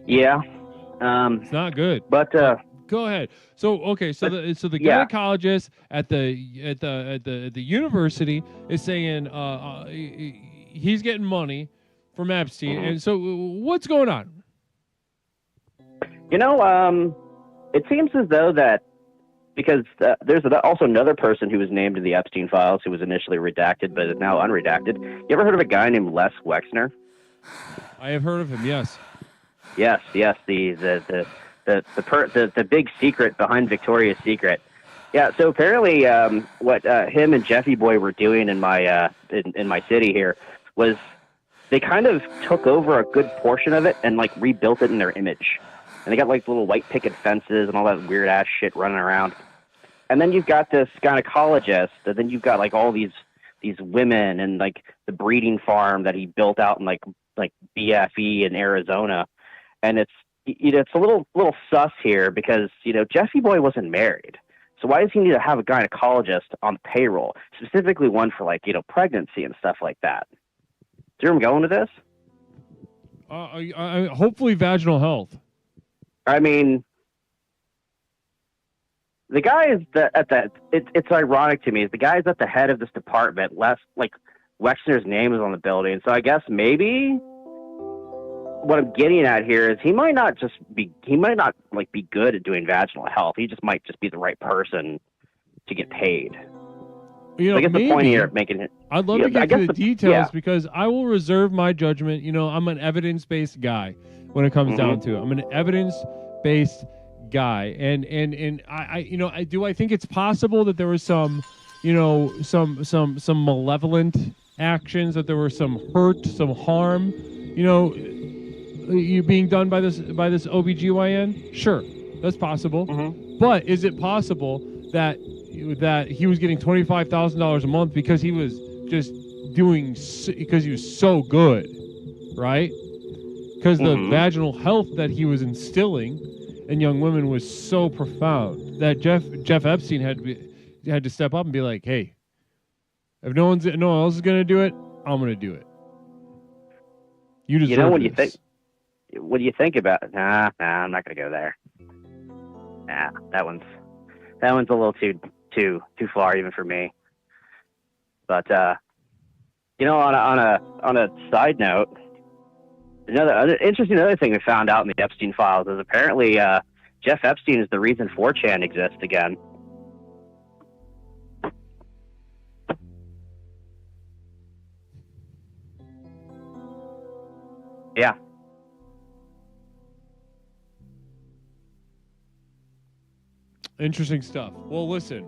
Yeah. It's not good. But go ahead. So okay, so the gynecologist at the university is saying he's getting money from Epstein, and so what's going on? You know, it seems as though that because there's also another person who was named in the Epstein files who was initially redacted but is now unredacted. You ever heard of a guy named Les Wexner? I have heard of him. Yes. Yes. The big secret behind Victoria's Secret. Yeah. So apparently, what him and Jeffy Boy were doing in my in my city here was they kind of took over a good portion of it and like rebuilt it in their image. And they got like little white picket fences and all that weird ass shit running around. And then you've got this gynecologist, and then you've got like all these women and like the breeding farm that he built out in like BFE in Arizona. And it's a little sus here because, you know, Jeffy Boy wasn't married. So why does he need to have a gynecologist on payroll, specifically one for like, you know, pregnancy and stuff like that? Do you know where I'm going with this? Hopefully Vaginal Health. I mean, the guy is it's ironic to me. Is the guy is at the head of this department. Less like Wexner's name is on the building. So I guess maybe what I'm getting at here is he might not be good at doing vaginal health. He just might just be the right person to get paid. You know, I guess maybe, the point here of making it. I'd love to get to the details because I will reserve my judgment. You know, I'm an evidence-based guy when it comes down to it. I'm an evidence-based guy, and I think it's possible that there was some, you know, some malevolent actions, that there were some hurt, some harm, you know, you being done by this OBGYN. Sure, that's possible. But is it possible that he was getting $25,000 a month because he was just because he was so good, right? Because the vaginal health that he was instilling in young women was so profound that Jeff Epstein had to step up and be like, hey, if no one else is going to do it, I'm going to do it. You deserve when you think about it, nah, I'm not going to go there. Nah, that one's a little too far even for me. But you know, on a side note, another interesting thing we found out in the Epstein files is apparently Jeff Epstein is the reason 4chan exists again. Yeah. Interesting stuff. Well, listen,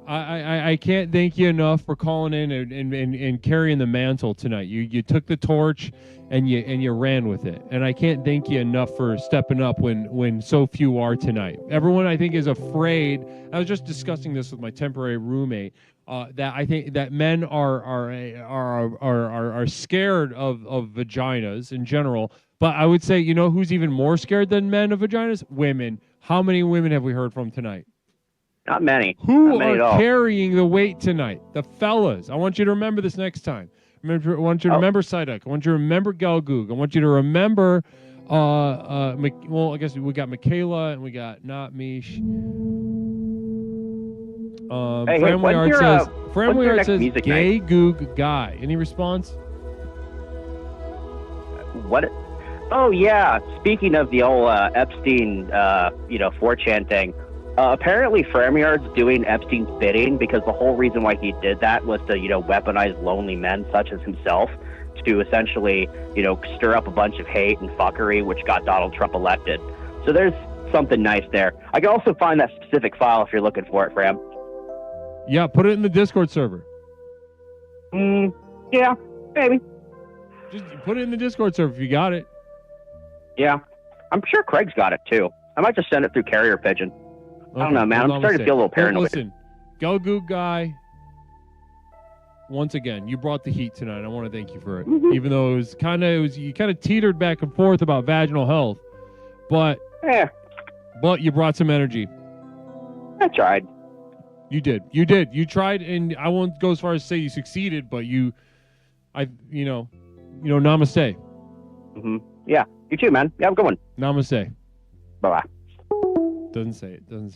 I can't thank you enough for calling in and carrying the mantle tonight. You took the torch and you ran with it. And I can't thank you enough for stepping up when so few are tonight. Everyone, I think, is afraid. I was just discussing this with my temporary roommate. That I think that men are scared of vaginas in general, But I would say, you know who's even more scared than men of vaginas? Women. How many women have we heard from tonight? Not many. Who Not many at are all. carrying the weight tonight? The fellas. I want you to remember this next time. I want you to remember Siduk. I want you to remember Galgoog. I want you to remember, well, I guess we got Michaela and we got Not Mish. Fran Wayard says, Fran Wayard says, gay goog guy. Any response? What? Oh, yeah. Speaking of the old Epstein, 4chan thing, apparently Framyard's doing Epstein's bidding because the whole reason why he did that was to, weaponize lonely men such as himself to essentially, stir up a bunch of hate and fuckery, which got Donald Trump elected. So there's something nice there. I can also find that specific file if you're looking for it, Fram. Yeah, put it in the Discord server. Yeah, maybe. Just put it in the Discord server if you got it. Yeah. I'm sure Craig's got it, too. I might just send it through carrier pigeon. I don't know, man. I'm starting to feel a little paranoid. Listen, Galgoog guy, once again, you brought the heat tonight. I want to thank you for it. Mm-hmm. Even though you kind of teetered back and forth about vaginal health, but you brought some energy. I tried. You did. You tried, and I won't go as far as say you succeeded, but namaste. Mm-hmm. Yeah, you too, man. Yeah, have a good one. Namaste. Bye-bye. Doesn't say it then.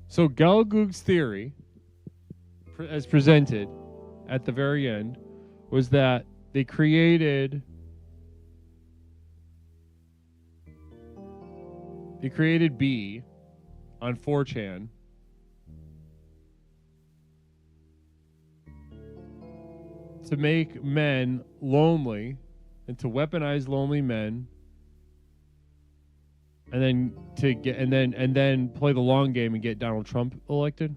So Galgoog's theory, as presented at the very end, was that they created B on 4chan to make men lonely and to weaponize lonely men, and then play the long game and get Donald Trump elected.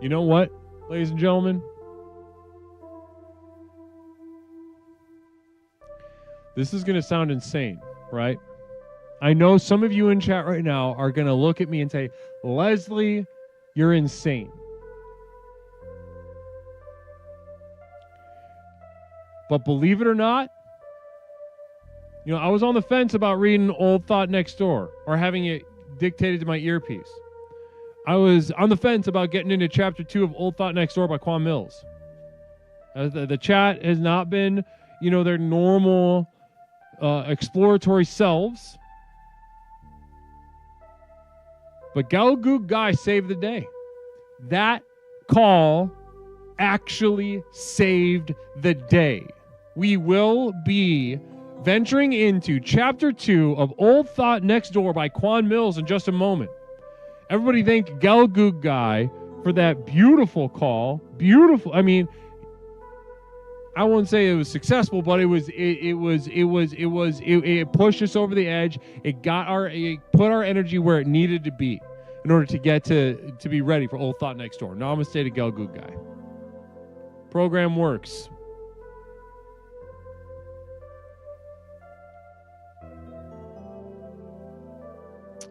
You know what, ladies and gentlemen? This is going to sound insane, right? I know some of you in chat right now are going to look at me and say, Leslie, you're insane. But believe it or not, I was on the fence about reading Old Thought Next Door or having it dictated to my earpiece. I was on the fence about getting into chapter 2 of Old Thought Next Door by Quan Mills. The chat has not been, their normal exploratory selves. But Galgoog guy saved the day. That call actually saved the day. We will be venturing into chapter 2 of Old Thought Next Door by Quan Mills in just a moment. Everybody thank Galgoog guy for that beautiful call. Beautiful. I mean, I won't say it was successful, but it pushed us over the edge. It put our energy where it needed to be in order to get to be ready for Old Thought Next Door. Namaste to Galgoog guy. Program works.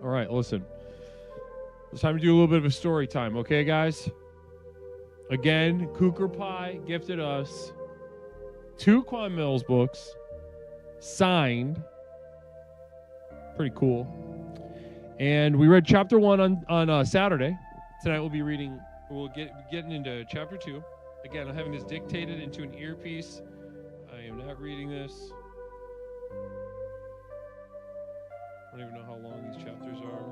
All right, listen. It's time to do a little bit of a story time, okay, guys? Again, Cooker Pie gifted us 2 Quan Mills books, signed. Pretty cool. And we read chapter 1 on Saturday. Tonight we'll get getting into chapter 2. Again, I'm having this dictated into an earpiece. I am not reading this. I don't even know how long these chapters are.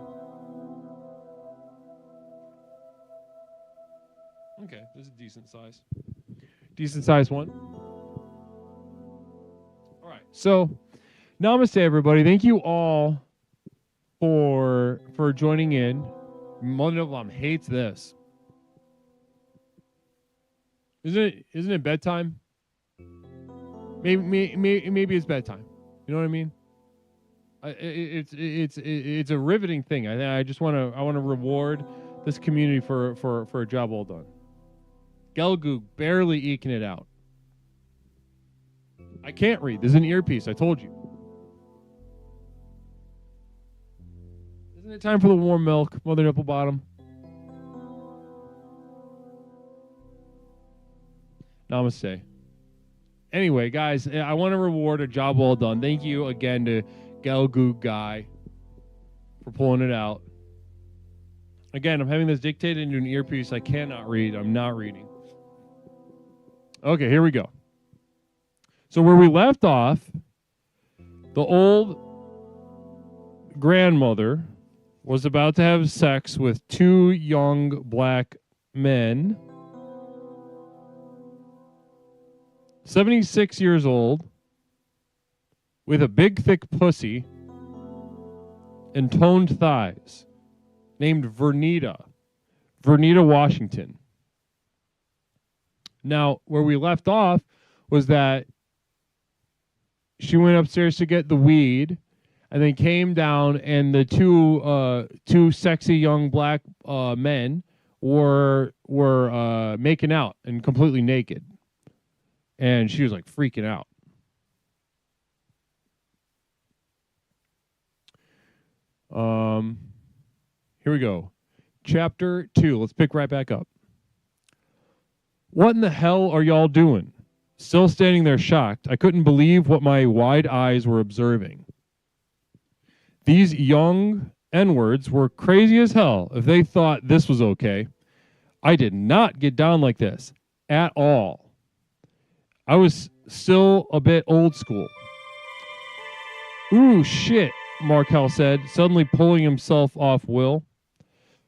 Okay, this is a decent size. Decent size one. All right. So, namaste, everybody. Thank you all for joining in. Mother of Lam hates this. Isn't it bedtime? Maybe it's bedtime. You know what I mean? It's a riveting thing. I just want to reward this community for a job well done. Gelgoog barely eking it out. I can't read. This is an earpiece. I told you. Isn't it time for the warm milk, Mother Nipple Bottom? Namaste. Anyway, guys, I want to reward a job well done. Thank you again to Gelgoog Guy for pulling it out. Again, I'm having this dictated into an earpiece I cannot read. I'm not reading. Okay, here we go. So where we left off, the old grandmother was about to have sex with two young black men, 76 years old, with a big, thick pussy and toned thighs, named Vernita Washington. Now, where we left off was that she went upstairs to get the weed and then came down, and the two sexy young black men were making out and completely naked. And she was like freaking out. Here we go. Chapter 2. Let's pick right back up. What in the hell are y'all doing? Still standing there shocked, I couldn't believe what my wide eyes were observing. These young N-words were crazy as hell if they thought this was okay. I did not get down like this at all. I was still a bit old school. Ooh, shit, Markel said, suddenly pulling himself off Will.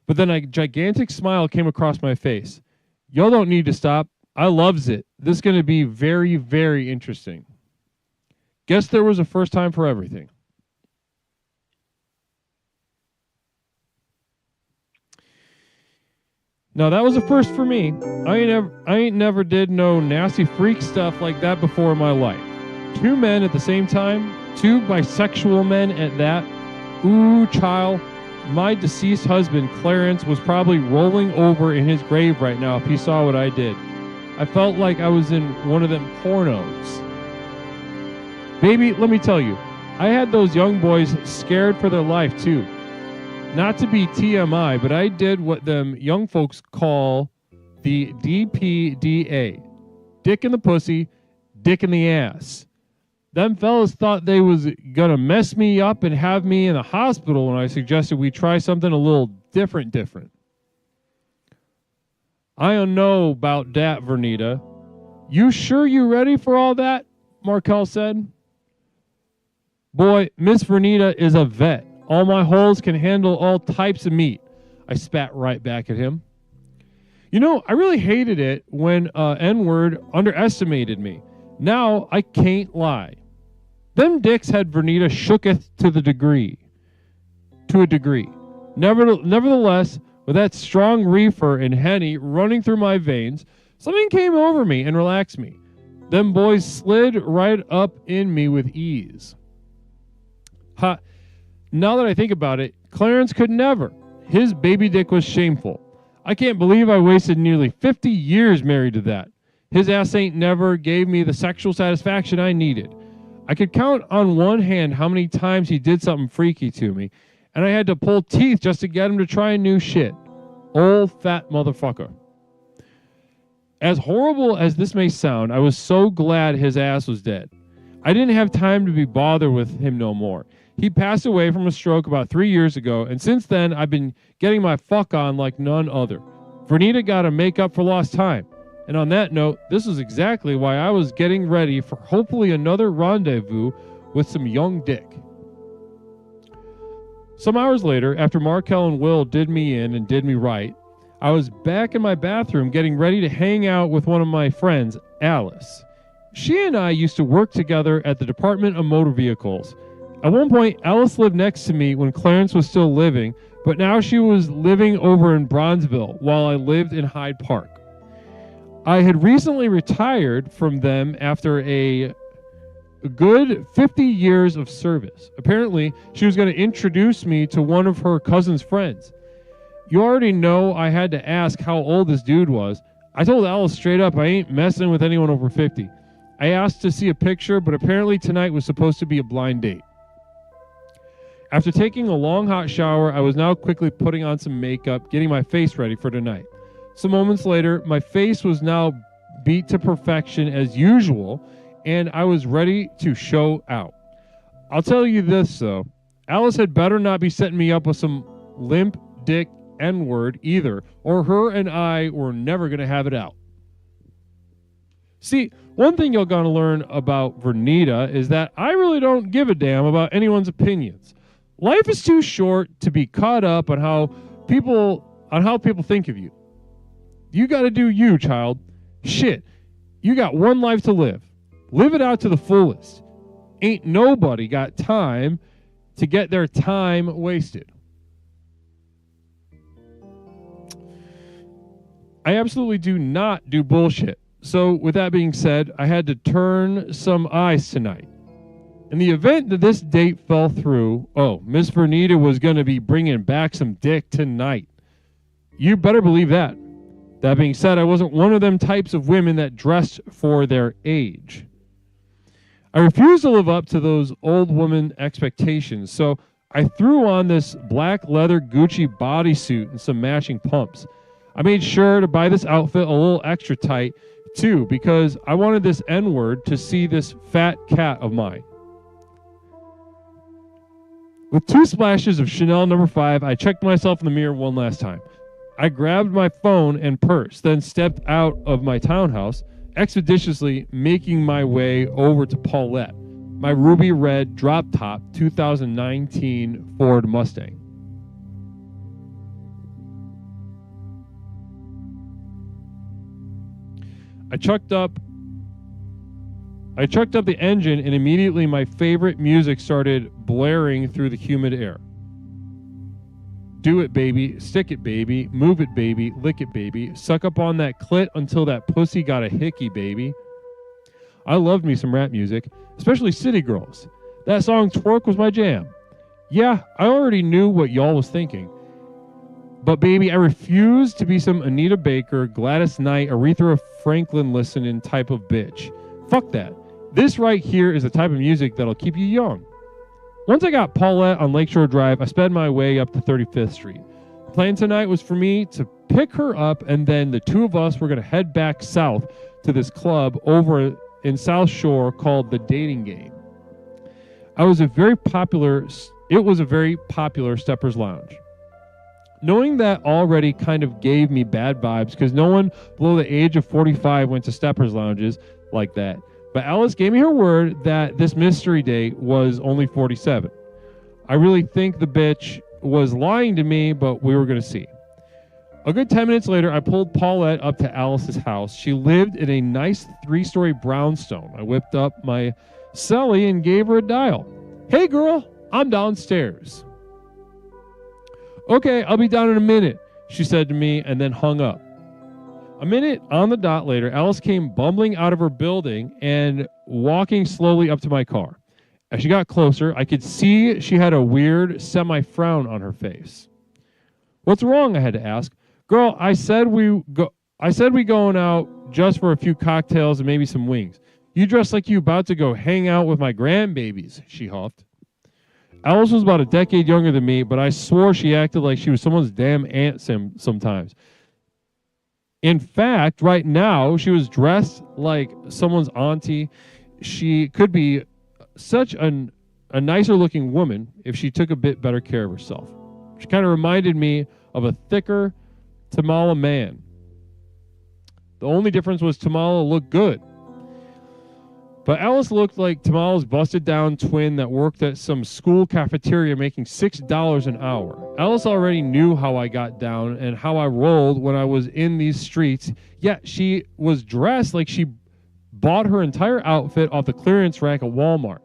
But then a gigantic smile came across my face. Y'all don't need to stop. I loves it. This is going to be very, very interesting. Guess there was a first time for everything. Now, that was a first for me. I ain't never did no nasty freak stuff like that before in my life. Two men at the same time, two bisexual men at that. Ooh, child, my deceased husband, Clarence, was probably rolling over in his grave right now if he saw what I did. I felt like I was in one of them pornos. Baby, let me tell you, I had those young boys scared for their life too. Not to be TMI, but I did what them young folks call the DPDA. Dick in the pussy, dick in the ass. Them fellas thought they was gonna mess me up and have me in the hospital when I suggested we try something a little different. I don't know about that, Vernita. You sure you ready for all that? Markel said. Boy, Miss Vernita is a vet. All my holes can handle all types of meat. I spat right back at him. You know, I really hated it when N-word underestimated me. Now I can't lie. Them dicks had Vernita shooketh to a degree. Nevertheless, with that strong reefer and Henny running through my veins, something came over me and relaxed me. Them boys slid right up in me with ease. Ha! Now that I think about it, Clarence could never. His baby dick was shameful. I can't believe I wasted nearly 50 years married to that. His ass ain't never gave me the sexual satisfaction I needed. I could count on one hand how many times he did something freaky to me, and I had to pull teeth just to get him to try new shit. Old fat motherfucker. As horrible as this may sound, I was so glad his ass was dead. I didn't have time to be bothered with him no more. He passed away from a stroke about 3 years ago, and since then, I've been getting my fuck on like none other. Vernita got to make up for lost time. And on that note, this is exactly why I was getting ready for hopefully another rendezvous with some young dick. Some hours later, after Markel and Will did me in and did me right, I was back in my bathroom getting ready to hang out with one of my friends, Alice. She and I used to work together at the Department of Motor Vehicles. At one point, Alice lived next to me when Clarence was still living, but now she was living over in Bronzeville while I lived in Hyde Park. I had recently retired from them after a a good 50 years of service. Apparently, she was going to introduce me to one of her cousin's friends. You already know I had to ask how old this dude was. I told Alice straight up I ain't messing with anyone over 50. I asked to see a picture, but apparently tonight was supposed to be a blind date. After taking a long hot shower, I was now quickly putting on some makeup, getting my face ready for tonight. Some moments later, my face was now beat to perfection as usual, and I was ready to show out. I'll tell you this, though. Alice had better not be setting me up with some limp dick N-word either, or her and I were never going to have it out. See, one thing you're going to learn about Vernita is that I really don't give a damn about anyone's opinions. Life is too short to be caught up on how people think of you. You got to do you, child. Shit, you got one life to live. Live it out to the fullest. Ain't nobody got time to get their time wasted. I absolutely do not do bullshit. So with that being said, I had to turn some eyes tonight. In the event that this date fell through, Miss Vernita was going to be bringing back some dick tonight. You better believe that. That being said, I wasn't one of them types of women that dressed for their age. I refused to live up to those old woman expectations, so I threw on this black leather Gucci bodysuit and some matching pumps. I made sure to buy this outfit a little extra tight, too, because I wanted this N-word to see this fat cat of mine. With 2 splashes of Chanel No. 5, I checked myself in the mirror one last time. I grabbed my phone and purse, then stepped out of my townhouse, expeditiously making my way over to Paulette, my ruby red drop-top 2019 Ford Mustang. I chucked up the engine, and immediately my favorite music started blaring through the humid air. Do it, baby. Stick it, baby. Move it, baby. Lick it, baby. Suck up on that clit until that pussy got a hickey, baby. I loved me some rap music, especially City Girls. That song Twerk was my jam. Yeah, I already knew what y'all was thinking. But baby, I refuse to be some Anita Baker, Gladys Knight, Aretha Franklin listening type of bitch. Fuck that. This right here is the type of music that'll keep you young. Once I got Paulette on Lakeshore Drive, I sped my way up to 35th Street. The plan tonight was for me to pick her up, and then the two of us were going to head back south to this club over in South Shore called The Dating Game. It was a very popular Steppers Lounge. Knowing that already kind of gave me bad vibes because no one below the age of 45 went to Steppers Lounges like that. But Alice gave me her word that this mystery date was only 47. I really think the bitch was lying to me, but we were going to see. A good 10 minutes later, I pulled Paulette up to Alice's house. She lived in a nice 3-story brownstone. I whipped up my celly and gave her a dial. Hey girl, I'm downstairs. Okay, I'll be down in a minute, she said to me and then hung up. A minute on the dot later, Alice came bumbling out of her building and walking slowly up to my car. As she got closer, I could see she had a weird semi-frown on her face. What's wrong? I had to ask. Girl, I said we going out just for a few cocktails and maybe some wings. You dress like you about to go hang out with my grandbabies, she huffed. Alice was about a decade younger than me, but I swore she acted like she was someone's damn aunt sometimes. In fact, right now, she was dressed like someone's auntie. She could be such a nicer looking woman if she took a bit better care of herself. She kind of reminded me of a thicker Tamala man. The only difference was Tamala looked good. But Alice looked like Tamala's busted down twin that worked at some school cafeteria making $6 an hour. Alice already knew how I got down and how I rolled when I was in these streets, yet she was dressed like she bought her entire outfit off the clearance rack at Walmart.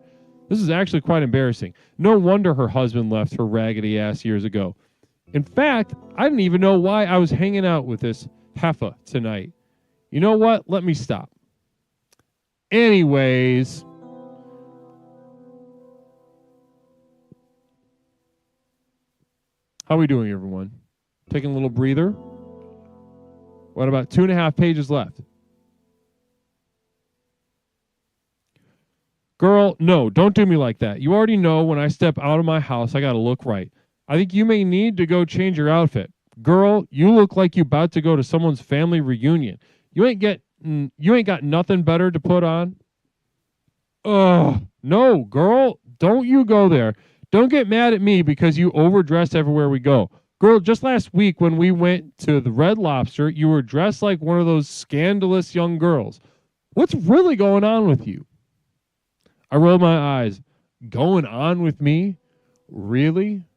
This is actually quite embarrassing. No wonder her husband left her raggedy ass years ago. In fact, I didn't even know why I was hanging out with this heifer tonight. You know what? Let me stop. Anyways, How are we doing, everyone? Taking a little breather. What, about 2.5 pages left? Girl, no, don't do me like that. You already know when I step out of my house, I got to look right. I think you may need to go change your outfit. Girl, you look like you about to go to someone's family reunion. You ain't got nothing better to put on. Ugh, no, girl, don't you go there. Don't get mad at me because you overdress everywhere we go. Girl, just last week when we went to the Red Lobster, you were dressed like one of those scandalous young girls. What's really going on with you? I rolled my eyes. Going on with me? Really?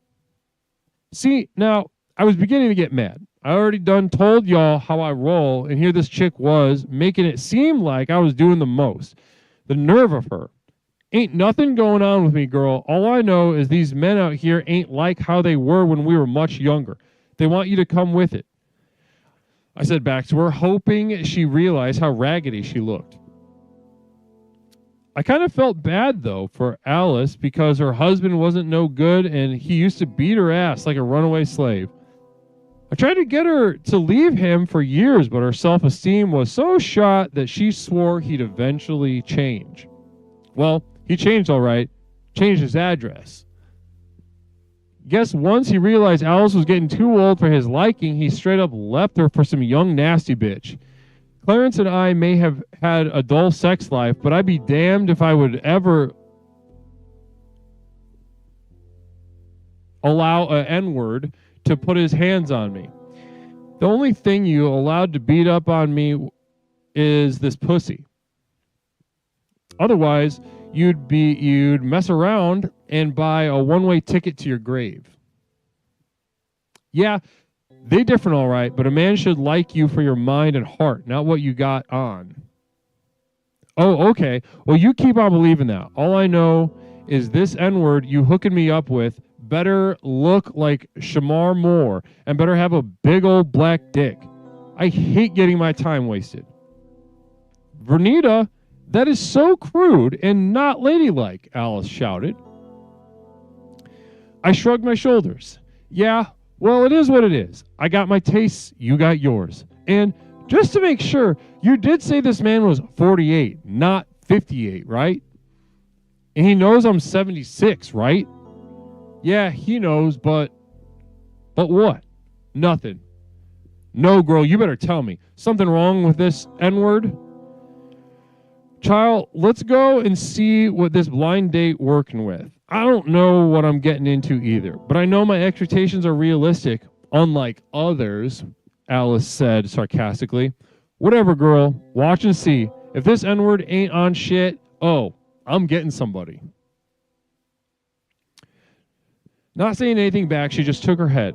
See, now, I was beginning to get mad. I already done told y'all how I roll, and here this chick was, making it seem like I was doing the most. The nerve of her. Ain't nothing going on with me, girl. All I know is these men out here ain't like how they were when we were much younger. They want you to come with it. I said back to her, hoping she realized how raggedy she looked. I kind of felt bad, though, for Alice because her husband wasn't no good and he used to beat her ass like a runaway slave. I tried to get her to leave him for years, but her self-esteem was so shot that she swore he'd eventually change. Well, he changed all right, changed his address. Guess once he realized Alice was getting too old for his liking, he straight up left her for some young nasty bitch. Clarence and I may have had a dull sex life, but I'd be damned if I would ever allow an N-word to put his hands on me. The only thing you allowed to beat up on me is this pussy. Otherwise, you'd mess around and buy a one-way ticket to your grave. Yeah, they different all right, but a man should like you for your mind and heart, not what you got on. Oh, okay. Well, you keep on believing that. All I know is this N-word you hooking me up with better look like Shamar Moore and better have a big old black dick. I hate getting my time wasted. Vernita, that is so crude and not ladylike, Alice shouted. I shrugged my shoulders. Yeah, well, it is what it is. I got my tastes, you got yours. And just to make sure, you did say this man was 48, not 58, right? And he knows I'm 76, right? Yeah, he knows, but what? Nothing. No, girl, you better tell me. Something wrong with this N-word? Child, let's go and see what this blind date working with. I don't know what I'm getting into either, but I know my expectations are realistic, unlike others, Alice said sarcastically. Whatever, girl. Watch and see. If this N-word ain't on shit, oh, I'm getting somebody. Not saying anything back, she just shook her head.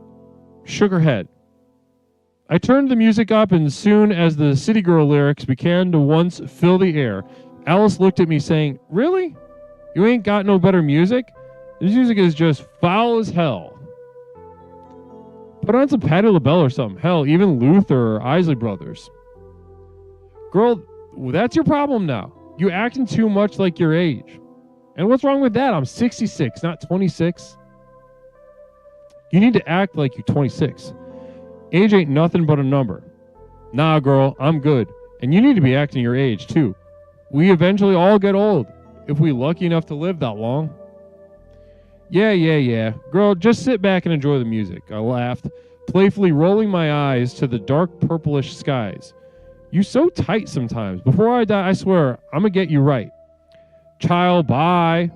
I turned the music up, and soon as the City Girl lyrics began to once fill the air, Alice looked at me saying, Really? You ain't got no better music? This music is just foul as hell. Put on some Patti LaBelle or something. Hell, even Luther or Isley Brothers. Girl, that's your problem now. You acting too much like your age. And what's wrong with that? I'm 66, not 26. You need to act like you're 26. Age ain't nothing but a number. Nah, girl, I'm good. And you need to be acting your age, too. We eventually all get old, if we lucky enough to live that long. Yeah. Girl, just sit back and enjoy the music. I laughed, playfully rolling my eyes to the dark purplish skies. You so tight sometimes. Before I die, I swear, I'm gonna get you right. Child, bye.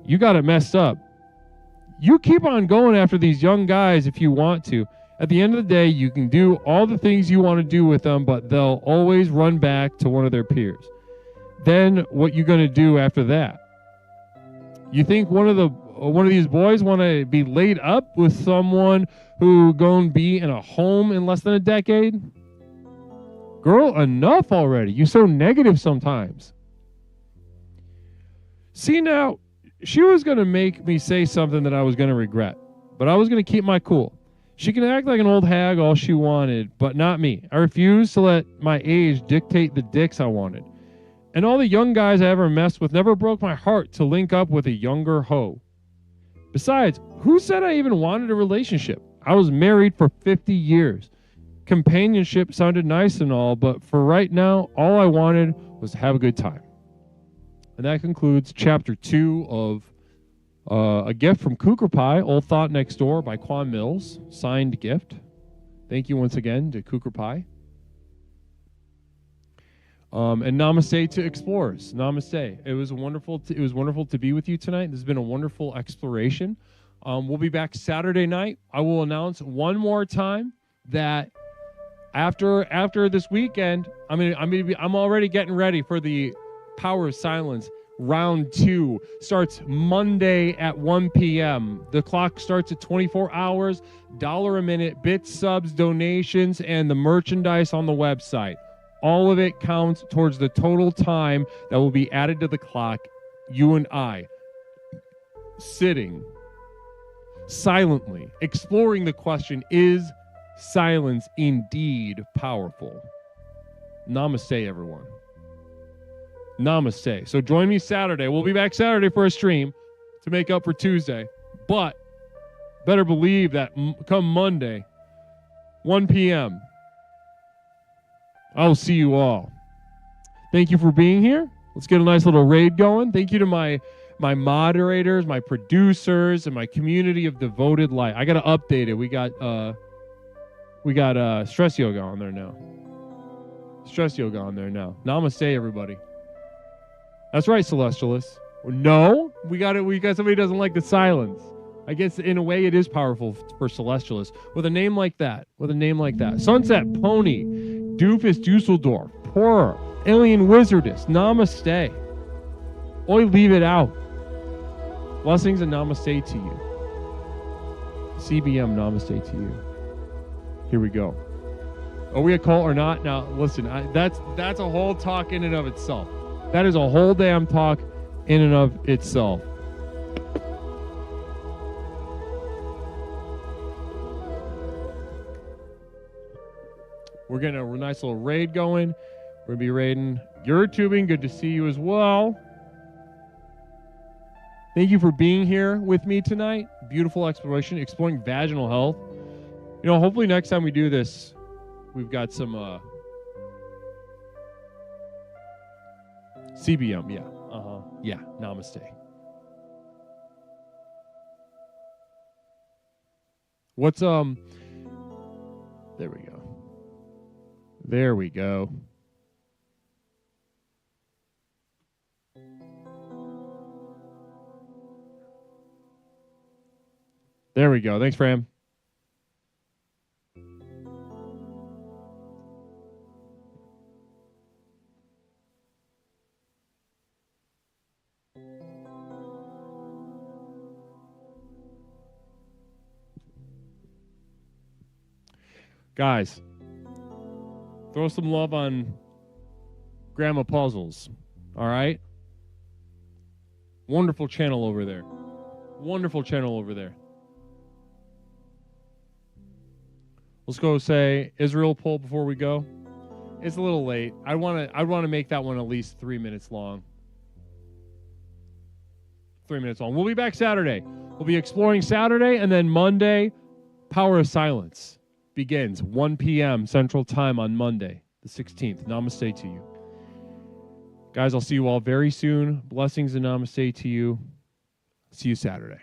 You got it messed up. You keep on going after these young guys if you want to. At the end of the day, you can do all the things you want to do with them, but they'll always run back to one of their peers. Then what you gonna do after that? You think one of these boys want to be laid up with someone who gonna be in a home in less than a decade? Girl, enough already. You so negative sometimes. See now, she was gonna make me say something that I was gonna regret, but I was gonna keep my cool. She can act like an old hag all she wanted, but not me. I refused to let my age dictate the dicks I wanted. And all the young guys I ever messed with never broke my heart to link up with a younger hoe. Besides, Who said I even wanted a relationship? I was married for 50 years. Companionship sounded nice and all, but for right now, all I wanted was to have a good time. And that concludes chapter 2 of a gift from Cougar Pie, Old Thought Next Door by Quan Mills, signed gift. Thank you once again to Cougar Pie. And namaste to explorers. Namaste. It was wonderful to be with you tonight. This has been a wonderful exploration. We'll be back Saturday night. I will announce one more time that after this weekend, I'm already getting ready for the Power of Silence. Round 2 starts Monday at 1 p.m. The clock starts at 24 hours, $1 a minute, bits, subs, donations, and the merchandise on the website. All of it counts towards the total time that will be added to the clock. You and I sitting silently, exploring the question, is silence indeed powerful? Namaste, everyone. Namaste. So join me Saturday. We'll be back Saturday for a stream to make up for Tuesday. But better believe that come Monday, 1 p.m., I'll see you all. Thank you for being here. Let's get a nice little raid going. Thank you to my moderators, my producers, and my community of devoted light. I got to update it. We got stress yoga on there now. Stress yoga on there now. Namaste, everybody. That's right, Celestialists. No, we got somebody who doesn't like the silence. I guess in a way it is powerful for Celestialists. With a name like that. Sunset Pony, Doofus Dusseldorf, Poorer, Alien Wizardess, Namaste. Oi, leave it out. Blessings and namaste to you. CBM, namaste to you. Here we go. Are we a cult or not? Now, listen, that's a whole talk in and of itself. That is a whole damn talk in and of itself. We're getting a nice little raid going. We're going to be raiding your tubing. Good to see you as well. Thank you for being here with me tonight. Beautiful exploration, exploring vaginal health. Hopefully next time we do this, we've got some CBM, yeah. Yeah, namaste. What's there we go. There we go. There we go. Thanks, Fram. Guys, throw some love on Grandma Puzzles, all right? Wonderful channel over there. Wonderful channel over there. Let's go say Israel poll before we go. It's a little late. I want to make that one at least 3 minutes long. 3 minutes long. We'll be back Saturday. We'll be exploring Saturday, and then Monday, Power of Silence begins 1 p.m. Central Time on Monday, the 16th. Namaste to you. Guys, I'll see you all very soon. Blessings and namaste to you. See you Saturday.